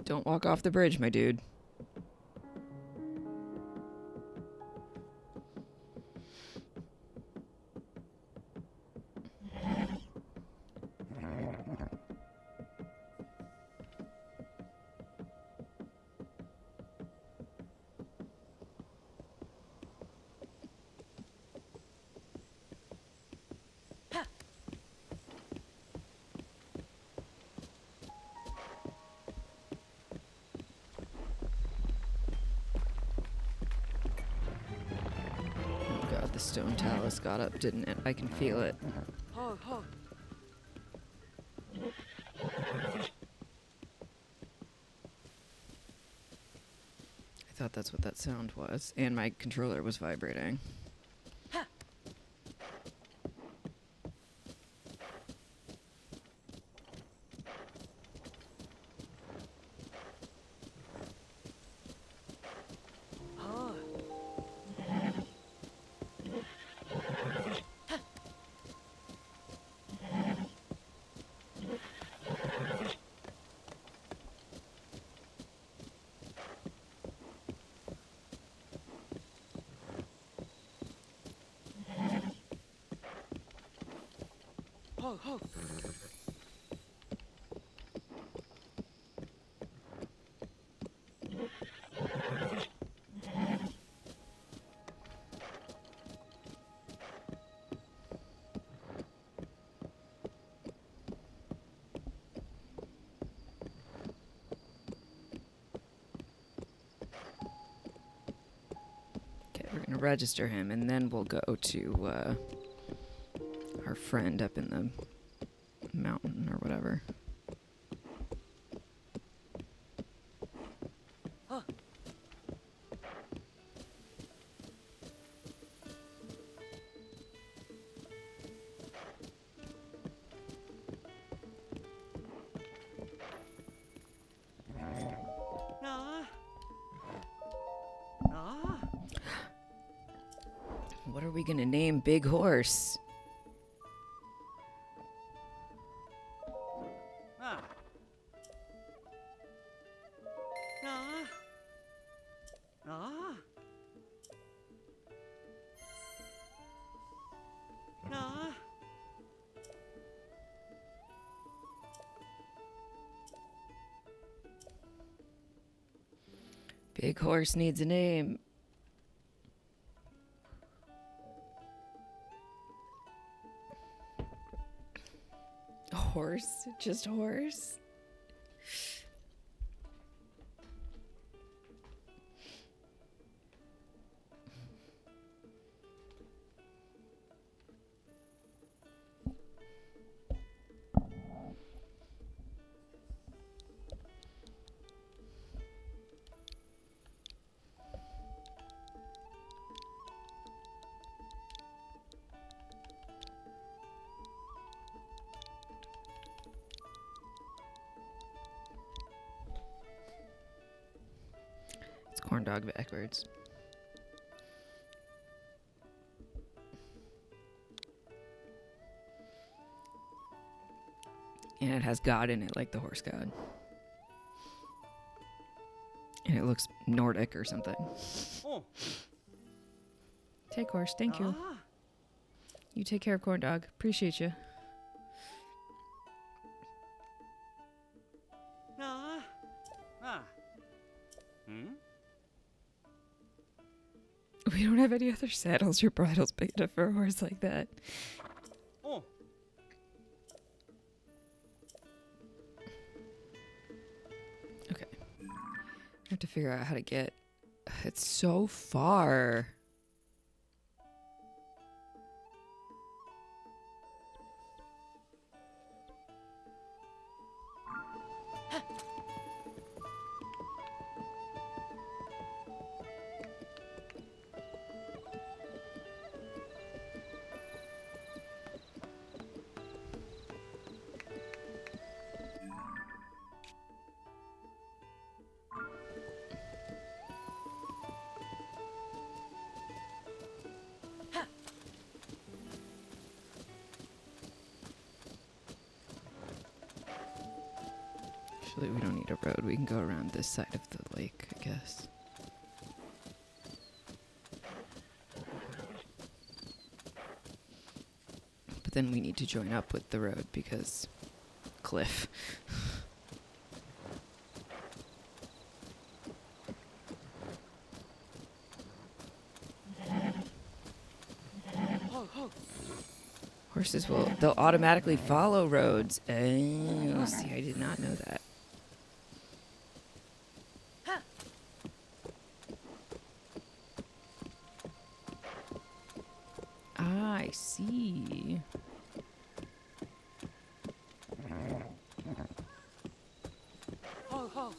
Don't walk off the bridge, my dude. The stone talus got up, didn't it? I can feel it. Ho, ho. I thought that's what that sound was. And my controller was vibrating. Ho. Ho, ho. Okay, we're gonna register him, and then we'll go to our friend up in the mountain or whatever. Huh. Nah. Nah. What are we gonna name Big Horse? Ah. Nah. Nah. Nah. Big Horse needs a name. Horse? Just horse? It's corn dog backwards. And it has God in it, like the horse god. And it looks Nordic or something. Oh. Take horse, thank you. Ah. You take care of corn dog. Appreciate you. Nah. Ah. Hmm? We don't have any other saddles. Your bridle's big enough for a horse like that. Oh. Okay. I have to figure out how to get... It's so far. Actually, we don't need a road. We can go around this side of the lake, I guess. But then we need to join up with the road because cliff. Ho, ho. Horses they'll automatically follow roads. Oh, see, I did not know that. I see. Ho, ho.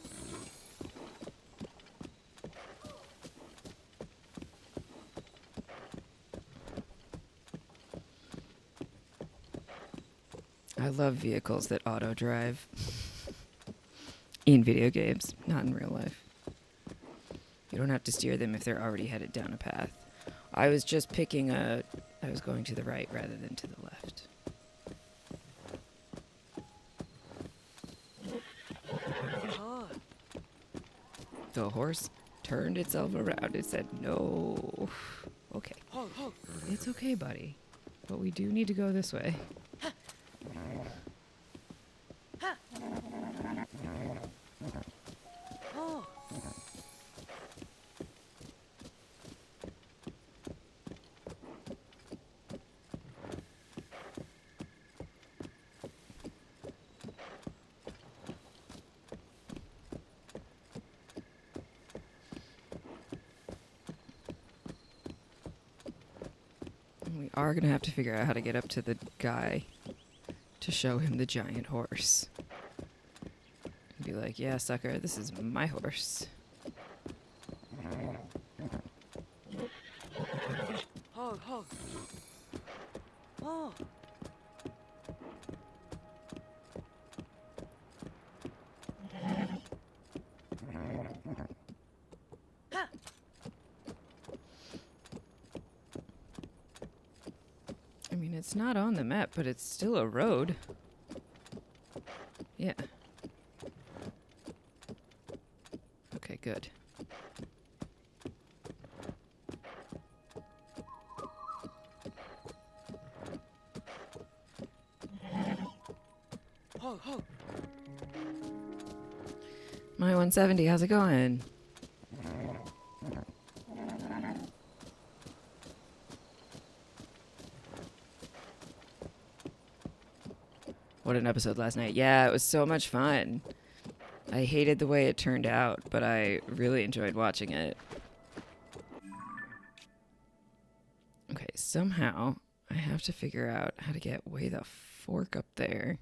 I love vehicles that auto drive in video games, not in real life. You don't have to steer them if they're already headed down a path. I was just I was going to the right rather than to the left. Ah. The horse turned itself around and said, no. Okay. Ho, ho. It's okay, buddy. But we do need to go this way. Oh. And we are going to have to figure out how to get up to the guy to show him the giant horse. And be like, yeah, sucker, this is my horse. Ho, ho. Oh. I mean, it's not on the map, but it's still a road. Yeah. Okay, good. Ho, ho. My 170, how's it going? What an episode last night. Yeah, it was so much fun. I hated the way it turned out, but I really enjoyed watching it. Okay, somehow I have to figure out how to get way the fork up there.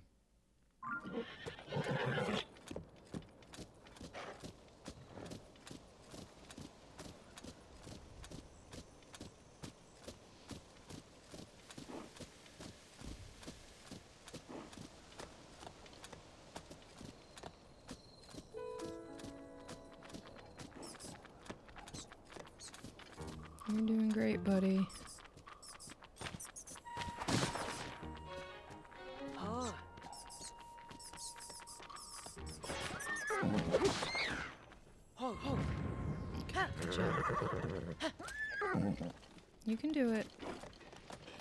You're doing great, buddy. Ah. Ho, ho. Good job. You can do it.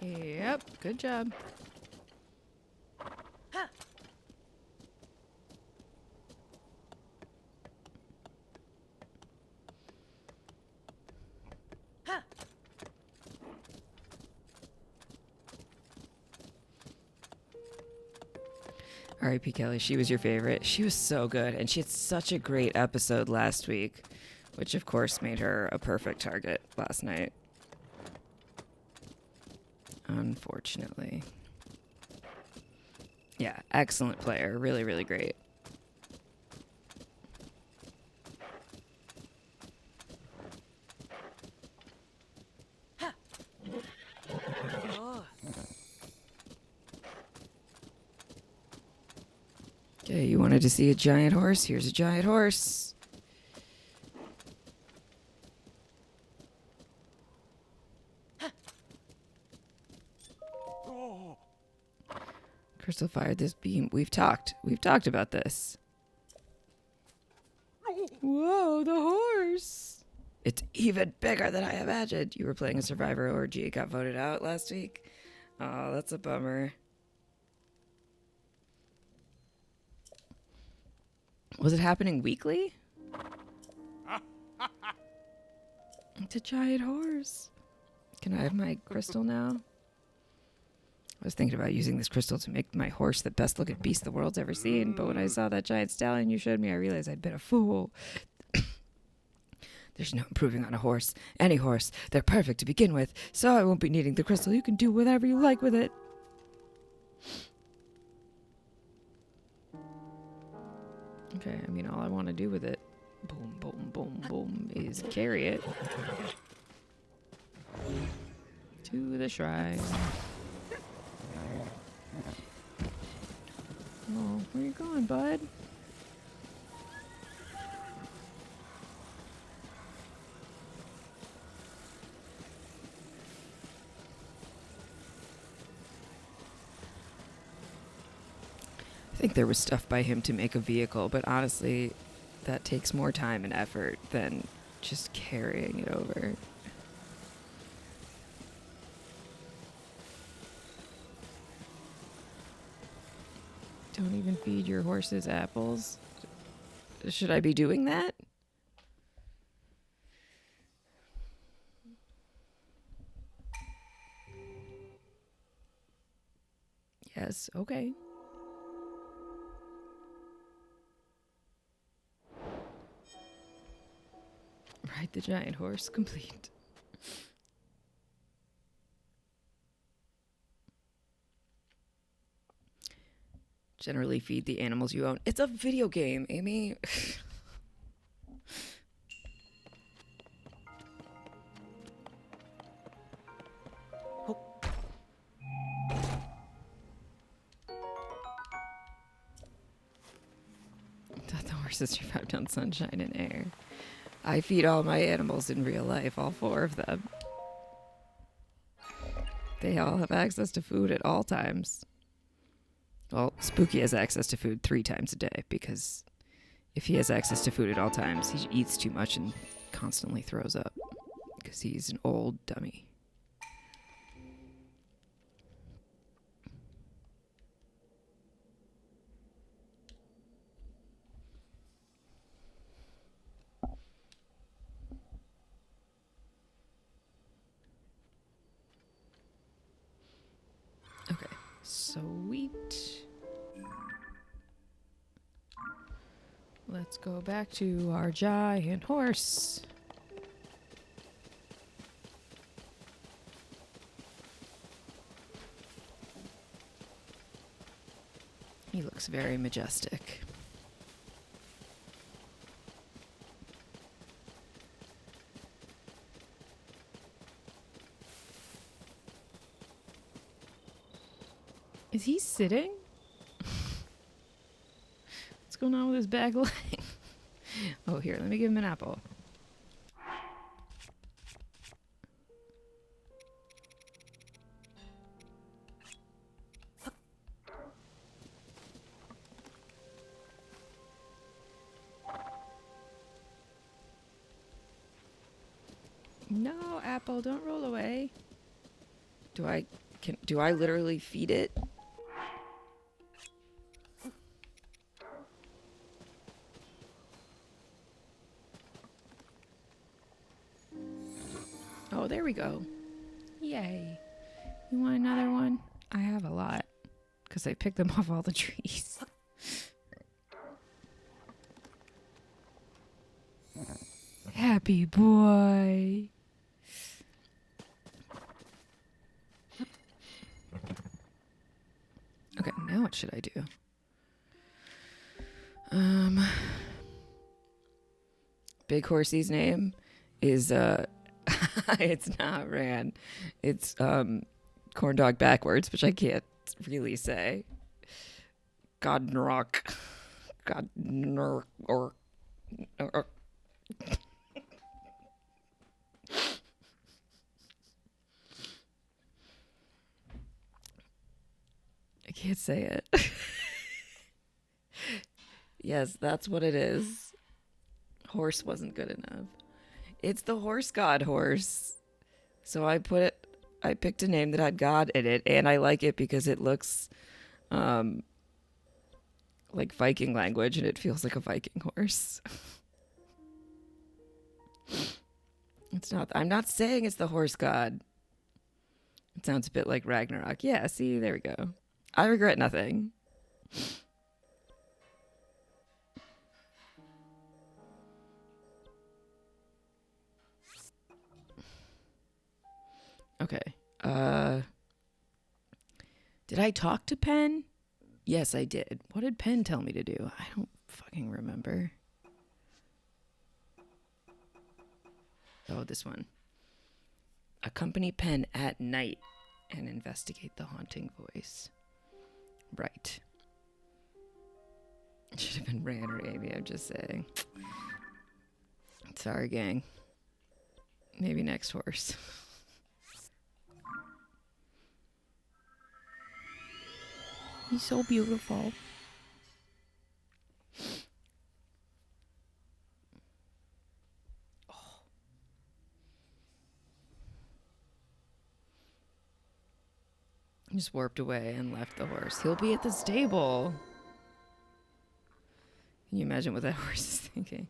Yep, good job. R.I.P. Kelly, she was your favorite. She was so good, and she had such a great episode last week, which of course made her a perfect target last night. Unfortunately. Yeah, excellent player. Really, really great. Ah. Okay, you wanted to see a giant horse? Here's a giant horse. Oh. Crystal fired this beam. We've talked about this. Whoa, the horse. It's even bigger than I imagined. You were playing a Survivor orgy. It got voted out last week. Oh, that's a bummer. Was it happening weekly? It's a giant horse. Can I have my crystal now? I was thinking about using this crystal to make my horse the best looking beast the world's ever seen, but when I saw that giant stallion you showed me, I realized I'd been a fool. There's no improving on a horse. Any horse. They're perfect to begin with, so I won't be needing the crystal. You can do whatever you like with it. Okay, I mean, all I want to do with it, boom, boom, boom, boom, is carry it to the shrine. Oh, where you going, bud? I think there was stuff by him to make a vehicle, but honestly, that takes more time and effort than just carrying it over. Don't even feed your horses apples. Should I be doing that? Yes, okay. Ride the giant horse complete. Generally feed the animals you own. It's a video game, Amy. Thought the horses survived on sunshine and air. I feed all my animals in real life, all 4 of them. They all have access to food at all times. Well, Spooky has access to food 3 times a day, because if he has access to food at all times, he eats too much and constantly throws up, because he's an old dummy. Okay, sweet. Let's go back to our giant horse. He looks very majestic. Is he sitting? What's going on with his back leg? Oh, here, let me give him an apple. No, apple, don't roll away. Do I literally feed it? Oh, there we go. Yay. You want another one? I have a lot, because I picked them off all the trees. Happy boy. Okay, now what should I do? Big Horsey's name is it's not Ran. It's corn dog backwards, which I can't really say. Godnrock. Godnrock or I can't say it. Yes, that's what it is. Horse wasn't good enough. It's the horse god horse. So I picked a name that had God in it, and I like it because it looks like Viking language, and it feels like a Viking horse. I'm not saying it's the horse god. It sounds a bit like Ragnarok. Yeah, see, there we go. I regret nothing. Okay. Did I talk to Penn? Yes, I did. What did Penn tell me to do? I don't fucking remember. Oh, this one. Accompany Penn at night and investigate the haunting voice. Right. It should have been Ran or Amy, I'm just saying. Sorry, gang. Maybe next horse. He's so beautiful. He just warped away and left the horse. He'll be at the stable. Can you imagine what that horse is thinking?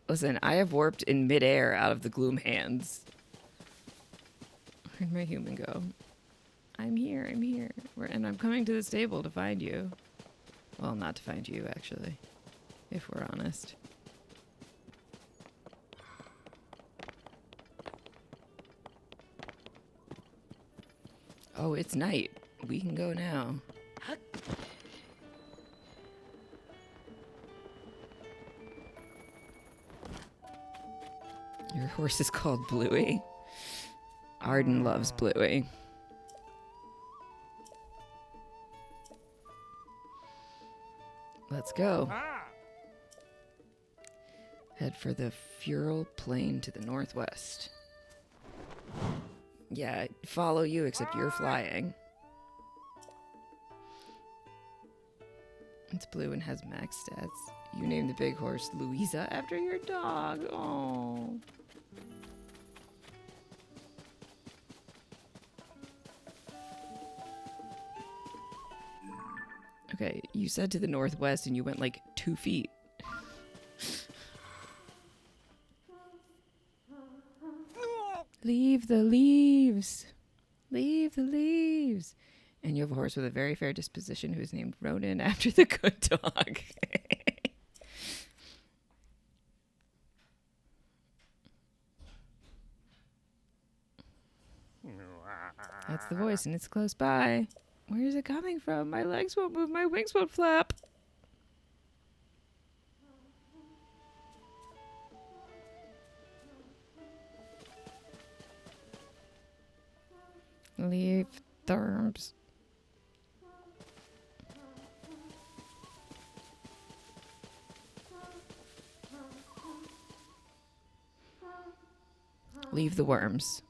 Listen, I have warped in midair out of the gloom hands. Where'd my human go? I'm here. And I'm coming to the stable to find you. Well, not to find you, actually. If we're honest. Oh, it's night. We can go now. Your horse is called Bluey. Arden loves Bluey. Let's go. Head for the Fural Plain to the northwest. Yeah, follow you, except you're flying. It's blue and has max stats. You named the big horse Louisa after your dog. Oh. Okay, you said to the northwest and you went like 2 feet. Leave the leaves. Leave the leaves. And you have a horse with a very fair disposition who is named Ronan after the good dog. That's the voice and it's close by. Where is it coming from? My legs won't move, my wings won't flap. Leave therms. Leave the worms.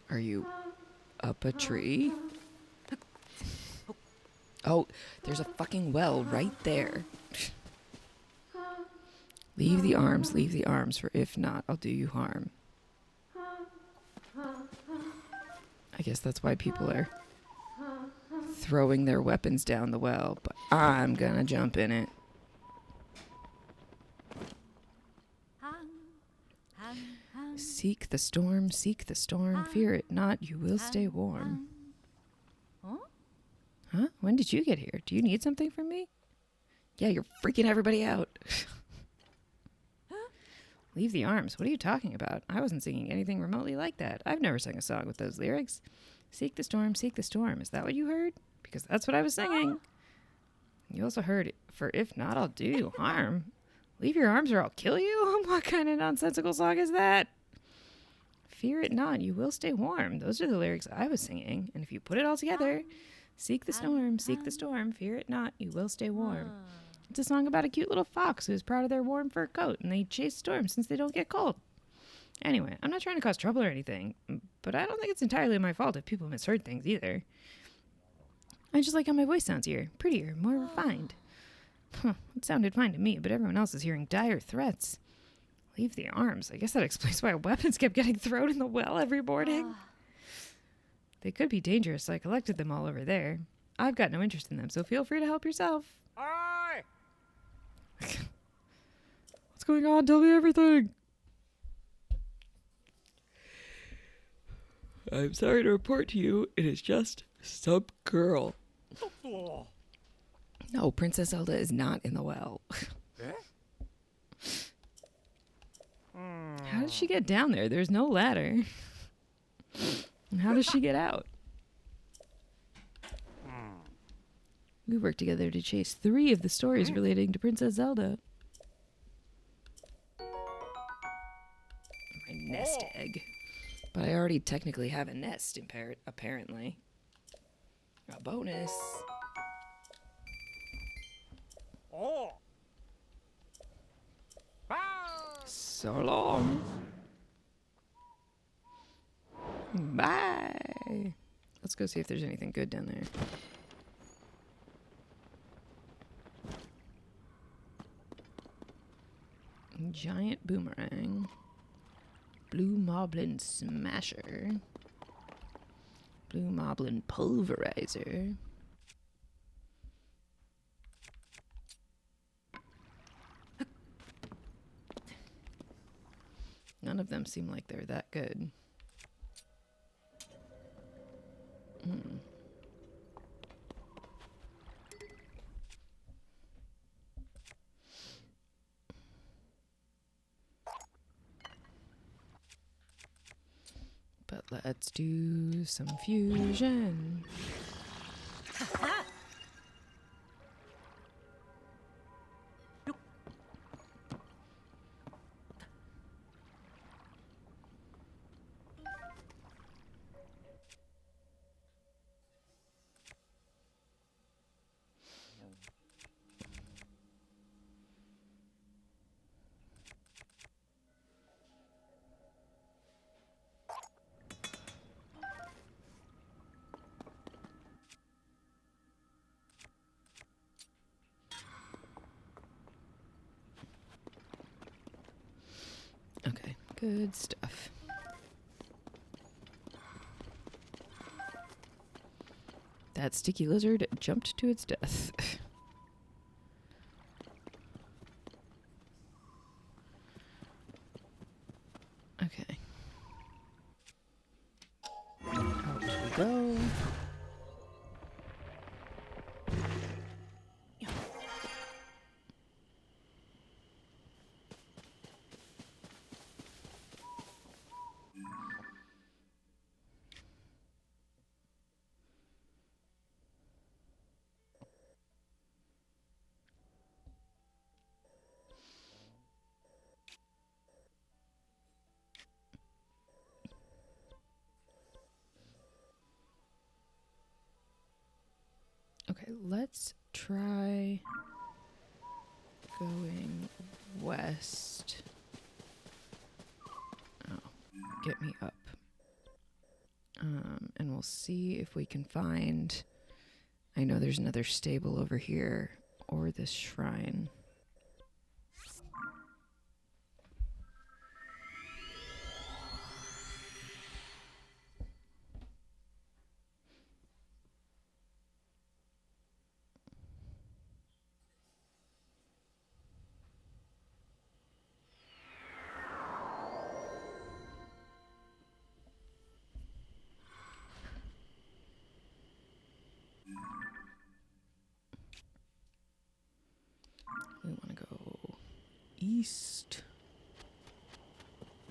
Are you up a tree? Oh, there's a fucking well right there. Leave the arms, for if not, I'll do you harm. I guess that's why people are throwing their weapons down the well, but I'm gonna jump in it. Seek the storm, fear it not, you will stay warm. Huh? When did you get here? Do you need something from me? Yeah, you're freaking everybody out. Leave the arms. What are you talking about? I wasn't singing anything remotely like that. I've never sung a song with those lyrics. Seek the storm, seek the storm. Is that what you heard? Because that's what I was singing. You also heard, for if not, I'll do you harm. Leave your arms or I'll kill you? What kind of nonsensical song is that? Fear it not, you will stay warm. Those are the lyrics I was singing. And if you put it all together, seek the storm, fear it not, you will stay warm. It's a song about a cute little fox who's proud of their warm fur coat, and they chase storms since they don't get cold. Anyway, I'm not trying to cause trouble or anything, but I don't think it's entirely my fault if people misheard things either. I just like how my voice sounds here. Prettier, more refined. Huh, it sounded fine to me, but everyone else is hearing dire threats. Leave the arms. I guess that explains why weapons kept getting thrown in the well every morning. They could be dangerous, so I collected them all over there. I've got no interest in them, so feel free to help yourself. Aye! What's going on? Tell me everything. I'm sorry to report to you, it is just some girl. No, Princess Zelda is not in the well. How did she get down there? There's no ladder. And how does she get out? We worked together to chase 3 of the stories relating to Princess Zelda. My nest egg. But I already technically have a nest, apparently. A bonus. Oh! So long. Bye. Let's go see if there's anything good down there. Giant boomerang. Blue moblin smasher. Blue moblin pulverizer. None of them seem like they're that good. But let's do some fusion. Okay, good stuff. That sticky lizard jumped to its death. Okay. Out we go. Okay, let's try going west. Oh, get me up. And we'll see if we can find... I know there's another stable over here, or this shrine. We want to go east.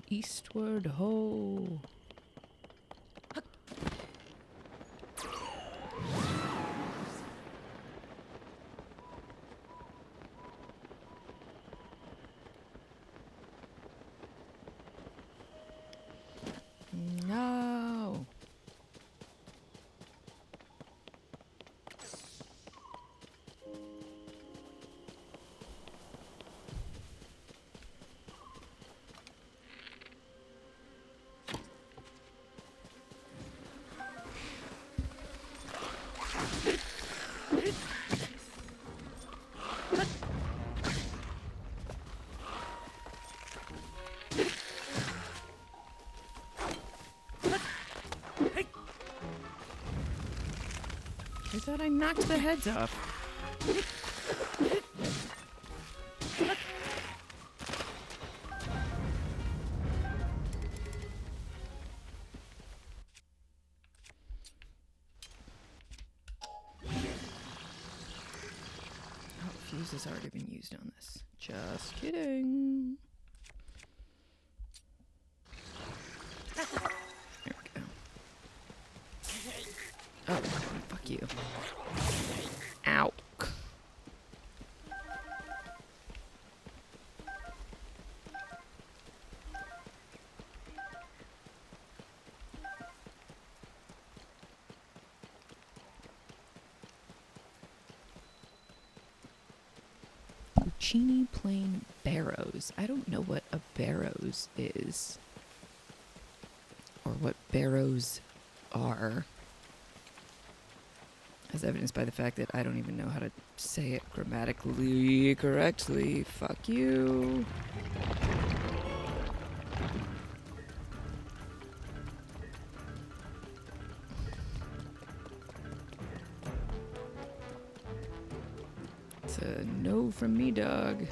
Eastward ho. No. I thought I knocked the heads off. Oh, fuse has already been used on this. Just kidding. There we go. Oh, fuck you. Ow. Puccini plain barrows. I don't know what a barrows is. Or what barrows are. As evidenced by the fact that I don't even know how to say it grammatically correctly. Fuck you. It's a no from me, dog.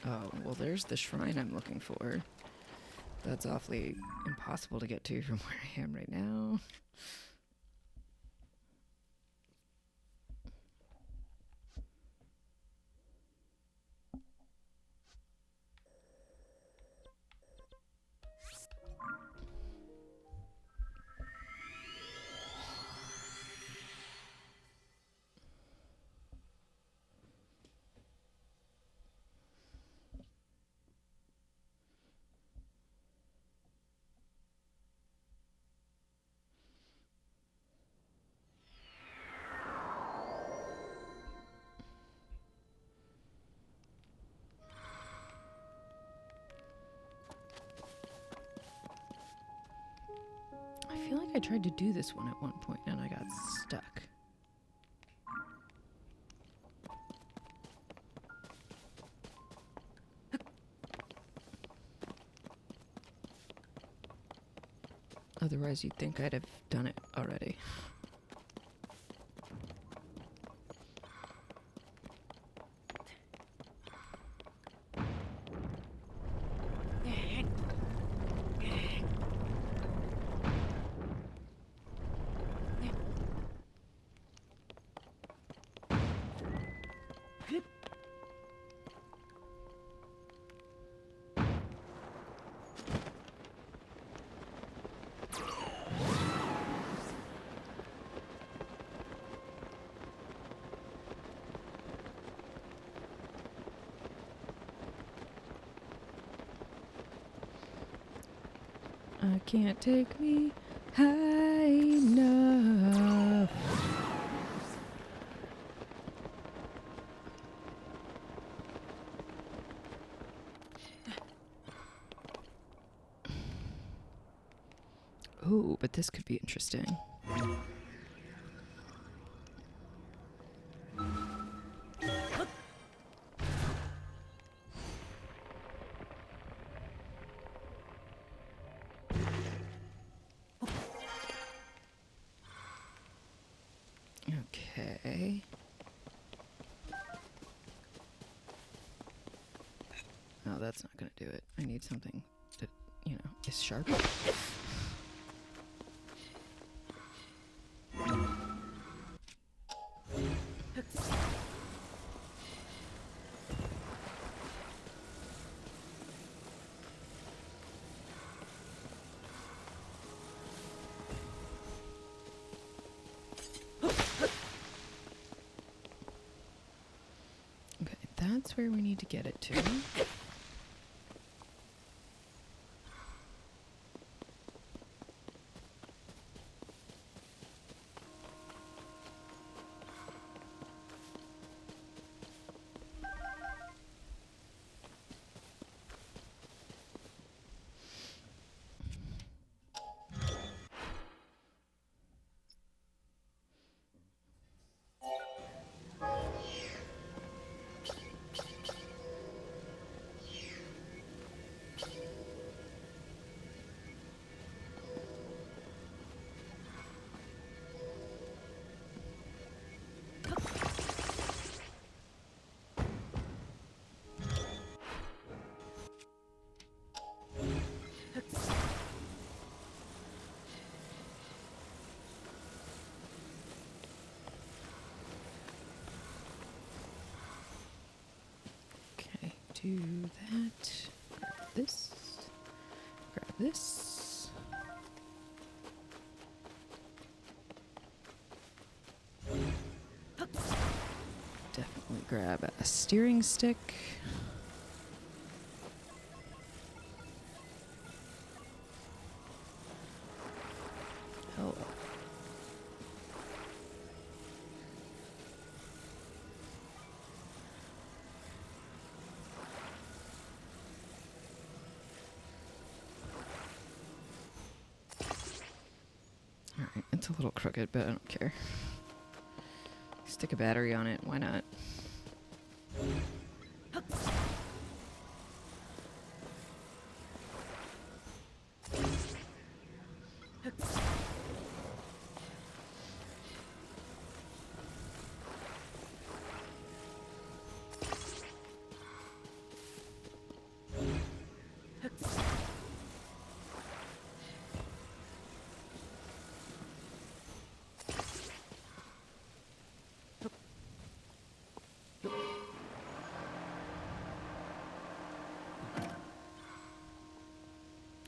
Oh, well, there's the shrine I'm looking for. That's awfully impossible to get to from where I am right now. I feel like I tried to do this one at one point and I got stuck. Otherwise, you'd think I'd have done it already. I can't take me high enough. Ooh, but this could be interesting. Okay. Oh, that's not gonna do it. I need something that, you know, is sharp. Okay, that's where we need to get it to. do that. Grab this. Grab this. Definitely grab a steering stick. Hello. Alright, it's a little crooked, but I don't care. Stick a battery on it, why not?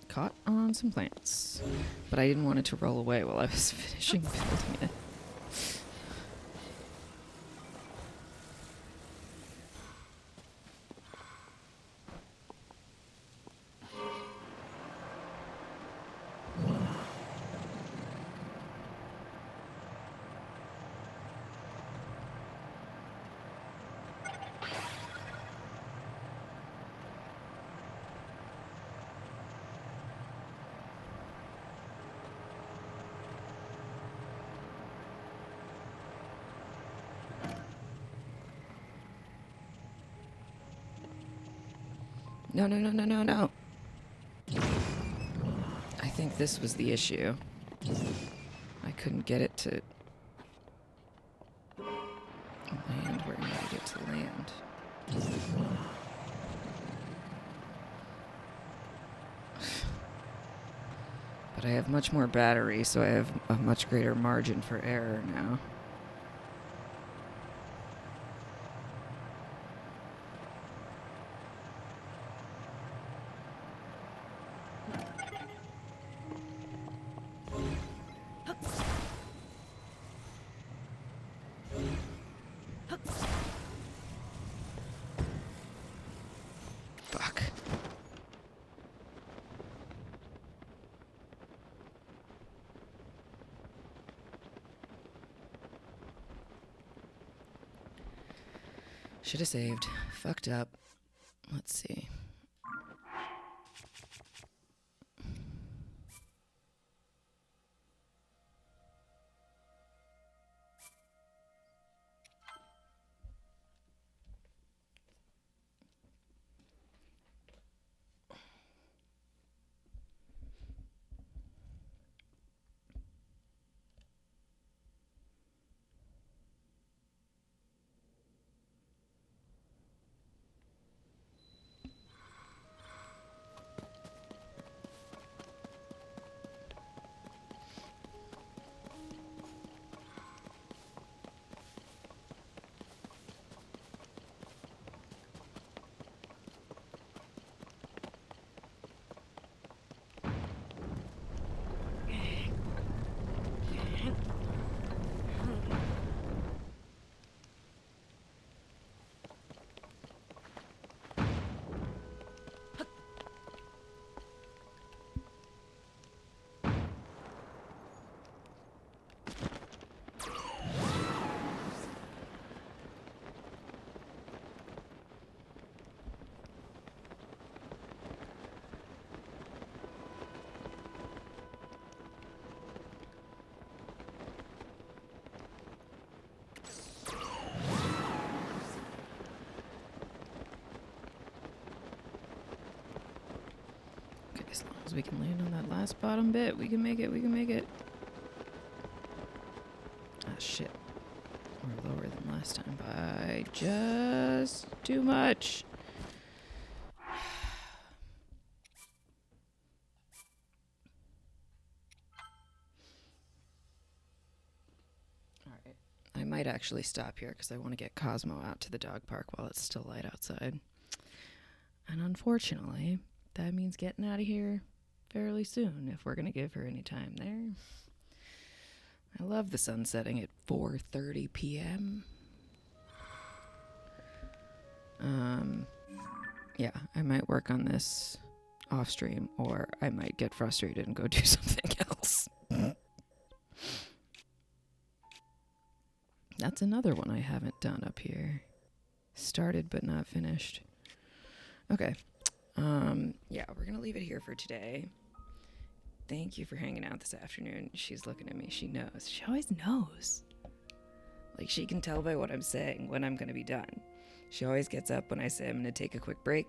Caught on some plants. But I didn't want it to roll away while I was finishing building it. No, no, no, no, no, no. I think this was the issue. I couldn't get it to land where I needed it to land. But I have much more battery, so I have a much greater margin for error now. Fuck. Should have saved. Fucked up. Let's see. As long as we can land on that last bottom bit, we can make it, we can make it. Ah, shit. We're lower than last time by just too much. Alright. I might actually stop here because I want to get Cosmo out to the dog park while it's still light outside. And unfortunately, that means getting out of here fairly soon if we're going to give her any time there. I love the sun setting at 4:30 p.m. Yeah, I might work on this off stream, or I might get frustrated and go do something else. That's another one I haven't done up here. Started but not finished. Okay. Yeah, we're gonna leave it here for today. Thank you for hanging out this afternoon. She's looking at me. She knows. She always knows. Like, she can tell by what I'm saying when I'm gonna be done. She always gets up when I say I'm gonna take a quick break.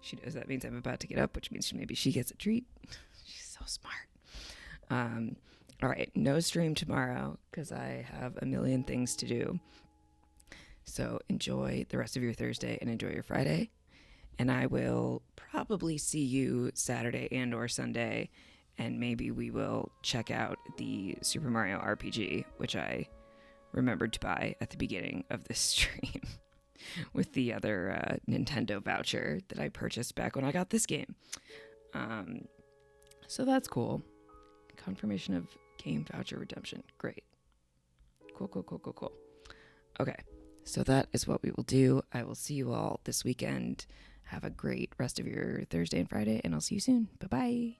She knows that means I'm about to get up, which means maybe she gets a treat. She's so smart. All right, no stream tomorrow because I have a million things to do. So enjoy the rest of your Thursday and enjoy your Friday. And I will probably see you Saturday and or Sunday, and maybe we will check out the Super Mario RPG, which I remembered to buy at the beginning of this stream with the other Nintendo voucher that I purchased back when I got this game. So that's cool. Confirmation of game voucher redemption. Great. Cool. Okay, so that is what we will do. I will see you all this weekend. Have a great rest of your Thursday and Friday, and I'll see you soon. Bye-bye.